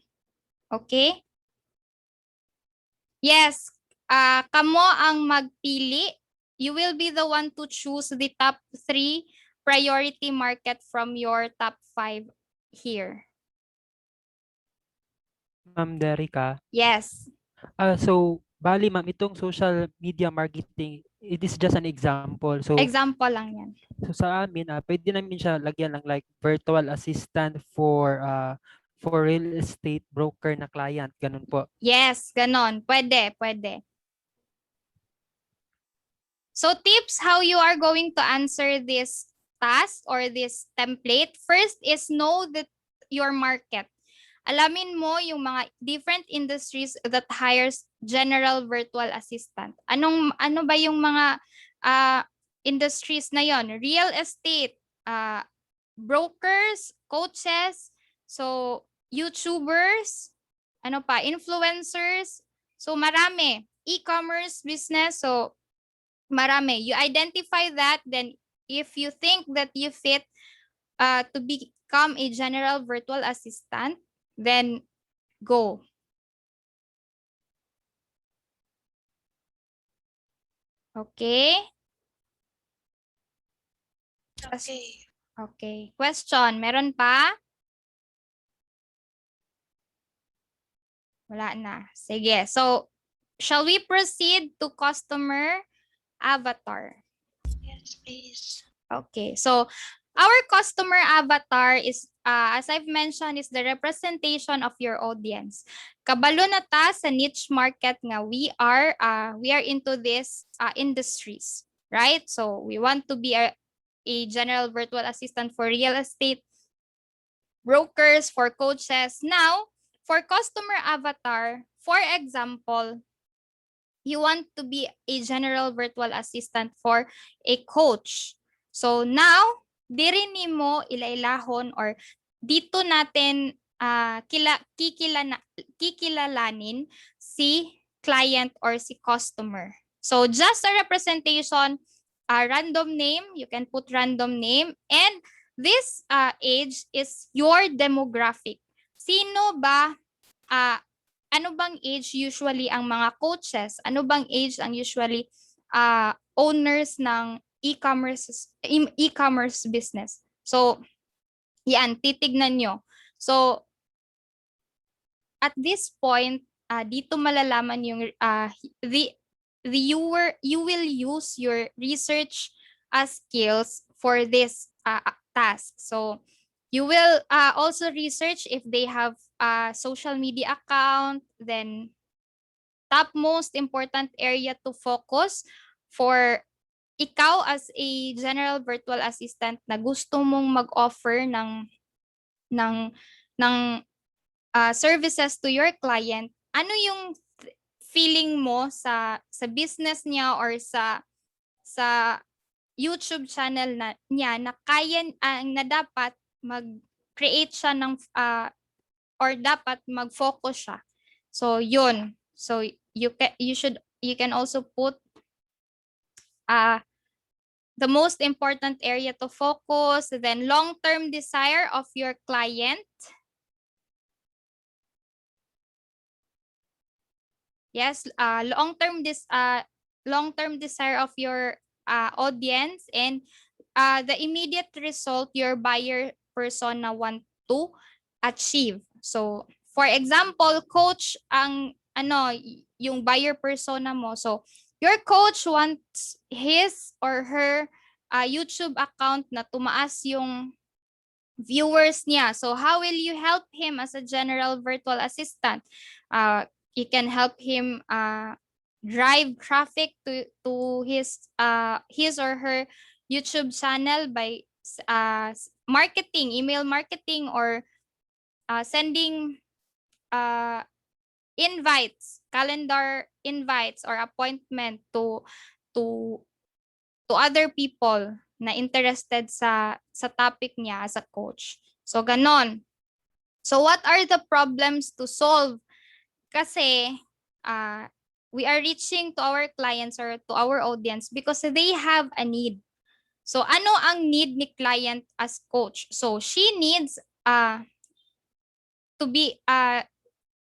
Okay? Yes, kamo ang magpili. You will be the one to choose the top 3 priority market from your top 5 here. Ma'am Derica. Yes. So, bali ma'am, itong social media marketing, it is just an example. So, Example lang yan. so sa amin, pwede namin siya lagyan ng like virtual assistant for real estate broker na client, ganun po. Yes, ganon. Pwede, pwede. So tips how you are going to answer this task or this template. First is know that your market. Alamin mo yung mga different industries that hires general virtual assistant. Ano ba yung mga industries na yon? Real estate, brokers, coaches, so YouTubers, ano pa, influencers. So marami. E-commerce business, so marami. You identify that, then if you think that you fit to become a general virtual assistant, then go. Okay? Okay. Okay. Question, meron pa? Wala na. Sige. So, shall we proceed to customer avatar? Yes, please. Okay. So, our customer avatar is, as I've mentioned, is the representation of your audience. Kabalo na ta sa niche market nga we are into this industries, right? So, we want to be a general virtual assistant for real estate brokers, for coaches. Now, for customer avatar, for example, you want to be a general virtual assistant for a coach. So now, diri nimo ilailahon or dito natin kikilalanin si client or si customer. So just a representation, a random name, you can put random name, and this age is your demographic. Sino ba ano bang age usually ang mga coaches? Ano bang age ang usually owners ng e-commerce business? So, yan, titignan nyo. So, at this point, dito malalaman yung you will use your research skills for this task. So, you will also research if they have a social media account, then top most important area to focus for ikaw as a general virtual assistant na gusto mong mag-offer ng services to your client. Ano yung feeling mo sa business niya or sa YouTube channel niya na kaya na dapat mag-create siya ng or dapat mag-focus siya. So yun. So you can also put the most important area to focus, then long-term desire of your client. Yes, long-term desire of your audience, and the immediate result your buyer persona want to achieve. So, for example, coach ang yung buyer persona mo. So, your coach wants his or her YouTube account na tumaas yung viewers niya. So, how will you help him as a general virtual assistant? You can help him drive traffic to his or her YouTube channel by marketing, email marketing, or sending invites, calendar invites or appointment to other people na interested sa topic niya as a coach. So ganon. So what are the problems to solve? Kasi we are reaching to our clients or to our audience because they have a need. So ano ang need ni client as coach? So she needs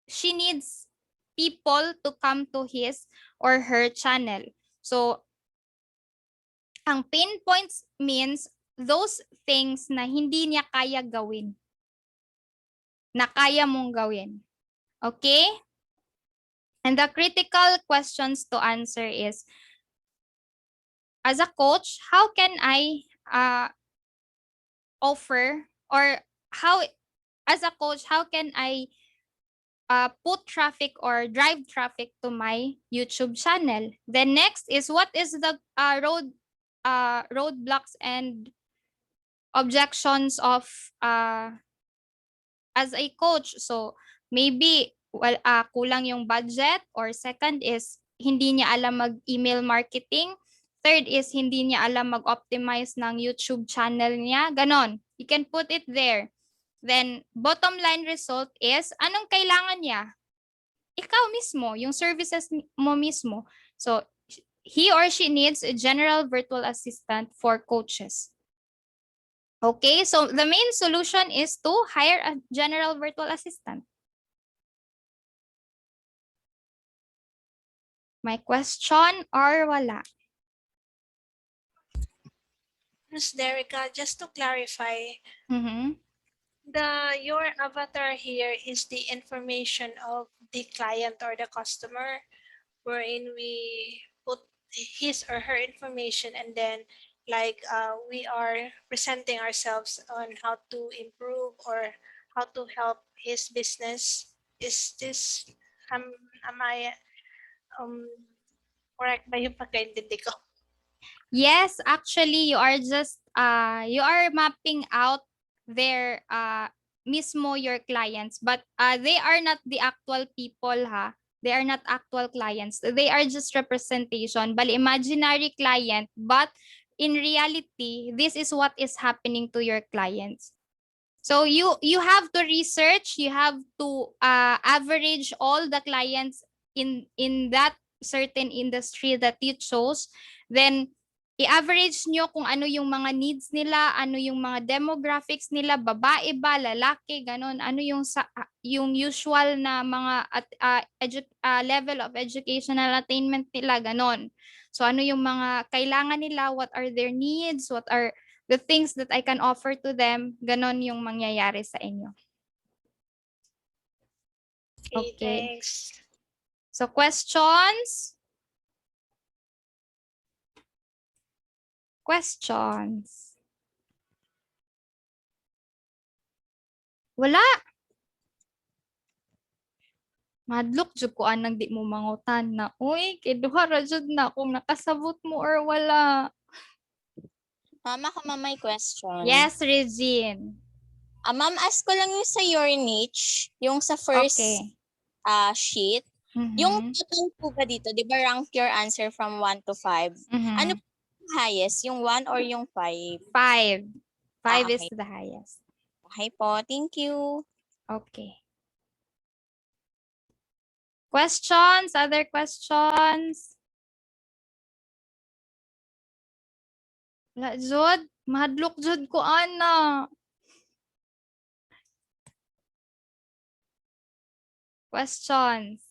she needs people to come to his or her channel. So ang pain points means those things na hindi niya kaya gawin. Na kaya mong gawin. Okay? And the critical questions to answer is, as a coach, how can I offer, or how, as a coach, how can I put traffic or drive traffic to my YouTube channel? Then next is, what is the roadblocks and objections of as a coach? So maybe kulang yung budget, or second is hindi niya alam mag-email marketing. Third is hindi niya alam mag-optimize ng YouTube channel niya. Ganon. You can put it there. Then bottom line result is, anong kailangan niya? Ikaw mismo, yung services mo mismo. So he or she needs a general virtual assistant for coaches. Okay, so the main solution is to hire a general virtual assistant. May question or wala? Miss Derica, just to clarify, your avatar here is the information of the client or the customer, wherein we put his or her information, and then we are presenting ourselves on how to improve or how to help his business. Is this, am I correct ba yung pagkaintindi ko? Yes, actually, you are mapping out their mismo your clients, but they are not the actual people, ha. They are not actual clients. They are just representation, bali imaginary client, but in reality, this is what is happening to your clients. So you have to research, you have to average all the clients in that certain industry that you chose. Then i-average nyo kung ano yung mga needs nila, ano yung mga demographics nila, babae ba, lalaki, ganon, ano yung yung usual na mga level of educational attainment nila, ganon. So ano yung mga kailangan nila, what are their needs, what are the things that I can offer to them, ganon yung mangyayari sa inyo. Okay, thanks. So questions? Questions? Wala. Madlok jud ko anang di mo mangutan na. Uy, kay duha ra jud na kung nakasabot mo or wala. Ma'am, ako may question. Yes, Regine. Ma'am, ask ko lang yung sa your niche, yung sa first sheet. Yung total po ba dito, di ba rank your answer from 1 to 5? Ano po yung highest, yung 1 or yung 5? 5. 5 okay. is the highest. Okay po, thank you. Okay. Questions? Other questions? Wala jud, madlok jud ko ana. Questions?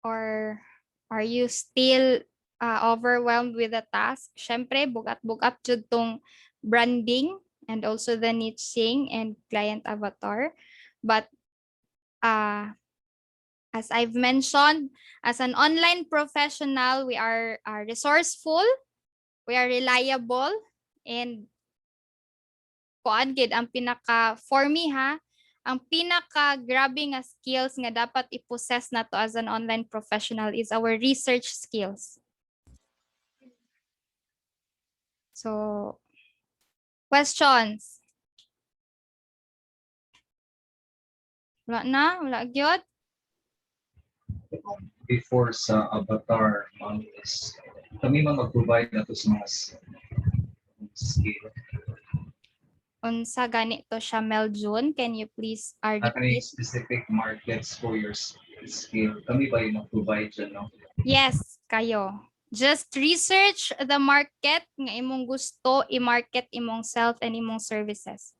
Or are you still overwhelmed with the task? Syempre, bugat-bugat jud tong branding and also the niching and client avatar. But as I've mentioned, as an online professional, we are resourceful, we are reliable, and kuan gid ang pinaka, for me ha, ang pinaka grabe nga skills nga dapat i-possess nato as an online professional is our research skills. So, questions? Wala na? Wala gyud? Before sa avatar, is kami mag-provide na to sa mga skill. Unsa ganito siya, Meljun? Can you please Any repeat? specific markets for your skill? Kami ba yung mag-provide dyan, no? Yes, kayo. Just research the market nga imong gusto i-market imong self and imong services.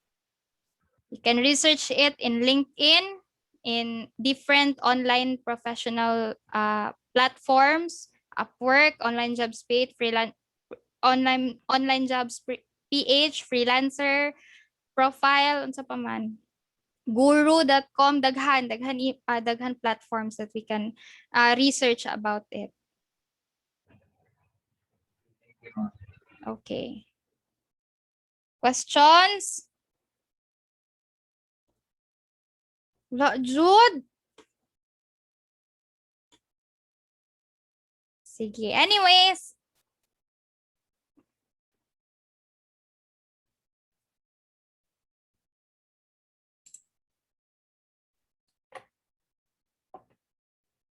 You can research it in LinkedIn, in different online professional platforms, Upwork, Online Jobs Page, online jobs PH, freelancer, profile, unsa pa man. guru.com, daghan platforms that we can research about it. Okay. Questions? Jude? Sige. Anyways.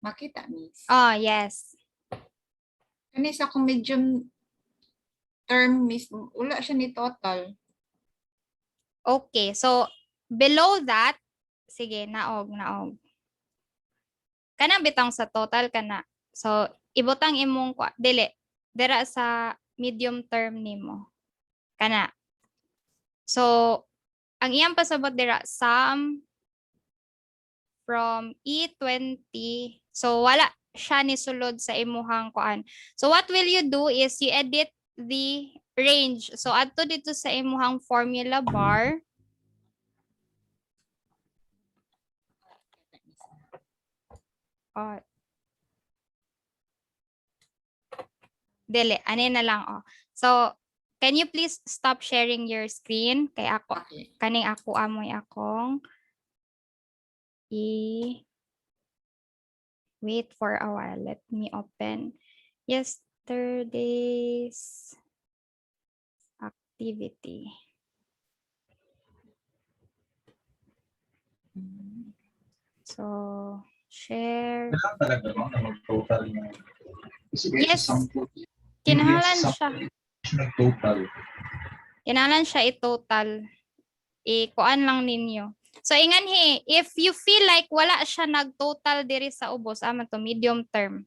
Makita, Miss. Oh, yes. Kani sa akong medium term, Miss, wala siya ni total. Okay. So, below that, sige, naog. Kanang bitang sa total kana. So, ibutang imong dili dira sa medium term nimo. Kana. So, ang iyang pasabot dira sum from E20. So, wala siya ni sulod sa imuhang kuan. So, what will you do is you edit the range. So, adto dito sa imuhang formula bar. Dili, ani na lang oh. So, can you please stop sharing your screen? Kay ako, kaning ako amoy akong wait for a while. Let me open yesterday's activity. So, share. Kailangan talaga ba na mag-total yung... Yes. Kinahanglan siya. Nag-total. Kinahanglan siya i-total. Kuan lang ninyo. So, inganhi, if you feel like wala siya nag-total diri sa ubos, to medium term.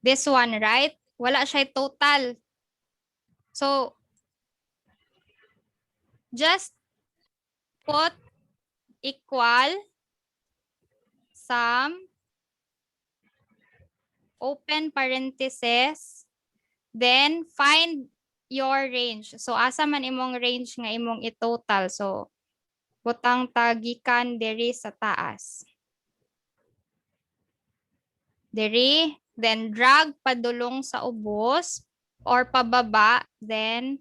This one, right? Wala siya total. So, just put equal sum, open parenthesis, then find your range. So, asa man imong range nga imong i-total. So, butang tagikan diri sa taas. Diri, then drag padulong sa ubos or pababa, then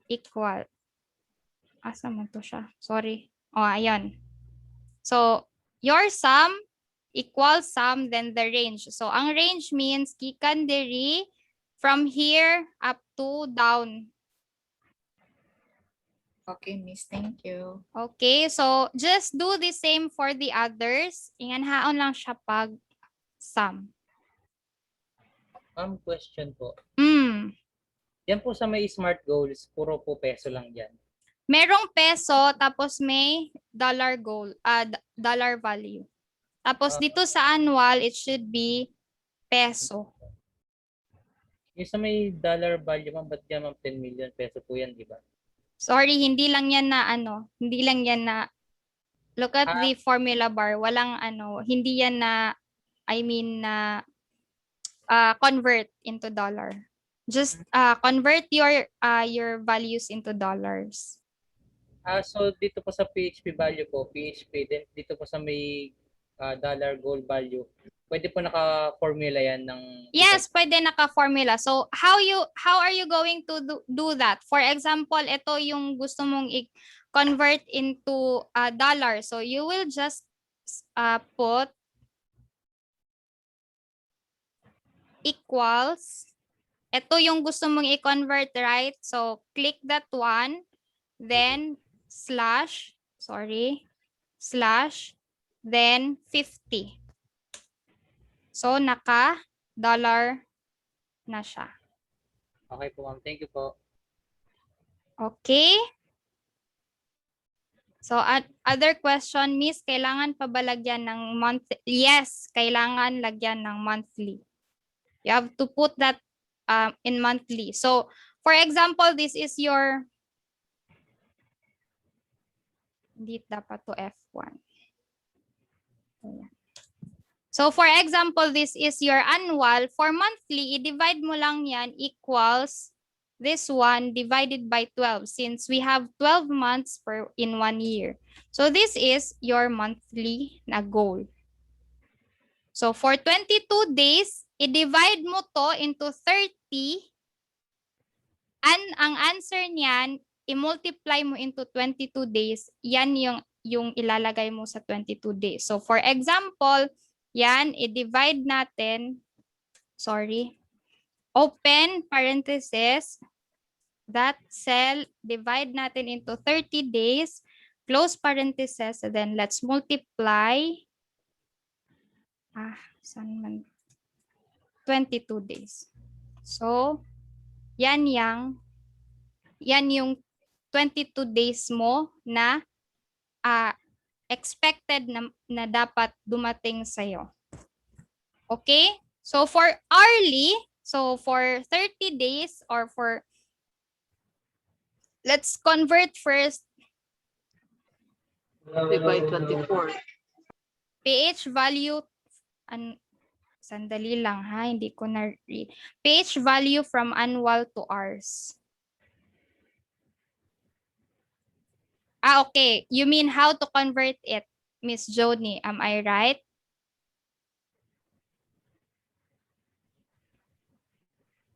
equal. Asa man to siya? Sorry. Oh, ayan. So, your sum equals sum, then the range. So, ang range means gikan diri from here up to down. Okay, Miss. Thank you. Okay, so just do the same for the others. Inganhaon lang siya pag sum. Question po. Yan po sa may smart goals, puro po peso lang yan. Merong peso, tapos may dollar goal, dollar value. Tapos dito sa annual, it should be peso. Yung sa may dollar value, ma'am, ba't yan, ma'am, 10 million peso po yan, di ba? Sorry, hindi lang yan na hindi lang yan na, look at the formula bar, walang hindi yan na, na convert into dollar. Just convert your values into dollars. So dito po sa PHP value po, PHP, then dito po sa may dollar goal value, pwede po naka-formula yan ng... Yes, pwede naka-formula. So, how are you going to do that? For example, ito yung gusto mong i-convert into dollar. So, you will just put equals. Ito yung gusto mong i-convert, right? So, click that one. Then, slash, then 50. So, naka-dollar na siya. Okay po, ma'am. Thank you po. Okay. So, other question, Miss, kailangan pa ba lagyan ng monthly? Yes, kailangan lagyan ng monthly. You have to put that in monthly. So, for example, this is your, hindi dapat to F1. So, for example, this is your annual. For monthly, i-divide mo lang yan equals this one divided by 12 since we have 12 months in 1 year. So this is your monthly na goal. So for 22 days, i-divide mo to into 30 and ang answer niyan, i-multiply mo into 22 days, yan yung ilalagay mo sa 22 days. So for example, yan, i-divide natin, open parenthesis, that cell, divide natin into 30 days, close parenthesis, and then let's multiply, saan man? 22 days. So, yan yung 22 days mo na expected na dapat dumating sa'yo. Okay? So, for hourly, so for 30 days or for, let's convert first. Divide 24. PH value, sandali lang ha, hindi ko na-read. PH value from annual to hours. Okay. You mean how to convert it, Miss Joni? Am I right?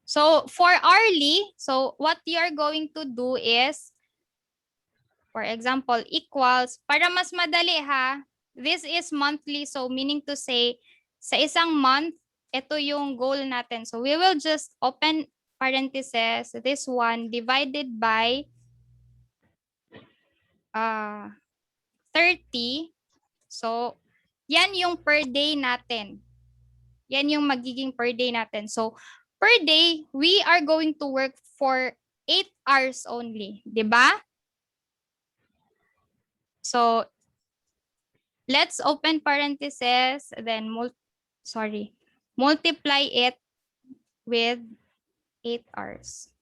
So for hourly, so what you're going to do is, for example, equals, para mas madali ha, this is monthly, so meaning to say, sa isang month, ito yung goal natin. So we will just open parentheses, this one divided by 30. So, yan yung per day natin. Yan yung magiging per day natin. So, per day, we are going to work for 8 hours only. Diba? So, let's open parentheses, then multiply it with 8 hours.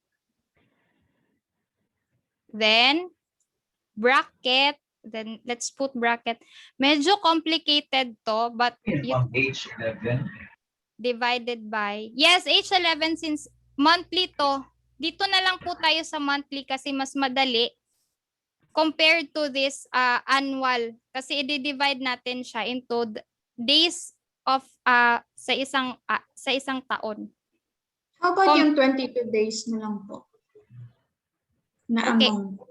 Then, bracket, then let's put bracket. Medyo complicated to, but H11. Divided by, yes, H11 since monthly to, dito na lang po tayo sa monthly kasi mas madali compared to this annual. Kasi i-divide natin siya into days of sa isang taon. How about yung 22 days na lang po? Na Okay. amount.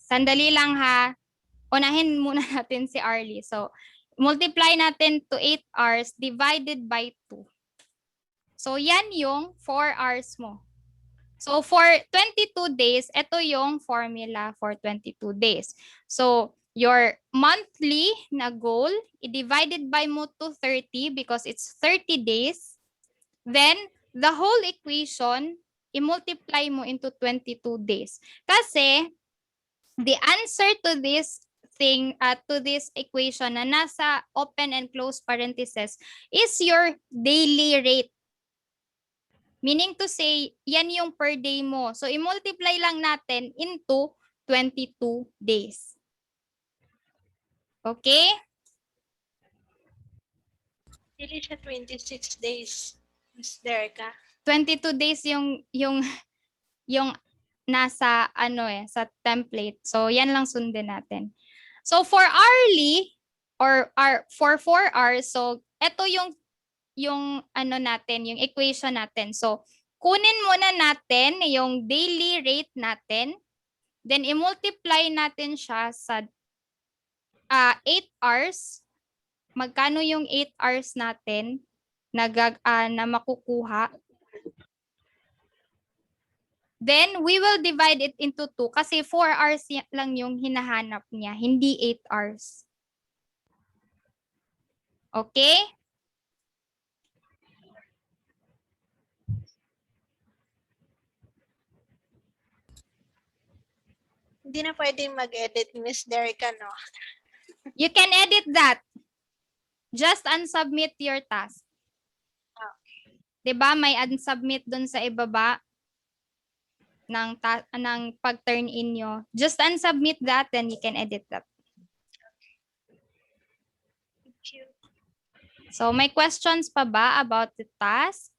Sandali lang ha. Unahin muna natin si Arlie. So, multiply natin to 8 hours divided by 2. So, yan yung 4 hours mo. So, for 22 days, ito yung formula for 22 days. So, your monthly na goal, i-divided by mo to 30 because it's 30 days. Then, the whole equation, i-multiply mo into 22 days. Kasi, the answer to this thing, to this equation na nasa open and close parentheses is your daily rate. Meaning to say, yan yung per day mo. So, i-multiply lang natin into 22 days. Okay? Hindi siya 26 days, Ms. Dereka. 22 days yung nasa sa template. So, yan lang sundin natin. So, for hourly or for 4 hours, so ito yung natin, yung equation natin. So, kunin muna natin yung daily rate natin, then i-multiply natin siya sa 8 hours. Magkano yung 8 hours natin na makukuha? Then, we will divide it into 2 kasi 4 hours lang yung hinahanap niya, hindi 8 hours. Okay? Hindi na pwedeng mag-edit, Ms. Dereka, no? You can edit that. Just unsubmit your task. Okay. Diba may unsubmit dun sa ibaba ng pag-turn in nyo. Just unsubmit that, then you can edit that. Thank you. So, may questions pa ba about the task?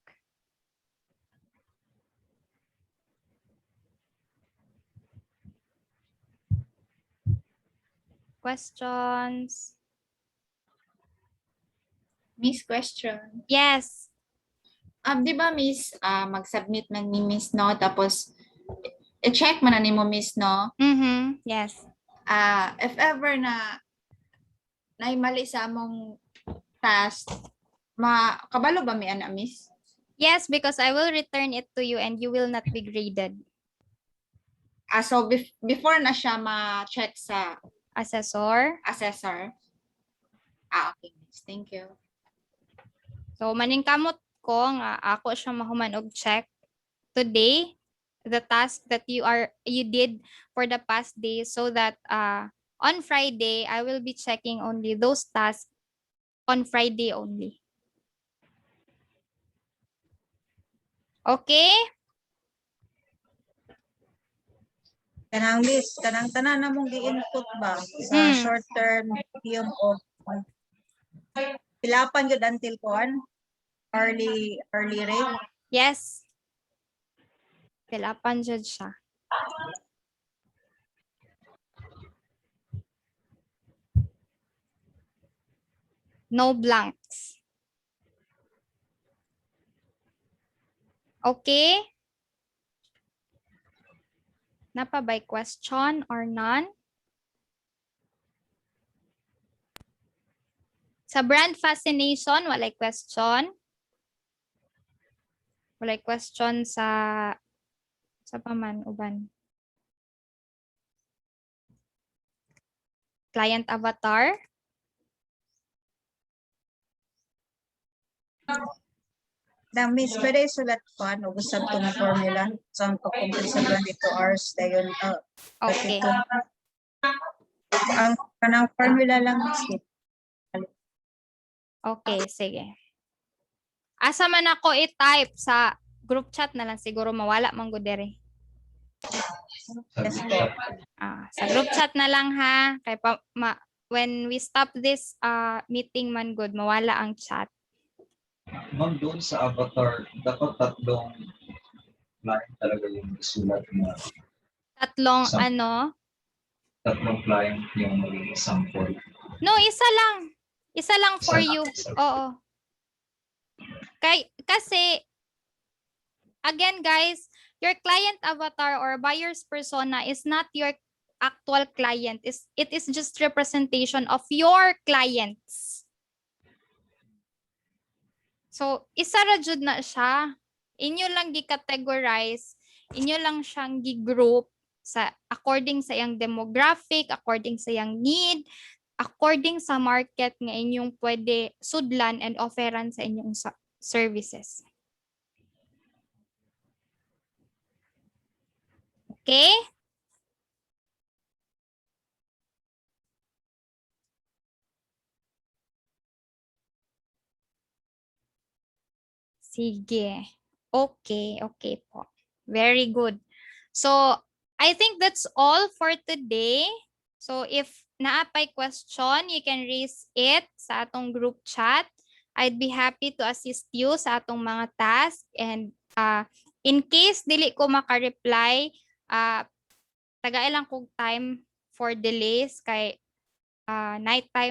Questions? Miss, question. Yes. Di ba, Miss, mag-submit man ni Miss, no? Tapos, i-check man na ni mo, Miss, no? Yes. If ever na mali sa among task, kabalo ba may ana, Miss? Yes, because I will return it to you and you will not be graded. So, before na siya ma-check sa Assessor. Okay, Miss. Thank you. So, maningkamot ko nga ako siya mahuman og check today the task that you did for the past day so that on Friday I will be checking only those tasks on Friday only. Okay? Kanang Miss, kanang tanan na mong gi-input ba sa short term, medium o pilapan yun until kuan early rate? Yes. Pilapan jud siya. No blanks. Okay? Napa by question or none? Sa brand fascination, walay question. Walay question sa paman uban. Client avatar. Na Miss, pwede sulat ko ano usab tong formula sa pag-complete sa 22 hours dayon Okay. ang kanang formula lang Miss. Okay, sige. Asa man ako i-type sa group chat na lang siguro mawala man gud dere. Sa group chat na lang ha kay when we stop this meeting man good mawala ang chat. Ma'am, doon sa avatar, dapat tatlong client talaga yung isulat na Tatlong tatlong client yung magiging sample. No, isa lang. Isa lang for you. Oo. Kasi again guys, your client avatar or buyer's persona is not your actual client. It is just representation of your clients. So, isa ra jud na siya. Inyo lang gi-categorize, inyo lang siyang gi-group sa according sa iyang demographic, according sa iyang need, according sa market nga inyong pwede sudlan and offeran sa inyong services. Okay? Sige. Okay po. Very good. So, I think that's all for today. So, if naapay question, you can raise it sa atong group chat. I'd be happy to assist you sa atong mga task. And in case dili ko maka-reply, tagay lang kog time for delays kay night time